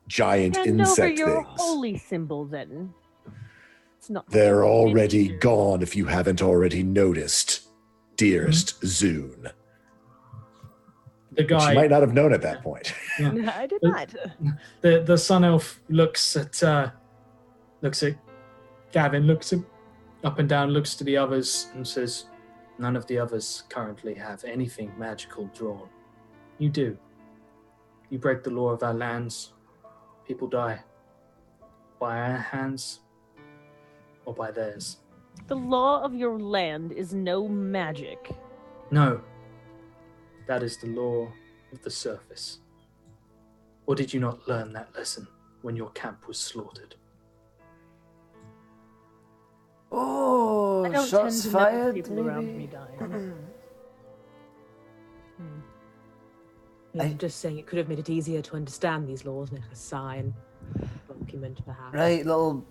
giant Hand over insect your things. holy symbol, then. It's not. They're already gone if you haven't already noticed, dearest Zune. The Which guy, you might not have known at that point. I did not. the sun elf looks at Gavin, looks up and down, looks to the others, and says, "None of the others currently have anything magical drawn. You do. You break the law of our lands, people die. By our hands or by theirs. The law of your land is no magic. No. That is the law of the surface. Or did you not learn that lesson when your camp was slaughtered?" Oh, I don't shots tend to notice fired, people around me maybe? dying. I'm just saying it could have made it easier to understand these laws, like a sign, document perhaps. Right, little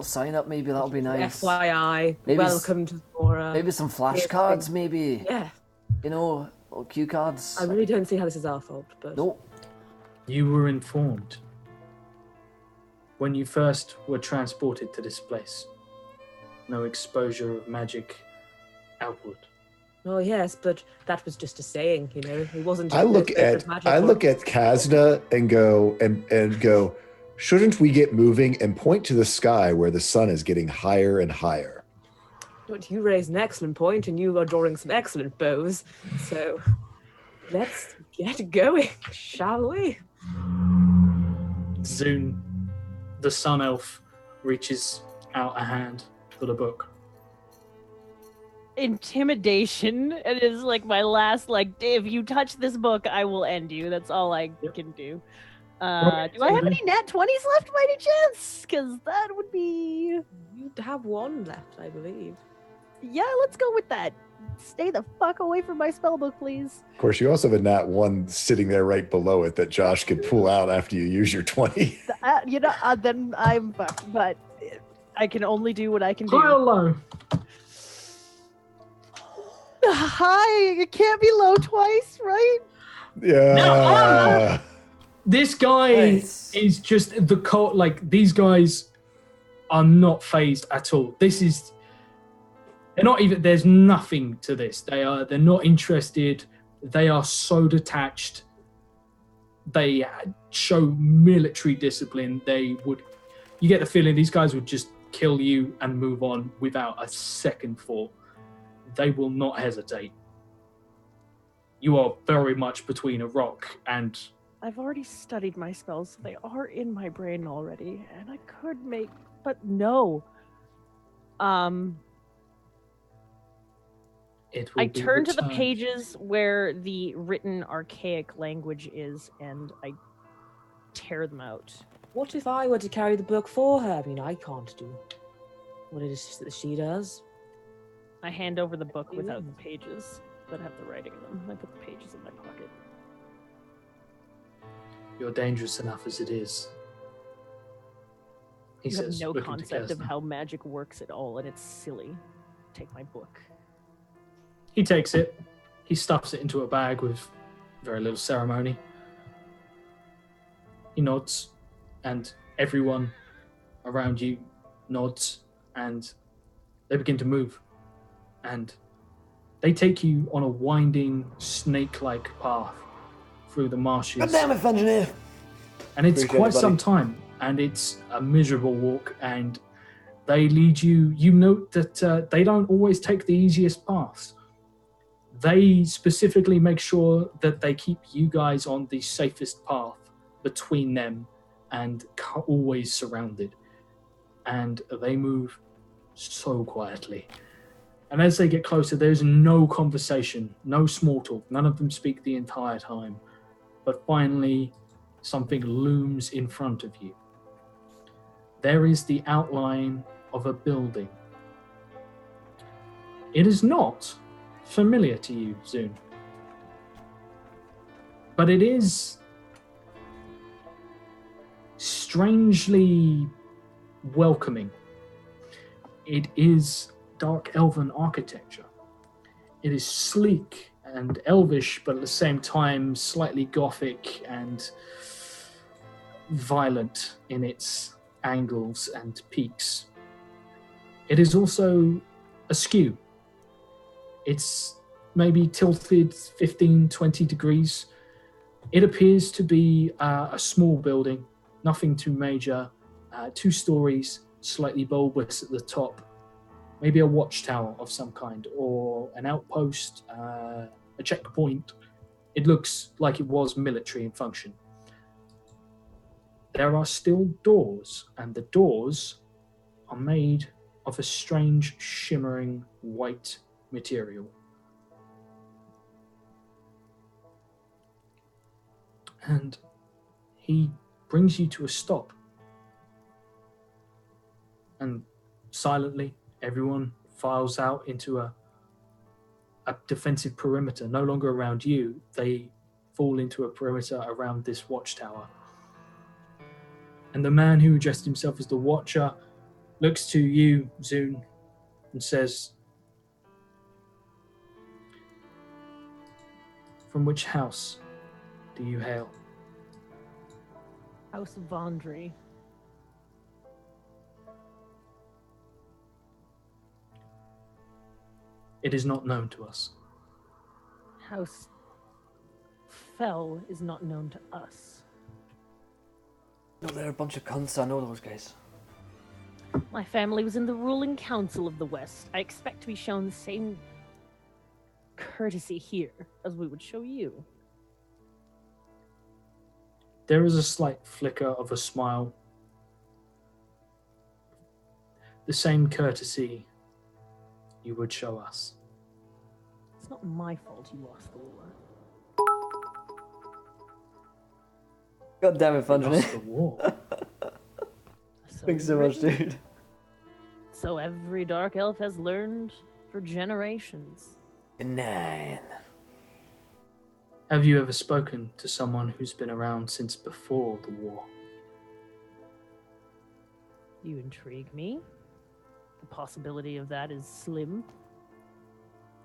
sign up, maybe that'll be nice. FYI, Maybe welcome to Zora. Maybe some flashcards, maybe. Yeah, You know, little cue cards. I really don't see how this is our fault, but No. You were informed when you first were transported to this place. No exposure of magic outward. oh yes, but that was just a saying, you know. It wasn't. I look at Kazna and go, shouldn't we get moving, and point to the sky where the sun is getting higher and higher? Don't you raise an excellent point, and you are drawing some excellent bows. So let's get going, shall we? Zune, the sun elf, reaches out a hand for the book. Intimidation. It is like my last, if you touch this book, I will end you. That's all I can do. Do I have any nat 20s left by any chance? Because that would be... You have one left, I believe. Yeah, let's go with that. Stay the fuck away from my spellbook, please. Of course, you also have a nat 1 sitting there right below it that Josh could pull out after you use your 20. Then I'm fucked. But I can only do what I can do. High or low? Hi, it can't be low twice, right? Yeah. This guy Nice. is just the cult. Like, these guys are not phased at all. They're not even. There's nothing to this. They're not interested. They are so detached. They show military discipline. They would You get the feeling these guys would just kill you and move on without a second thought. They will not hesitate. You are very much between a rock and... I've already studied my spells, so they are in my brain already, and I could make... But no. I turn to the pages where the written archaic language is, and I tear them out. What if I were to carry the book for her? I mean, I can't do what it is that she does. I hand over the book without the pages that have the writing in them. I put the pages in my pocket. You're dangerous enough as it is. He You says, have no concept of how magic works at all, and it's silly. Take my book. He takes it. He stuffs it into a bag with very little ceremony. He nods, and everyone around you nods, and they begin to move. And they take you on a winding, snake-like path through the marshes. God damn it, engineer! And it's quite some time, and it's a miserable walk, and they lead you. You note that they don't always take the easiest paths. They specifically make sure that they keep you guys on the safest path between them and always surrounded. And they move so quietly. And as they get closer, there's no conversation, no small talk. None of them speak the entire time. But finally, something looms in front of you. There is the outline of a building. It is not familiar to you, Zune. But it is strangely welcoming. It is dark elven architecture. It is sleek and elvish, but at the same time slightly gothic and violent in its angles and peaks. It is also askew. It's maybe tilted 15, 20 degrees. It appears to be a small building, nothing too major, 2 stories, slightly bulbous at the top, maybe a watchtower of some kind, or an outpost, a checkpoint. It looks like it was military in function. There are still doors, and the doors are made of a strange, shimmering white material. And he brings you to a stop. And silently, everyone files out into a defensive perimeter, no longer around you. They fall into a perimeter around this watchtower. And the man who addressed himself as the Watcher looks to you, Zune, and says, "From which house do you hail?" House of Vondry. It is not known to us. House Fell is not known to us. No, they're a bunch of cunts, I know those guys. My family was in the ruling council of the West. I expect to be shown the same courtesy here as we would show you. There is a slight flicker of a smile. The same courtesy you would show us. It's not my fault you lost the war. God damn it, Lost the Fundraiser. war. Thanks so much, dude. So every dark elf has learned for generations. 9. Have you ever spoken to someone who's been around since before the war? You intrigue me. The possibility of that is slim.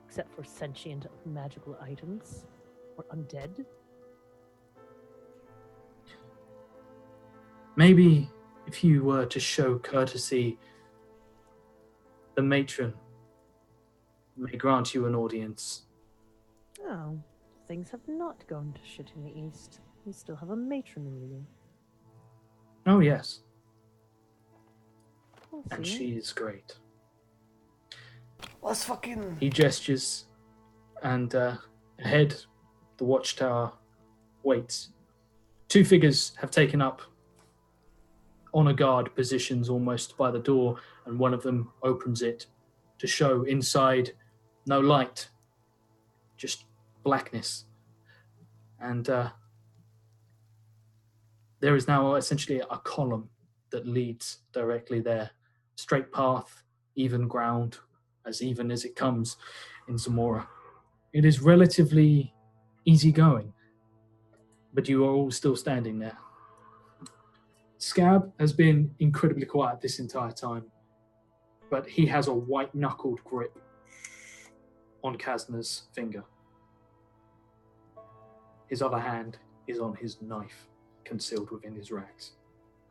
Except for sentient magical items. Or undead. Maybe if you were to show courtesy, the matron may grant you an audience. Oh, things have not gone to shit in the East. We still have a matron ruling. Oh, yes. We'll and see. she is great. Let's fucking... He gestures, and ahead, the watchtower waits. 2 figures have taken up honor guard positions almost by the door, and one of them opens it to show inside no light, just blackness. And there is now essentially a column that leads directly there. Straight path, even ground, as even as it comes in Zamora. It is relatively easygoing, but you are all still standing there. Scab has been incredibly quiet this entire time, but he has a white-knuckled grip on Kasna's finger. His other hand is on his knife, concealed within his rags.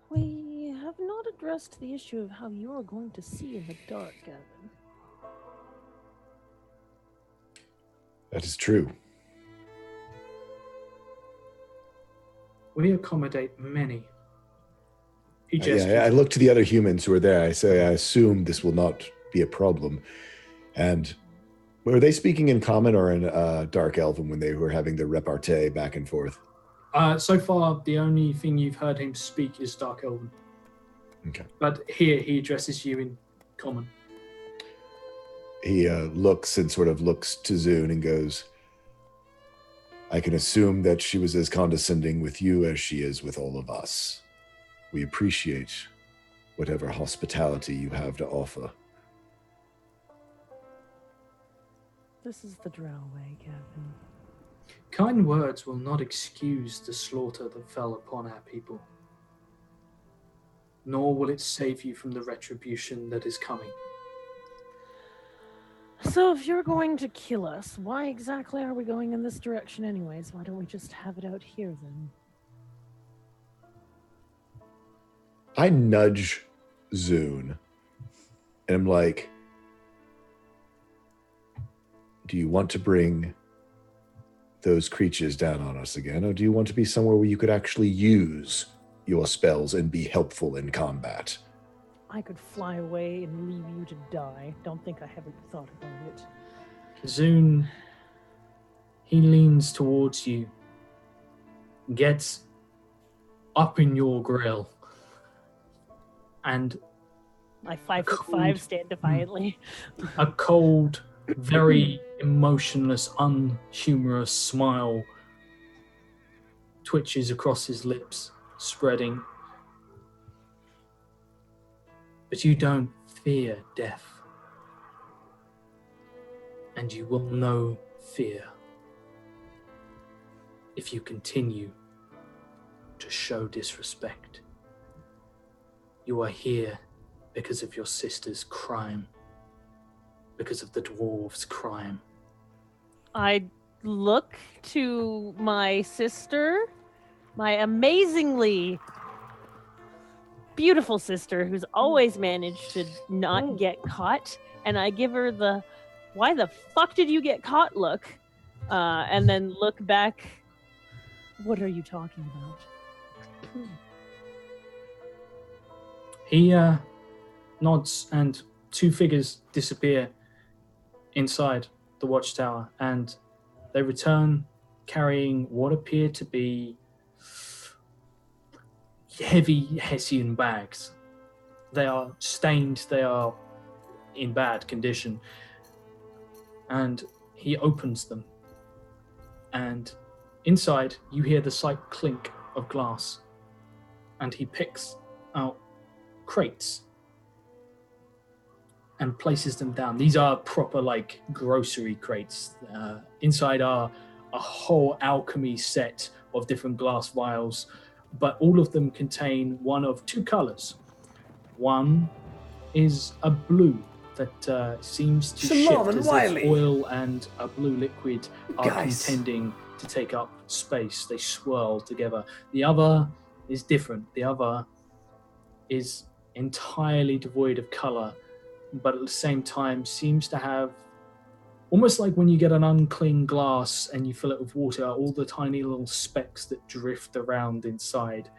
We have not addressed the issue of how you are going to see in the dark, Gavin. That is true. We accommodate many. He Yeah, gestures. I look to the other humans who are there. I say, I assume this will not be a problem. And were they speaking in Common or in Dark Elven when they were having the repartee back and forth? So far, the only thing you've heard him speak is Dark Elven. Okay. But here, he addresses you in Common. He looks and sort of looks to Zune and goes, I can assume that she was as condescending with you as she is with all of us. We appreciate whatever hospitality you have to offer. This is the Drow way, Gavin. Kind words will not excuse the slaughter that fell upon our people, nor will it save you from the retribution that is coming. So if you're going to kill us, why exactly are we going in this direction anyways? Why don't we just have it out here then? I nudge Zune and I'm like, do you want to bring those creatures down on us again, or do you want to be somewhere where you could actually use your spells and be helpful in combat? I could fly away and leave you to die. Don't think I haven't thought about it. Zune, he leans towards you, gets up in your grill, and I 5'5" stand defiantly. a cold, very emotionless, unhumorous smile twitches across his lips, spreading. But you don't fear death. And you will know fear if you continue to show disrespect. You are here because of your sister's crime, because of the dwarves' crime. I look to my sister, my amazingly beautiful sister who's always managed to not get caught, and I give her the why the fuck did you get caught look, and then look back. What are you talking about? He nods, and 2 figures disappear inside the watchtower, and they return carrying what appear to be heavy Hessian bags. They are stained, they are in bad condition. And he opens them, and inside you hear the slight clink of glass, and he picks out crates and places them down. These are proper like grocery crates. Inside are a whole alchemy set of different glass vials, but all of them contain one of 2 colors. One is a blue that seems to shift as if oil and a blue liquid are contending to take up space. They swirl together. The other is different. The other is entirely devoid of color, but at the same time seems to have, almost like when you get an unclean glass and you fill it with water, all the tiny little specks that drift around inside.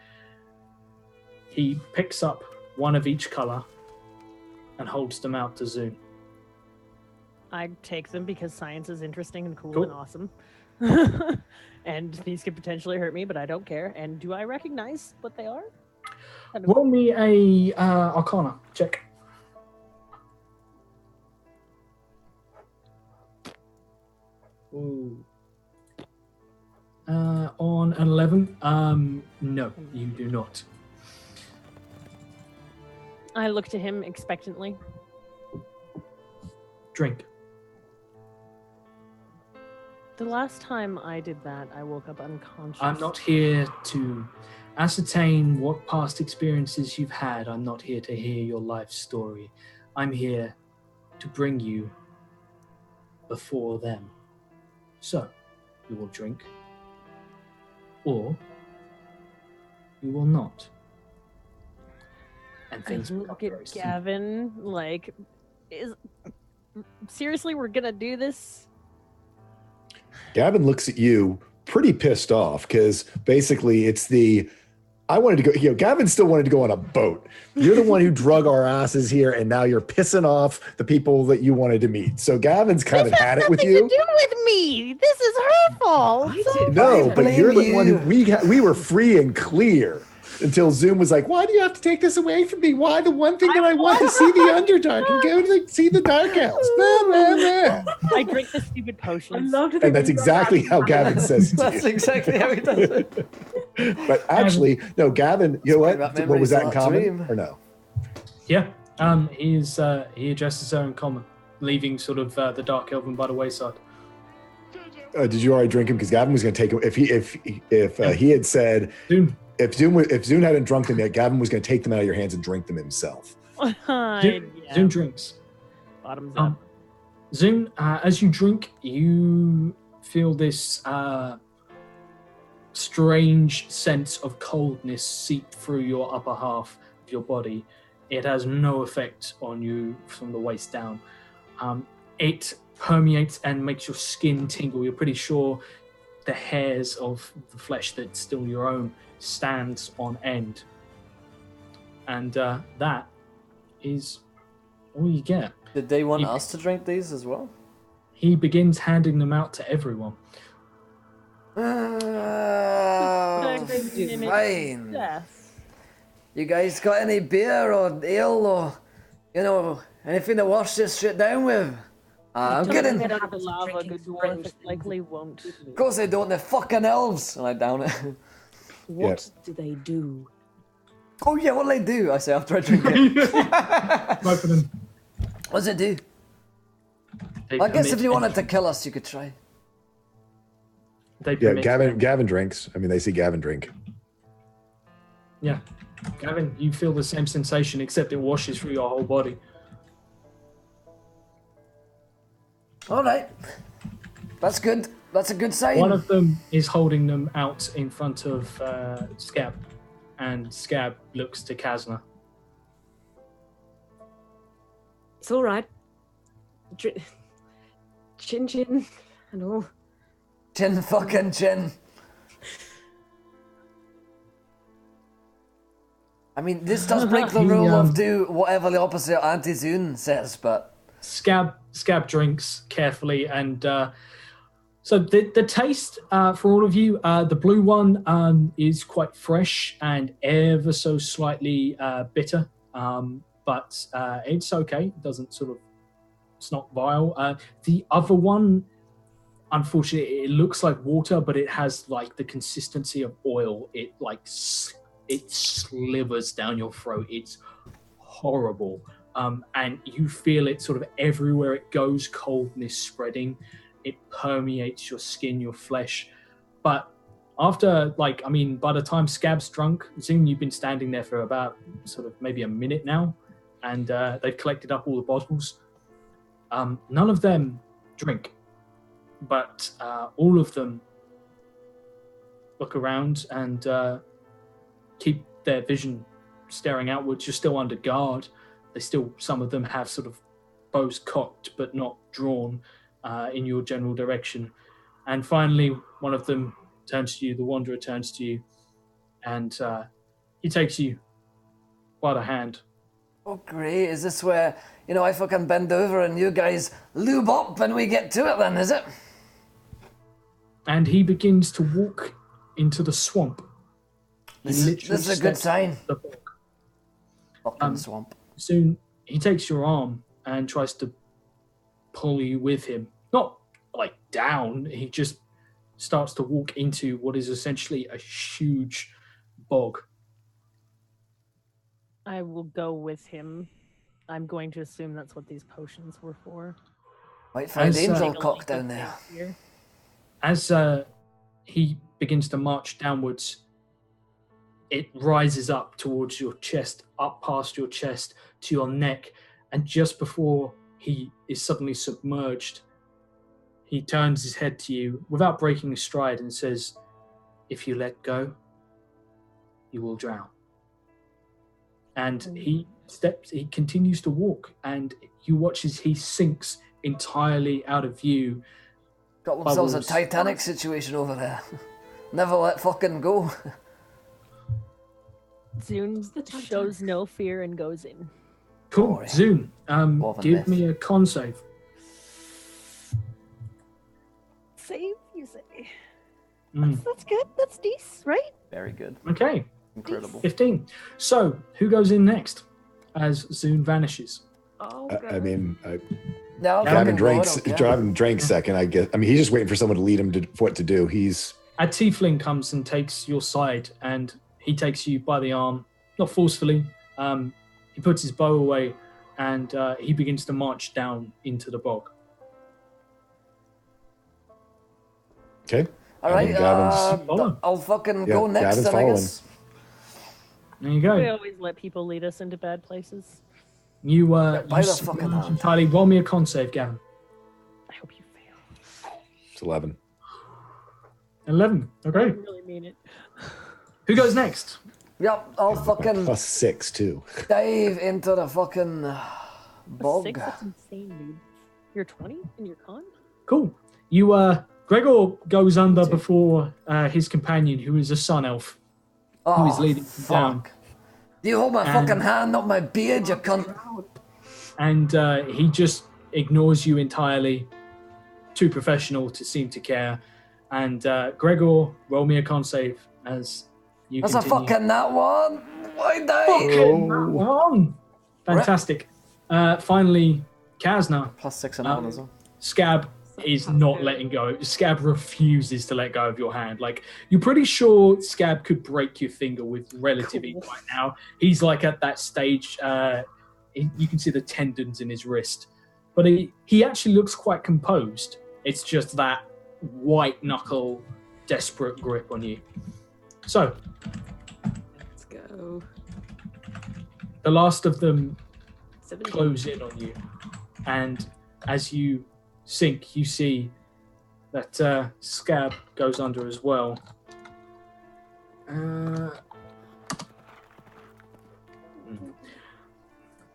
He picks up one of each color and holds them out to Zoom. I take them because science is interesting and cool Cool. and awesome. And these could potentially hurt me, but I don't care. And do I recognize what they are? Roll me a Arcana check. Ooh. On an 11, no, you do not. I look to him expectantly. Drink. The last time I did that, I woke up unconscious. I'm not here to ascertain what past experiences you've had. I'm not here to hear your life story. I'm here to bring you before them. So, you will drink, or you will not. And I things will look very at soon. Gavin like, seriously, we're gonna do this? Gavin looks at you pretty pissed off because basically it's I wanted to go, Gavin still wanted to go on a boat. You're the one who drug our asses here, and now you're pissing off the people that you wanted to meet. So Gavin's kind of had it with you. Nothing to do with me. This is her fault. No, but you're the one who blame we were free and clear until Zoom was like, why do you have to take this away from me? Why the one thing that I want to see the Underdark and go to see the Dark Elves? Blah, blah, blah. I drink the stupid potions. And that's exactly how Gavin says it to That's you. exactly how he does it. But actually, no, Gavin, you know what? That What was memory's that in not common dream. or no? Yeah, he addresses her in common, leaving sort of the Dark Elven by the wayside. Did you already drink him? Because Gavin was going to take him. If he had said, Soon. if Zoom hadn't drunk them yet, Gavin was going to take them out of your hands and drink them himself. Zoom drinks. Bottoms up. Zoom, as you drink, you feel this strange sense of coldness seep through your upper half of your body. It has no effect on you from the waist down. It permeates and makes your skin tingle. You're pretty sure the hairs of the flesh that's still your own stands on end. And that is all you get. Did they want us to drink these as well? He begins handing them out to everyone. Fine. Yes. You guys got any beer or ale or, anything to wash this shit down with? I'm kidding. Get out of the lava, good dwarf. It likely won't. Of course they don't, they're fucking elves. And I down it. What do they do? Oh yeah, what do they do? I say after I drink it. Both of them. What does it do? They I guess if permit you wanted entry. to kill us, you could try. They Yeah, permit Gavin drinks. I mean, they see Gavin drink. Yeah. Gavin, you feel the same sensation, except it washes through your whole body. All right. That's good. That's a good sign. One of them is holding them out in front of Scab, and Scab looks to Kazna. It's all right. Chin chin and all. Chin fucking chin. I mean, this does break the rule of do whatever the opposite anti-Zune says, but... Scab drinks carefully, and so the taste for all of you, the blue one is quite fresh and ever so slightly bitter, but it's okay. It doesn't it's not vile. The other one, unfortunately, it looks like water, but it has like the consistency of oil. It it slivers down your throat. It's horrible. And you feel it sort of everywhere it goes, coldness spreading. It permeates your skin, your flesh. But after, by the time Scab's drunk, Zoom, you've been standing there for about sort of maybe a minute now, and they've collected up all the bottles. None of them drink, but all of them look around and keep their vision staring outwards. You're still under guard. Some of them have sort of bows cocked but not drawn in your general direction. And finally, one of them turns to you, the Wanderer turns to you, and he takes you by the hand. Oh, great. Is this where, I fucking bend over and you guys lube up and we get to it then, is it? And he begins to walk into the swamp. This is a good sign. The bog. Fucking swamp. Soon, he takes your arm and tries to pull you with him. Not like down, he just starts to walk into what is essentially a huge bog. I will go with him. I'm going to assume that's what these potions were for. Might find angel cock down there. As he begins to march downwards, it rises up towards your chest, up past your chest to your neck, and just before he is suddenly submerged, he turns his head to you without breaking a stride and says, "If you let go, you will drown." And he continues to walk, and you watch as he sinks entirely out of view. Got themselves a Titanic situation over there. Never let fucking go. Zune shows no fear and goes in. Cool. Zune, give me a con save. Save, you say? That's good. That's decent, right? Very good. Okay. Incredible. 15. So, who goes in next as Zune vanishes? Oh, Gavin drank second, I guess. I mean, he's just waiting for someone to lead him to what to do. A tiefling comes and takes your side, and he takes you by the arm, not forcefully. He puts his bow away, and he begins to march down into the bog. Okay. All right, I'll fucking go next Gavin's then, following. I guess. There you go. We always let people lead us into bad places. You by the fucking hand. entirely. Roll me a con save, Gavin. I hope you fail. It's 11. 11. I Okay. really mean it. Who goes next? Yep, I'll fucking Plus 6, too. dive into the fucking bog. 6, that's insane, dude. You're 20 in your con? Cool. You, Gregor goes under before his companion, who is a sun elf, who is leading him down. Do you hold my fucking hand, not my beard, you cunt? And he just ignores you entirely. Too professional to seem to care. And Gregor, roll me a con save as you That's continue. a fucking that one. Why die? Fucking that one. Fantastic. Finally, Kazna. Plus 6 and 1 as well. Scab is not letting go. Scab refuses to let go of your hand. Like, you're pretty sure Scab could break your finger with relative ease right now. He's like at that stage. You can see the tendons in his wrist. But he actually looks quite composed. It's just that white knuckle, desperate grip on you. So, Let's go. the last of them 17. close in on you. And as you sink, you see that Scab goes under as well.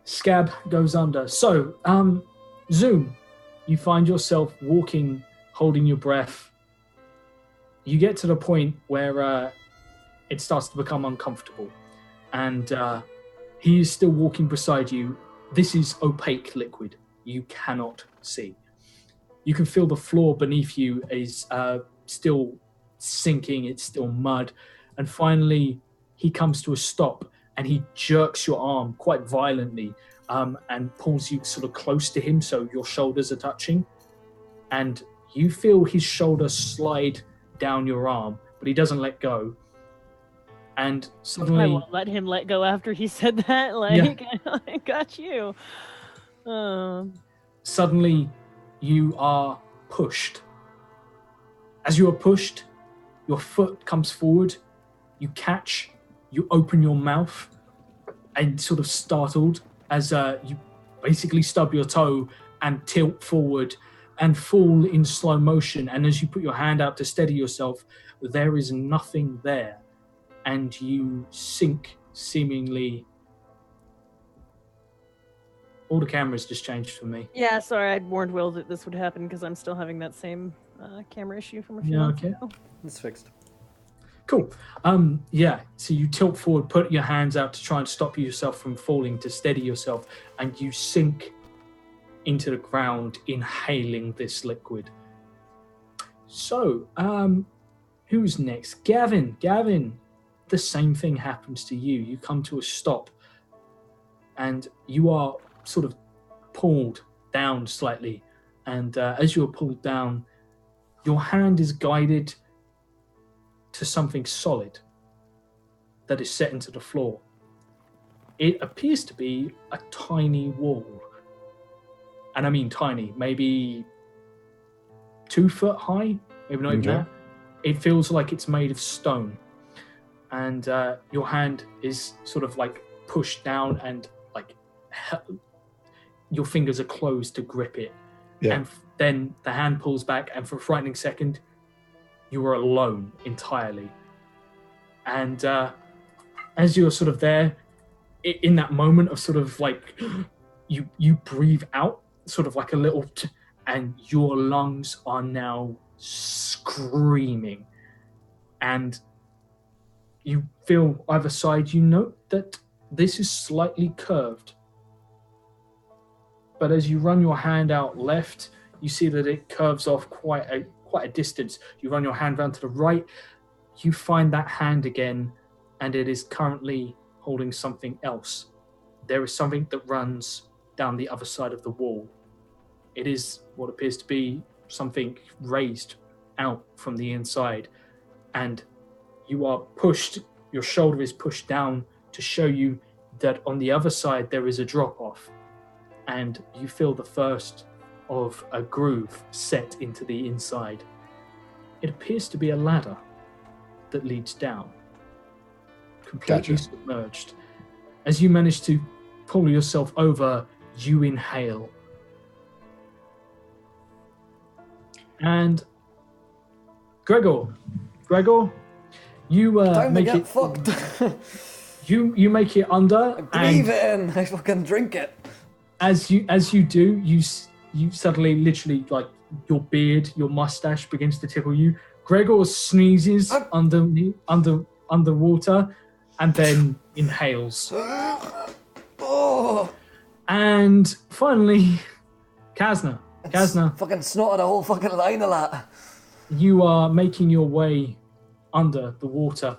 Scab goes under. So, Zoom, you find yourself walking, holding your breath. You get to the point where it starts to become uncomfortable. And he is still walking beside you. This is opaque liquid. You cannot see. You can feel the floor beneath you is still sinking. It's still mud. And finally, he comes to a stop and he jerks your arm quite violently and pulls you sort of close to him so your shoulders are touching. And you feel his shoulder slide down your arm, but he doesn't let go. And suddenly... I won't let him let go after he said that. Like, yeah. I got you. Suddenly, you are pushed. As you are pushed, your foot comes forward, you catch, you open your mouth, and sort of startled as you basically stub your toe and tilt forward and fall in slow motion. And as you put your hand out to steady yourself, there is nothing there. And you sink seemingly... All the cameras just changed for me. Yeah, sorry, I'd warned Will that this would happen because I'm still having that same camera issue from a few months ago. It's fixed. Cool. Yeah. So you tilt forward, put your hands out to try and stop yourself from falling, to steady yourself, and you sink into the ground, inhaling this liquid. So, who's next? Gavin. Gavin, the same thing happens to you. You come to a stop, and you are sort of pulled down slightly. And as you're pulled down, your hand is guided to something solid that is set into the floor. It appears to be a tiny wall. And I mean tiny, maybe 2 foot high, maybe not even that. It feels like it's made of stone. And your hand is sort of like pushed down and like your fingers are closed to grip it. Yeah. And then the hand pulls back, and for a frightening second, you are alone entirely. And as you're sort of there, in that moment of sort of like, you breathe out, sort of like a little, and your lungs are now screaming. And you feel either side, you note that this is slightly curved. But as you run your hand out left, you see that it curves off quite a distance. You run your hand round to the right, you find that hand again, and it is currently holding something else. There is something that runs down the other side of the wall. It is what appears to be something raised out from the inside, and you are pushed, your shoulder is pushed down to show you that on the other side there is a drop-off, and you feel the first of a groove set into the inside. It appears to be a ladder that leads down, completely submerged. As you manage to pull yourself over, you inhale. And Gregor, you make it fucked. you make it under. Breathe it in. I fucking drink it. As you do, you suddenly, literally, like your beard, your mustache begins to tickle you. Gregor sneezes underwater, and then inhales. Oh. And finally, Kasna. Fucking snorted a whole fucking line of that. You are making your way under the water.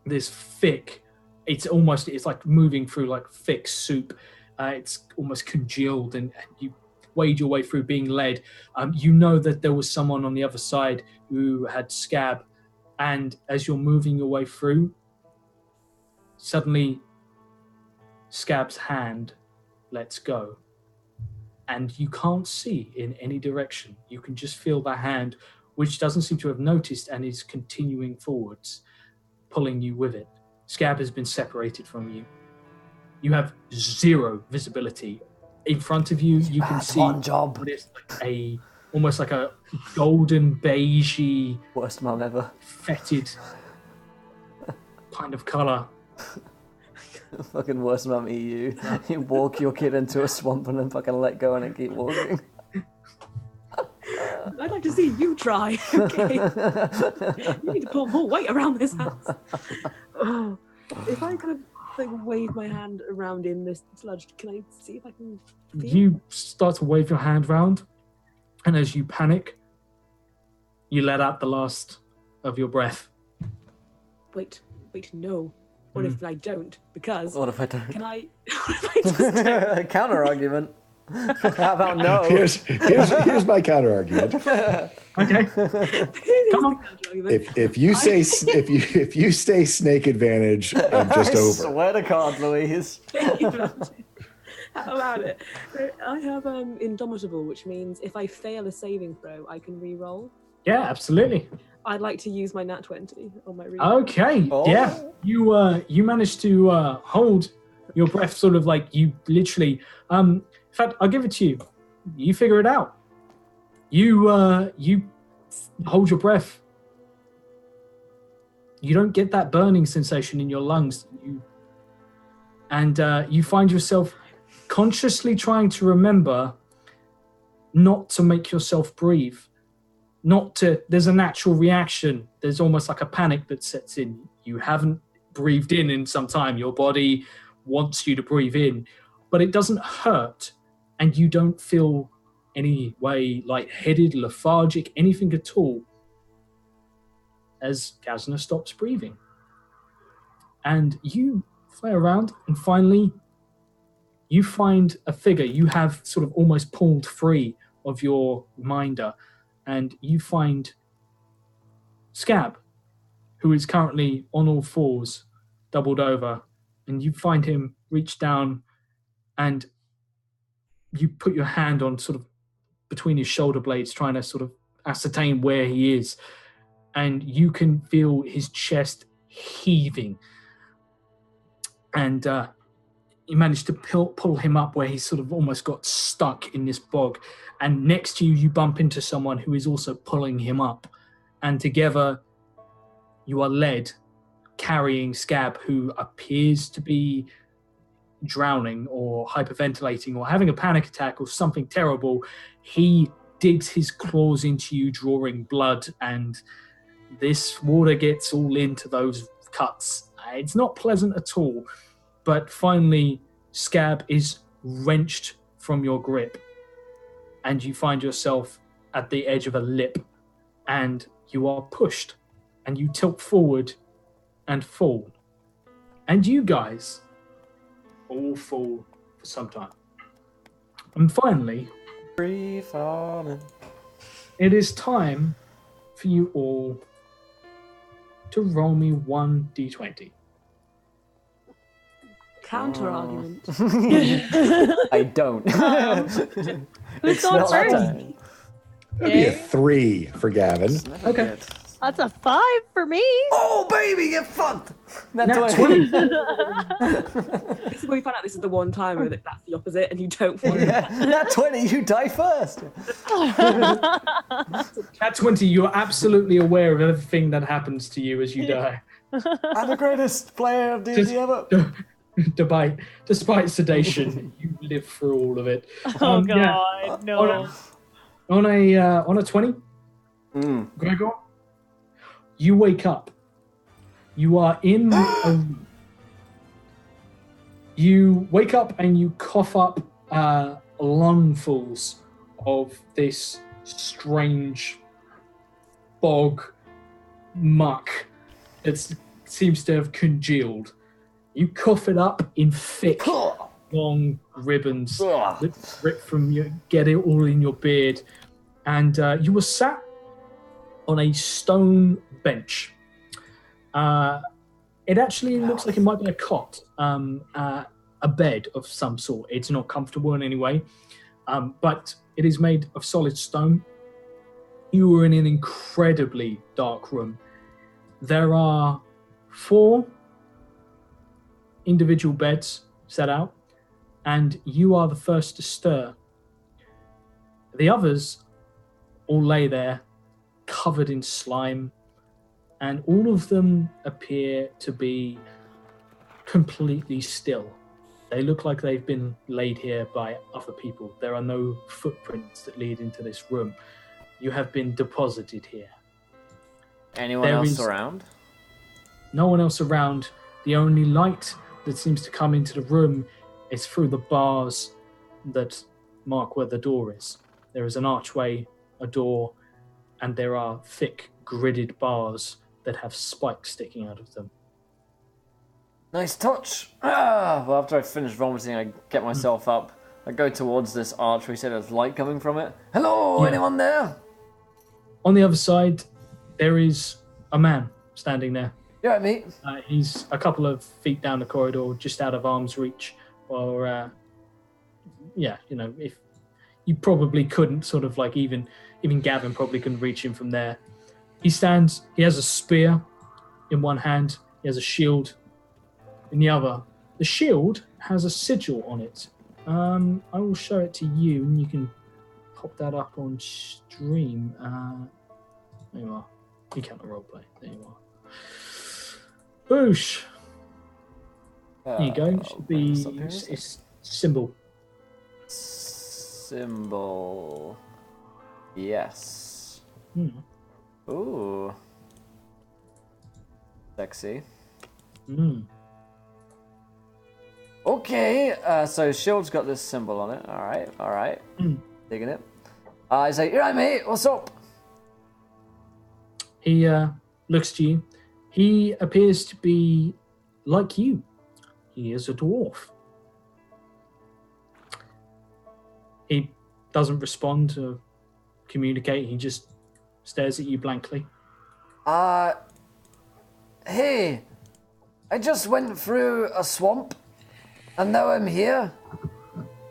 This thick, it's like moving through like thick soup. It's almost congealed, and you wade your way through, being led. You know that there was someone on the other side who had Scab, and as you're moving your way through, suddenly Scab's hand lets go, and you can't see in any direction. You can just feel the hand, which doesn't seem to have noticed and is continuing forwards, pulling you with it. Scab has been separated from you. You have zero visibility. In front of you, you can see what is like almost like a golden beigey, worst mum ever, fetid kind of colour. Fucking worst mum EU. You walk your kid into a swamp and then fucking let go and then keep walking. I'd like to see you try. Okay. You need to pull more weight around this house. Oh, if I kind of like wave my hand around in this sludge, can I see if I can feel? You start to wave your hand round, and as you panic, you let out the last of your breath. Wait, no. What if I don't? Because what if I don't? Can I? What if I just don't? Counter argument. How about no? Here's my counter argument. Okay, come on. If you say snake advantage, I'm just over. I swear to God, Louise. How about it? I have Indomitable, which means if I fail a saving throw, I can re-roll. Yeah, absolutely. I'd like to use my nat 20 on my re-roll. Okay, yeah. You managed to hold your breath, sort of like you literally. In fact, I'll give it to you. You figure it out. You hold your breath. You don't get that burning sensation in your lungs. You find yourself consciously trying to remember not to make yourself breathe. there's a natural reaction. There's almost like a panic that sets in. You haven't breathed in some time. Your body wants you to breathe in, but it doesn't hurt, and you don't feel any way lightheaded, lethargic, anything at all, as Kazna stops breathing. And you fly around, and finally you find a figure. You have sort of almost pulled free of your minder, and you find Scab, who is currently on all fours, doubled over, and you find him reach down, and you put your hand on sort of between his shoulder blades, trying to sort of ascertain where he is, and you can feel his chest heaving, and you manage to pull him up where he sort of almost got stuck in this bog, and next to you, you bump into someone who is also pulling him up, and together you are led, carrying Scab, who appears to be drowning or hyperventilating or having a panic attack or something terrible. He digs his claws into you, drawing blood, and this water gets all into those cuts. It's not pleasant at all, but finally Scab is wrenched from your grip, and you find yourself at the edge of a lip, and you are pushed, and you tilt forward and fall. And you guys all fall for some time. And finally, Free falling. it is time for you all to roll me 1d20. Counter argument. I don't. Who's going not first? time. That'd be a Okay. 3 for Gavin. Okay. That's a 5 for me. Oh, baby, get fucked. Nat That's 20. This is where we find out this is the one time where that's the opposite and you don't want Yeah, Nat 20, you die first. At 20, you're absolutely aware of everything that happens to you as you die. I'm the greatest player of D&D ever. Despite sedation, you live through all of it. Oh Yeah. God, no. On a 20, Gregor, you wake up. You are in a... You wake up and you cough up lungfuls of this strange bog muck that seems to have congealed. You cough it up in thick, long ribbons that rip from you, get it all in your beard, and you were sat on a stone bench. It actually looks like it might be a cot, a bed of some sort. It's not comfortable in any way, but it is made of solid stone. You are in an incredibly dark room. There are 4 individual beds set out, and you are the first to stir. The others all lay there, covered in slime, and all of them appear to be completely still. They look like they've been laid here by other people. There are no footprints that lead into this room. You have been deposited here. Anyone There else is- around? No one else around. The only light that seems to come into the room is through the bars that mark where the door is. There is an archway, a door, and there are thick, gridded bars that have spikes sticking out of them. Nice touch. Well, after I finish vomiting, I get myself up. I go towards this archway, so there's light coming from it. Hello, Yeah. anyone there? On the other side, there is a man standing there. You alright, mate? He's a couple of feet down the corridor, just out of arm's reach. Or, if you probably couldn't sort of like even Gavin probably couldn't reach him from there. He stands. He has a spear in one hand. He has a shield in the other. The shield has a sigil on it. I will show it to you, and you can pop that up on stream. There you are. You can't roleplay. There you are. Boosh. There you go. It should be it's symbol. Symbol. Yes. Ooh. Sexy. Okay, so shield's got this symbol on it. All right. Digging it. He's like, "You're right, mate. What's up?" He looks to you. He appears to be like you. He is a dwarf. He doesn't respond to communicate. He just stares at you blankly. Hey, I just went through a swamp, and now I'm here.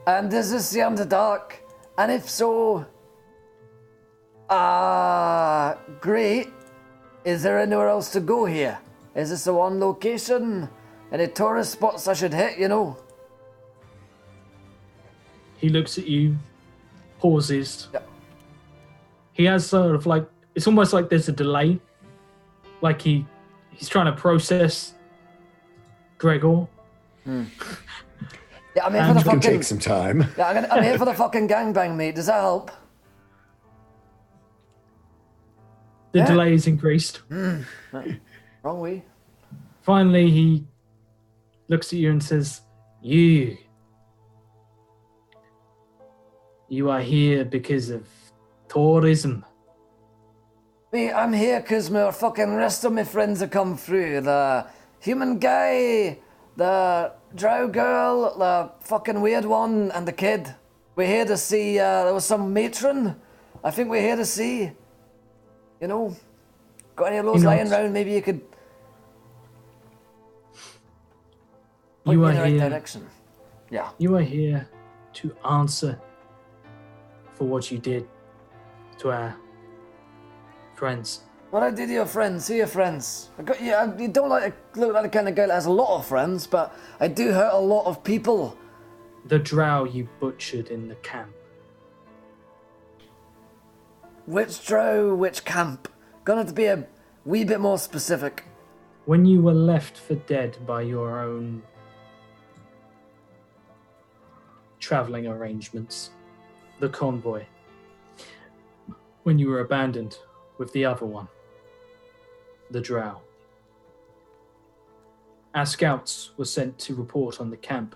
And is this the Underdark? And if so, great. Is there anywhere else to go here? Is this the one location? Any tourist spots I should hit, you know? He looks at you, pauses. Yep. He has sort of like, it's almost like there's a delay. Like he's trying to process Gregor. Yeah, I'm here for the It's gonna fucking... take some time. Yeah, I'm here for the fucking gangbang, mate. Does that help? The delay is increased. Wrong way. Finally, he looks at you and says, You are here because of tourism. Mate, I'm here because my fucking rest of my friends have come through. The human guy, the drow girl, the fucking weird one, and the kid. We're here to see, there was some matron. I think we're here to see. You know, got any of those lying around? Maybe you could point me in the right direction. Yeah. You are here to answer for what you did to our friends. What I did to your friends? Who are your friends? You don't look like the kind of guy that has a lot of friends, but I do hurt a lot of people. The drow you butchered in the camp. Which drow, which camp? Gonna have to be a wee bit more specific. When you were left for dead by your own traveling arrangements, the convoy. When you were abandoned with the other one, the drow. Our scouts were sent to report on the camp.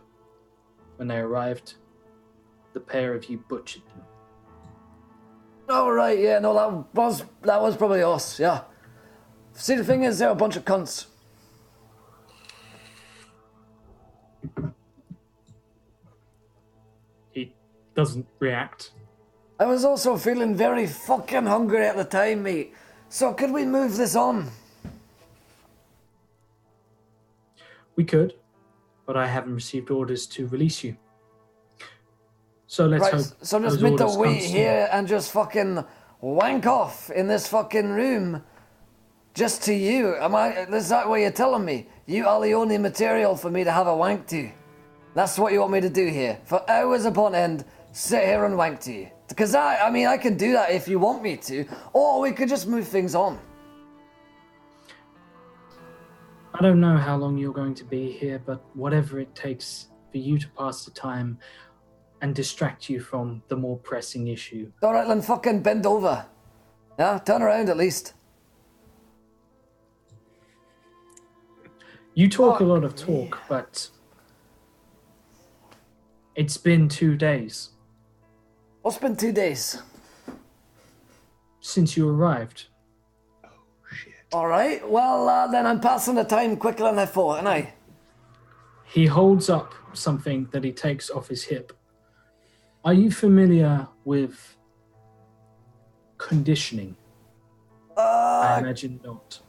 When they arrived, the pair of you butchered them. Oh, right, yeah, no, that was probably us, yeah. See, the thing is, they're a bunch of cunts. He doesn't react. I was also feeling very fucking hungry at the time, mate. So could we move this on? We could, but I haven't received orders to release you. So let's hope. So I'm just those meant to orders wait come soon. here and just fucking wank off in this fucking room, just to you. Is that what you're telling me? You are the only material for me to have a wank to. That's what you want me to do here for hours upon end. Sit here and wank to you. Because I can do that if you want me to, or we could just move things on. I don't know how long you're going to be here, but whatever it takes for you to pass the time and distract you from the more pressing issue. All right, then fucking bend over. Yeah, turn around at least. You talk a lot of talk, but it's been 2 days What's been 2 days? since you arrived. All right, well, then I'm passing the time quicker than I thought, and I. He holds up something that he takes off his hip. Are you familiar with conditioning? I imagine not.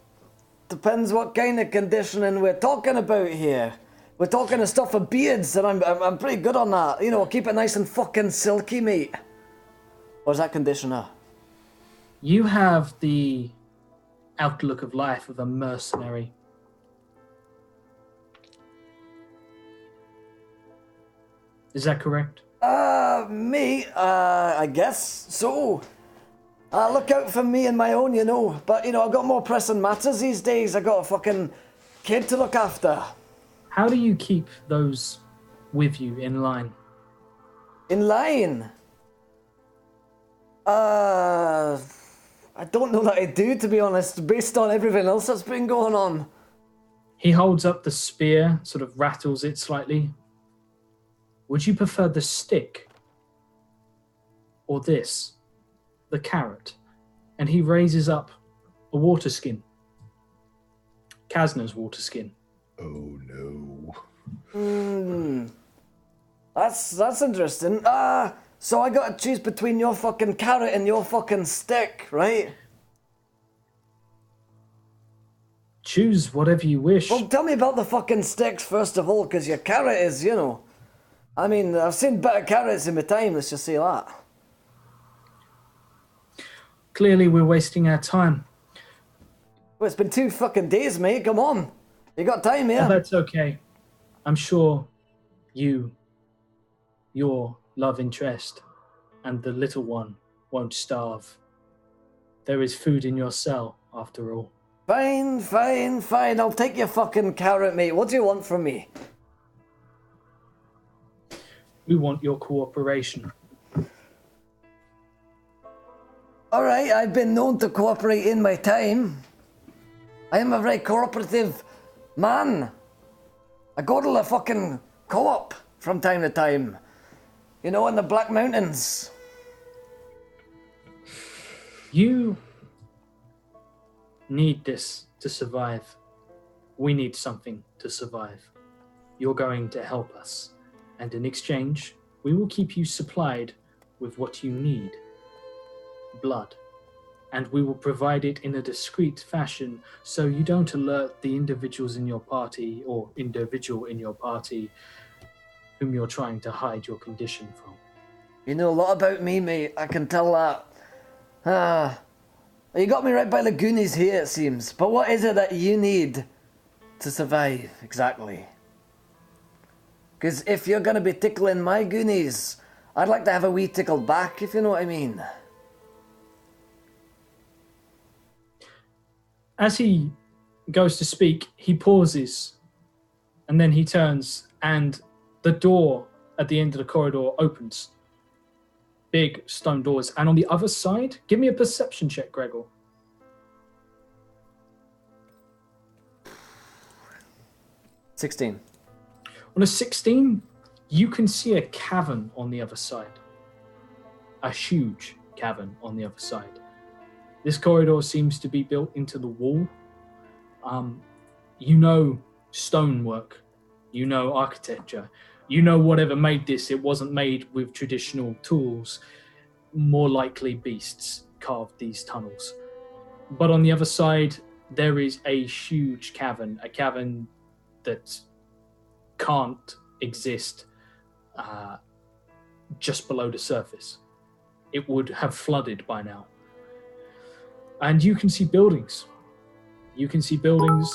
Depends what kind of conditioning we're talking about here. We're talking of stuff for beards, and I'm pretty good on that. You know, keep it nice and fucking silky, mate. Or is that conditioner? You have the outlook of life of a mercenary. Is that correct? Me, I guess so. Look out for me and my own, you know. But, you know, I've got more pressing matters these days. I got a fucking kid to look after. How do you keep those with you in line? In line? I don't know that I do, to be honest, based on everything else that's been going on. He holds up the spear, sort of rattles it slightly. Would you prefer the stick or this, the carrot? And he raises up a water skin. Kasna's water skin. Oh no. That's interesting. So I gotta choose between your fucking carrot and your fucking stick, right? Choose whatever you wish. Well, tell me about the fucking sticks first of all, because your carrot is, you know... I mean, I've seen better carrots in my time, let's just say that. Clearly, we're wasting our time. Well, it's been 2 fucking days, mate, come on. You got time here. Oh, that's okay. I'm sure you, your love interest, and the little one won't starve. There is food in your cell, after all. Fine. I'll take your fucking carrot, mate. What do you want from me? We want your cooperation. Alright, I've been known to cooperate in my time. I am a very cooperative man. I go to the fucking co-op from time to time. You know, in the Black Mountains. You need this to survive. We need something to survive. You're going to help us. And in exchange, we will keep you supplied with what you need. Blood. And we will provide it in a discreet fashion so you don't alert the individuals in your party or individual in your party whom you're trying to hide your condition from. You know a lot about me, mate. I can tell that. You got me right by the Goonies here, it seems. But what is it that you need to survive, exactly? Because if you're going to be tickling my Goonies, I'd like to have a wee tickle back, if you know what I mean. As he goes to speak, he pauses, and then he turns, and the door at the end of the corridor opens. Big stone doors. And on the other side, give me a perception check, Gregor. 16. On a 16, you can see a cavern on the other side. A huge cavern on the other side. This corridor seems to be built into the wall. You know stonework. You know architecture. You know whatever made this, it wasn't made with traditional tools. More likely beasts carved these tunnels. But on the other side, there is a huge cavern. A cavern that can't exist just below the surface. It would have flooded by now. And you can see buildings. You can see buildings,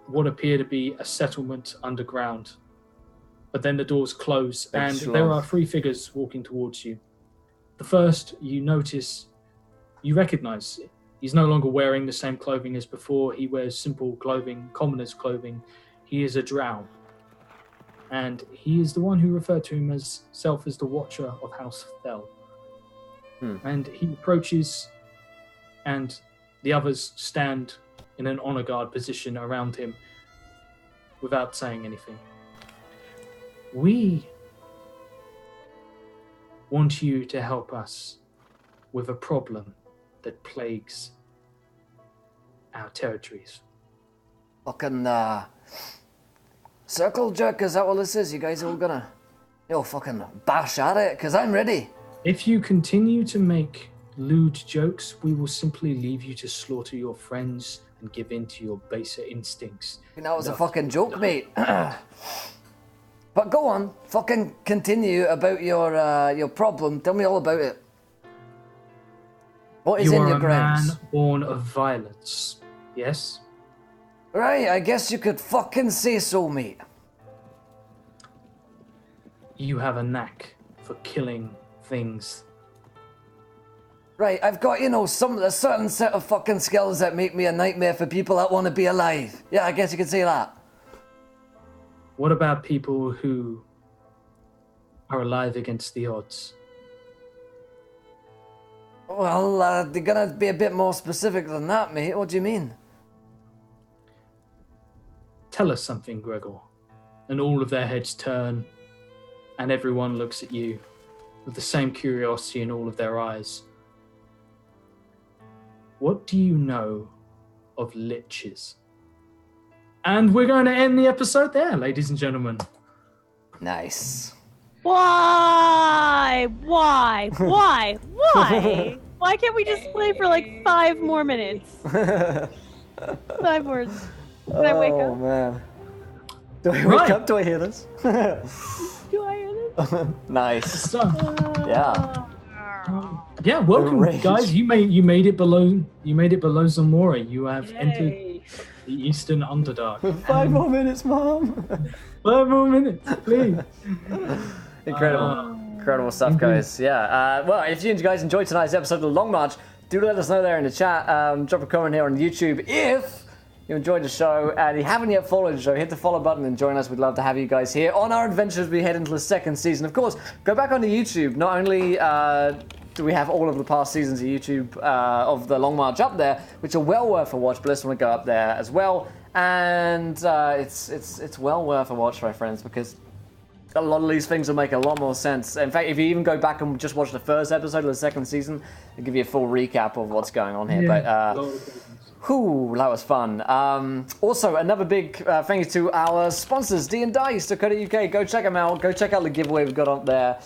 what appear to be a settlement underground. But then the doors close, and there are 3 figures walking towards you. The first, you recognize. He's no longer wearing the same clothing as before. He wears simple clothing, commoner's clothing. He is a drow. And he is the one who referred to himself as the Watcher of House Fell. And he approaches, and the others stand in an honor guard position around him without saying anything. We want you to help us with a problem that plagues our territories. Fucking, circle jerk, is that what this is? You guys are all gonna, fucking bash at it? Because I'm ready. If you continue to make lewd jokes, we will simply leave you to slaughter your friends and give in to your baser instincts. That was a fucking joke, mate. But go on, fucking continue about your problem. Tell me all about it. What is in your grounds? You are a man born of violence, yes? Right, I guess you could fucking say so, mate. You have a knack for killing things. Right, I've got, a certain set of fucking skills that make me a nightmare for people that want to be alive. Yeah, I guess you could say that. What about people who are alive against the odds? Well, they're gonna be a bit more specific than that, mate. What do you mean? Tell us something, Gregor. And all of their heads turn, and everyone looks at you with the same curiosity in all of their eyes. What do you know of liches? And we're going to end the episode there, ladies and gentlemen. Nice. Why? Why can't we just play for like 5 more minutes? 5 more. Can I wake up? Oh, man. Do I wake up? Do I hear this? Do I hear this? Nice. So, Yeah. yeah, welcome, Rage. guys. You made it below Zamora. You have entered the Eastern Underdark. 5 more minutes, Mom. 5 more minutes, please. Incredible stuff, guys. Yeah. Well, if you guys enjoyed tonight's episode of The Long March, do let us know there in the chat. Drop a comment here on YouTube if you enjoyed the show and you haven't yet followed the show. Hit the follow button and join us. We'd love to have you guys here on our adventures as we head into the 2nd season. Of course, go back onto YouTube. Not only do we have all of the past seasons of YouTube of The Long March up there, which are well worth a watch, but let's want to go up there as well. And it's well worth a watch, my friends, because a lot of these things will make a lot more sense. In fact, if you even go back and just watch the 1st episode of the 2nd season, it'll give you a full recap of what's going on here. Yeah. But whew, that was fun. Also, another big thank you to our sponsors, D&Dice.co.uk. Go check them out. Go check out the giveaway we've got up there.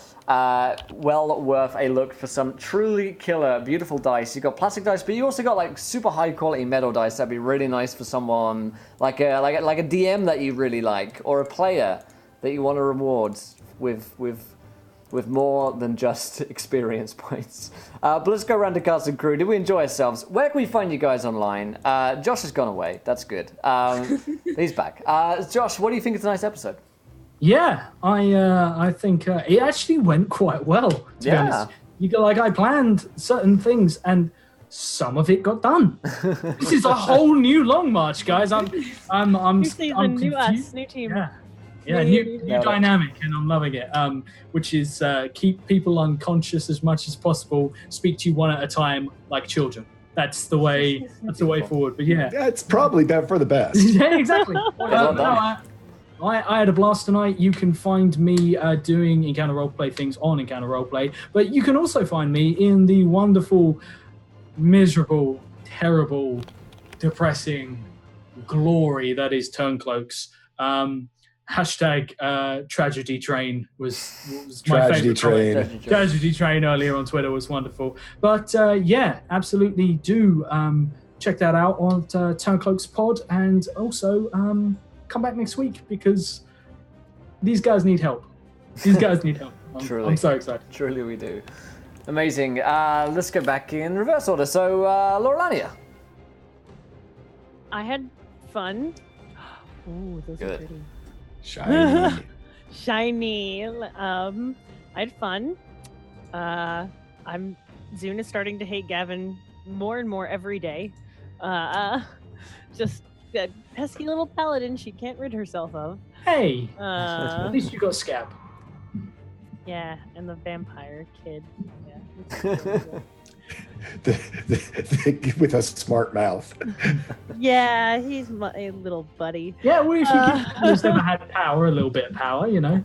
Well worth a look for some truly killer, beautiful dice. You've got plastic dice, but you also got like super high quality metal dice. That'd be really nice for someone like a DM that you really like, or a player that you want to reward with more than just experience points. But let's go around to cast and crew. Did we enjoy ourselves? Where can we find you guys online? Josh has gone away. That's good. He's back. Josh, what do you think of tonight's episode? Yeah, I think it actually went quite well, to be honest. I planned certain things, and some of it got done. This is a whole new Long March, guys. I'm New season, I'm new us, confused. new team. Yeah, new dynamic, and I'm loving it. Which is keep people unconscious as much as possible. Speak to you one at a time, like children. That's the way. That's the way forward. But yeah, That's probably for the best. yeah, exactly. I had a blast tonight. You can find me doing Encounter Roleplay things on Encounter Roleplay, but you can also find me in the wonderful, miserable, terrible, depressing glory that is Turncloaks. Hashtag Tragedy Train was my Tragedy favorite. Train. Tragedy Train earlier on Twitter was wonderful. But yeah, absolutely do check that out on Turncloaks Pod, and also come back next week because these guys need help. I'm so excited. Truly we do. Amazing. Let's go back in reverse order. So, Laurelania. I had fun. Ooh, those Good. are pretty. Shiny. Shiny. I had fun. Zune is starting to hate Gavin more and more every day. Just that pesky little paladin she can't rid herself of. Hey, at least you got Scab. Yeah, and the vampire kid. With a smart mouth. Yeah, he's my little buddy. Yeah, well, if you who's never had power, a little bit of power, you know.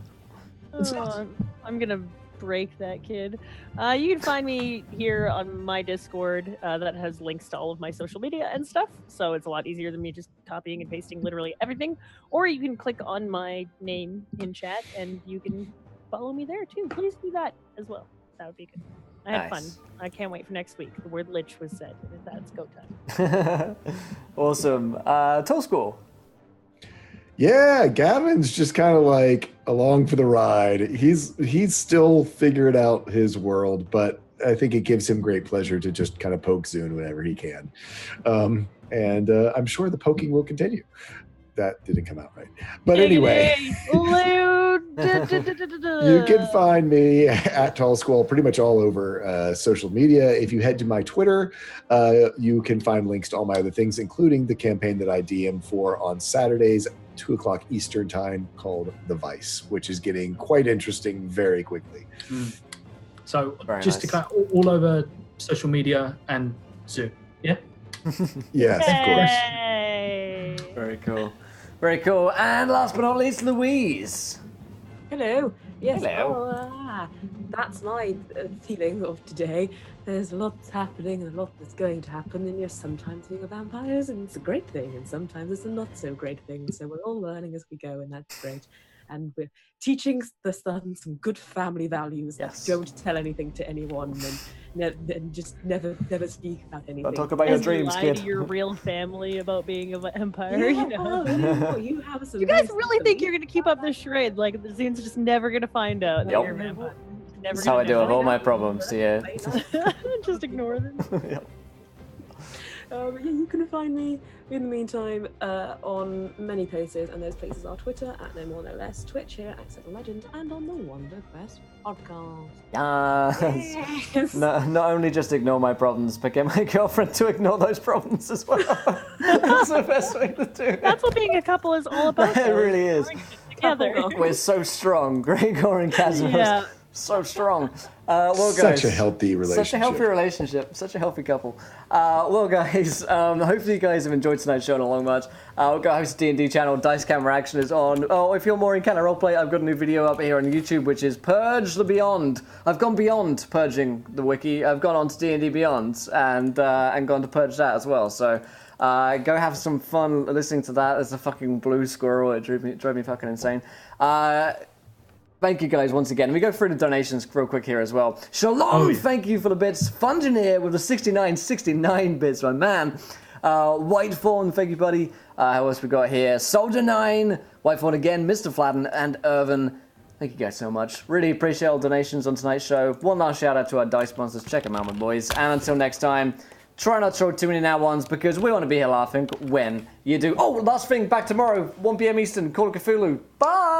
I'm gonna break that kid. You can find me here on my Discord that has links to all of my social media and stuff, so it's a lot easier than me just copying and pasting literally everything. Or you can click on my name in chat and you can follow me there too. Please do that as well. That would be good. I had fun. I can't wait for next week. The word lich was said. That's go time. Awesome. Toll School. Yeah, Gavin's just kind of like along for the ride. He's still figured out his world, but I think it gives him great pleasure to just kind of poke Zune whenever he can. And I'm sure the poking will continue. That didn't come out right. But anyway, you can find me at Tall Squall pretty much all over social media. If you head to my Twitter, you can find links to all my other things, including the campaign that I DM for on Saturdays, 2 o'clock Eastern time, called The Vice, which is getting quite interesting very quickly. So Very just nice. to kind of all over social media, and Zoom. Yeah? Yes, of course. Yay. Very cool. Very cool. And last but not least, Louise. Hello. Yes. Hello. That's my feeling of today. There's lots happening and a lot that's going to happen, and yes, sometimes being a vampire and it's a great thing, and sometimes it's a not so great thing. So we're all learning as we go, and that's great. And we're teaching the son some good family values. Yes. Like don't tell anything to anyone, and just never speak about anything. Don't talk about your And dreams, lie kid. to your real family about being a vampire. Yeah, You know? well, you have some. You guys nice really stuff. think you're gonna keep up this charade? Like the Zune's just never gonna find out that Yep. you're a vampire. Never That's how I gonna deal with know. all my problems, yeah. Just ignore them. Yep. Yeah, you can find me in the meantime on many places, and those places are Twitter at No More No Less, Twitch here at Seven Legend, and on the Wonder Quest podcast. Yes. Not only just ignore my problems, but get my girlfriend to ignore those problems as well. That's the best way to do it. That's what being a couple is all about. It though. really is. Together. We're so strong. Gregor and Casimir. Yeah. So strong. Well, guys, Such a healthy relationship. Such a healthy relationship. Such a healthy couple. Well, guys, hopefully you guys have enjoyed tonight's show, not long much. We've got a host D&D channel. Dice Camera Action is on. Oh, if you're more in kind of roleplay, I've got a new video up here on YouTube, which is Purge the Beyond. I've gone beyond purging the wiki. I've gone on to D&D Beyond and gone to purge that as well. So go have some fun listening to that. There's a fucking blue squirrel. It drove me fucking insane. Thank you guys once again. We go through the donations real quick here as well. Shalom, Thank you for the bits. Fungineer with the 69 bits, my man. White Fawn, thank you, buddy. Who else we got here? Soldier 9, White Fawn again, Mr. Flatten, and Irvin. Thank you guys so much. Really appreciate all donations on tonight's show. One last shout out to our dice sponsors. Check them out, my boys. And until next time, try not to throw too many now ones because we want to be here laughing when you do. Oh, last thing, back tomorrow, 1 p.m. Eastern, Call of Cthulhu. Bye!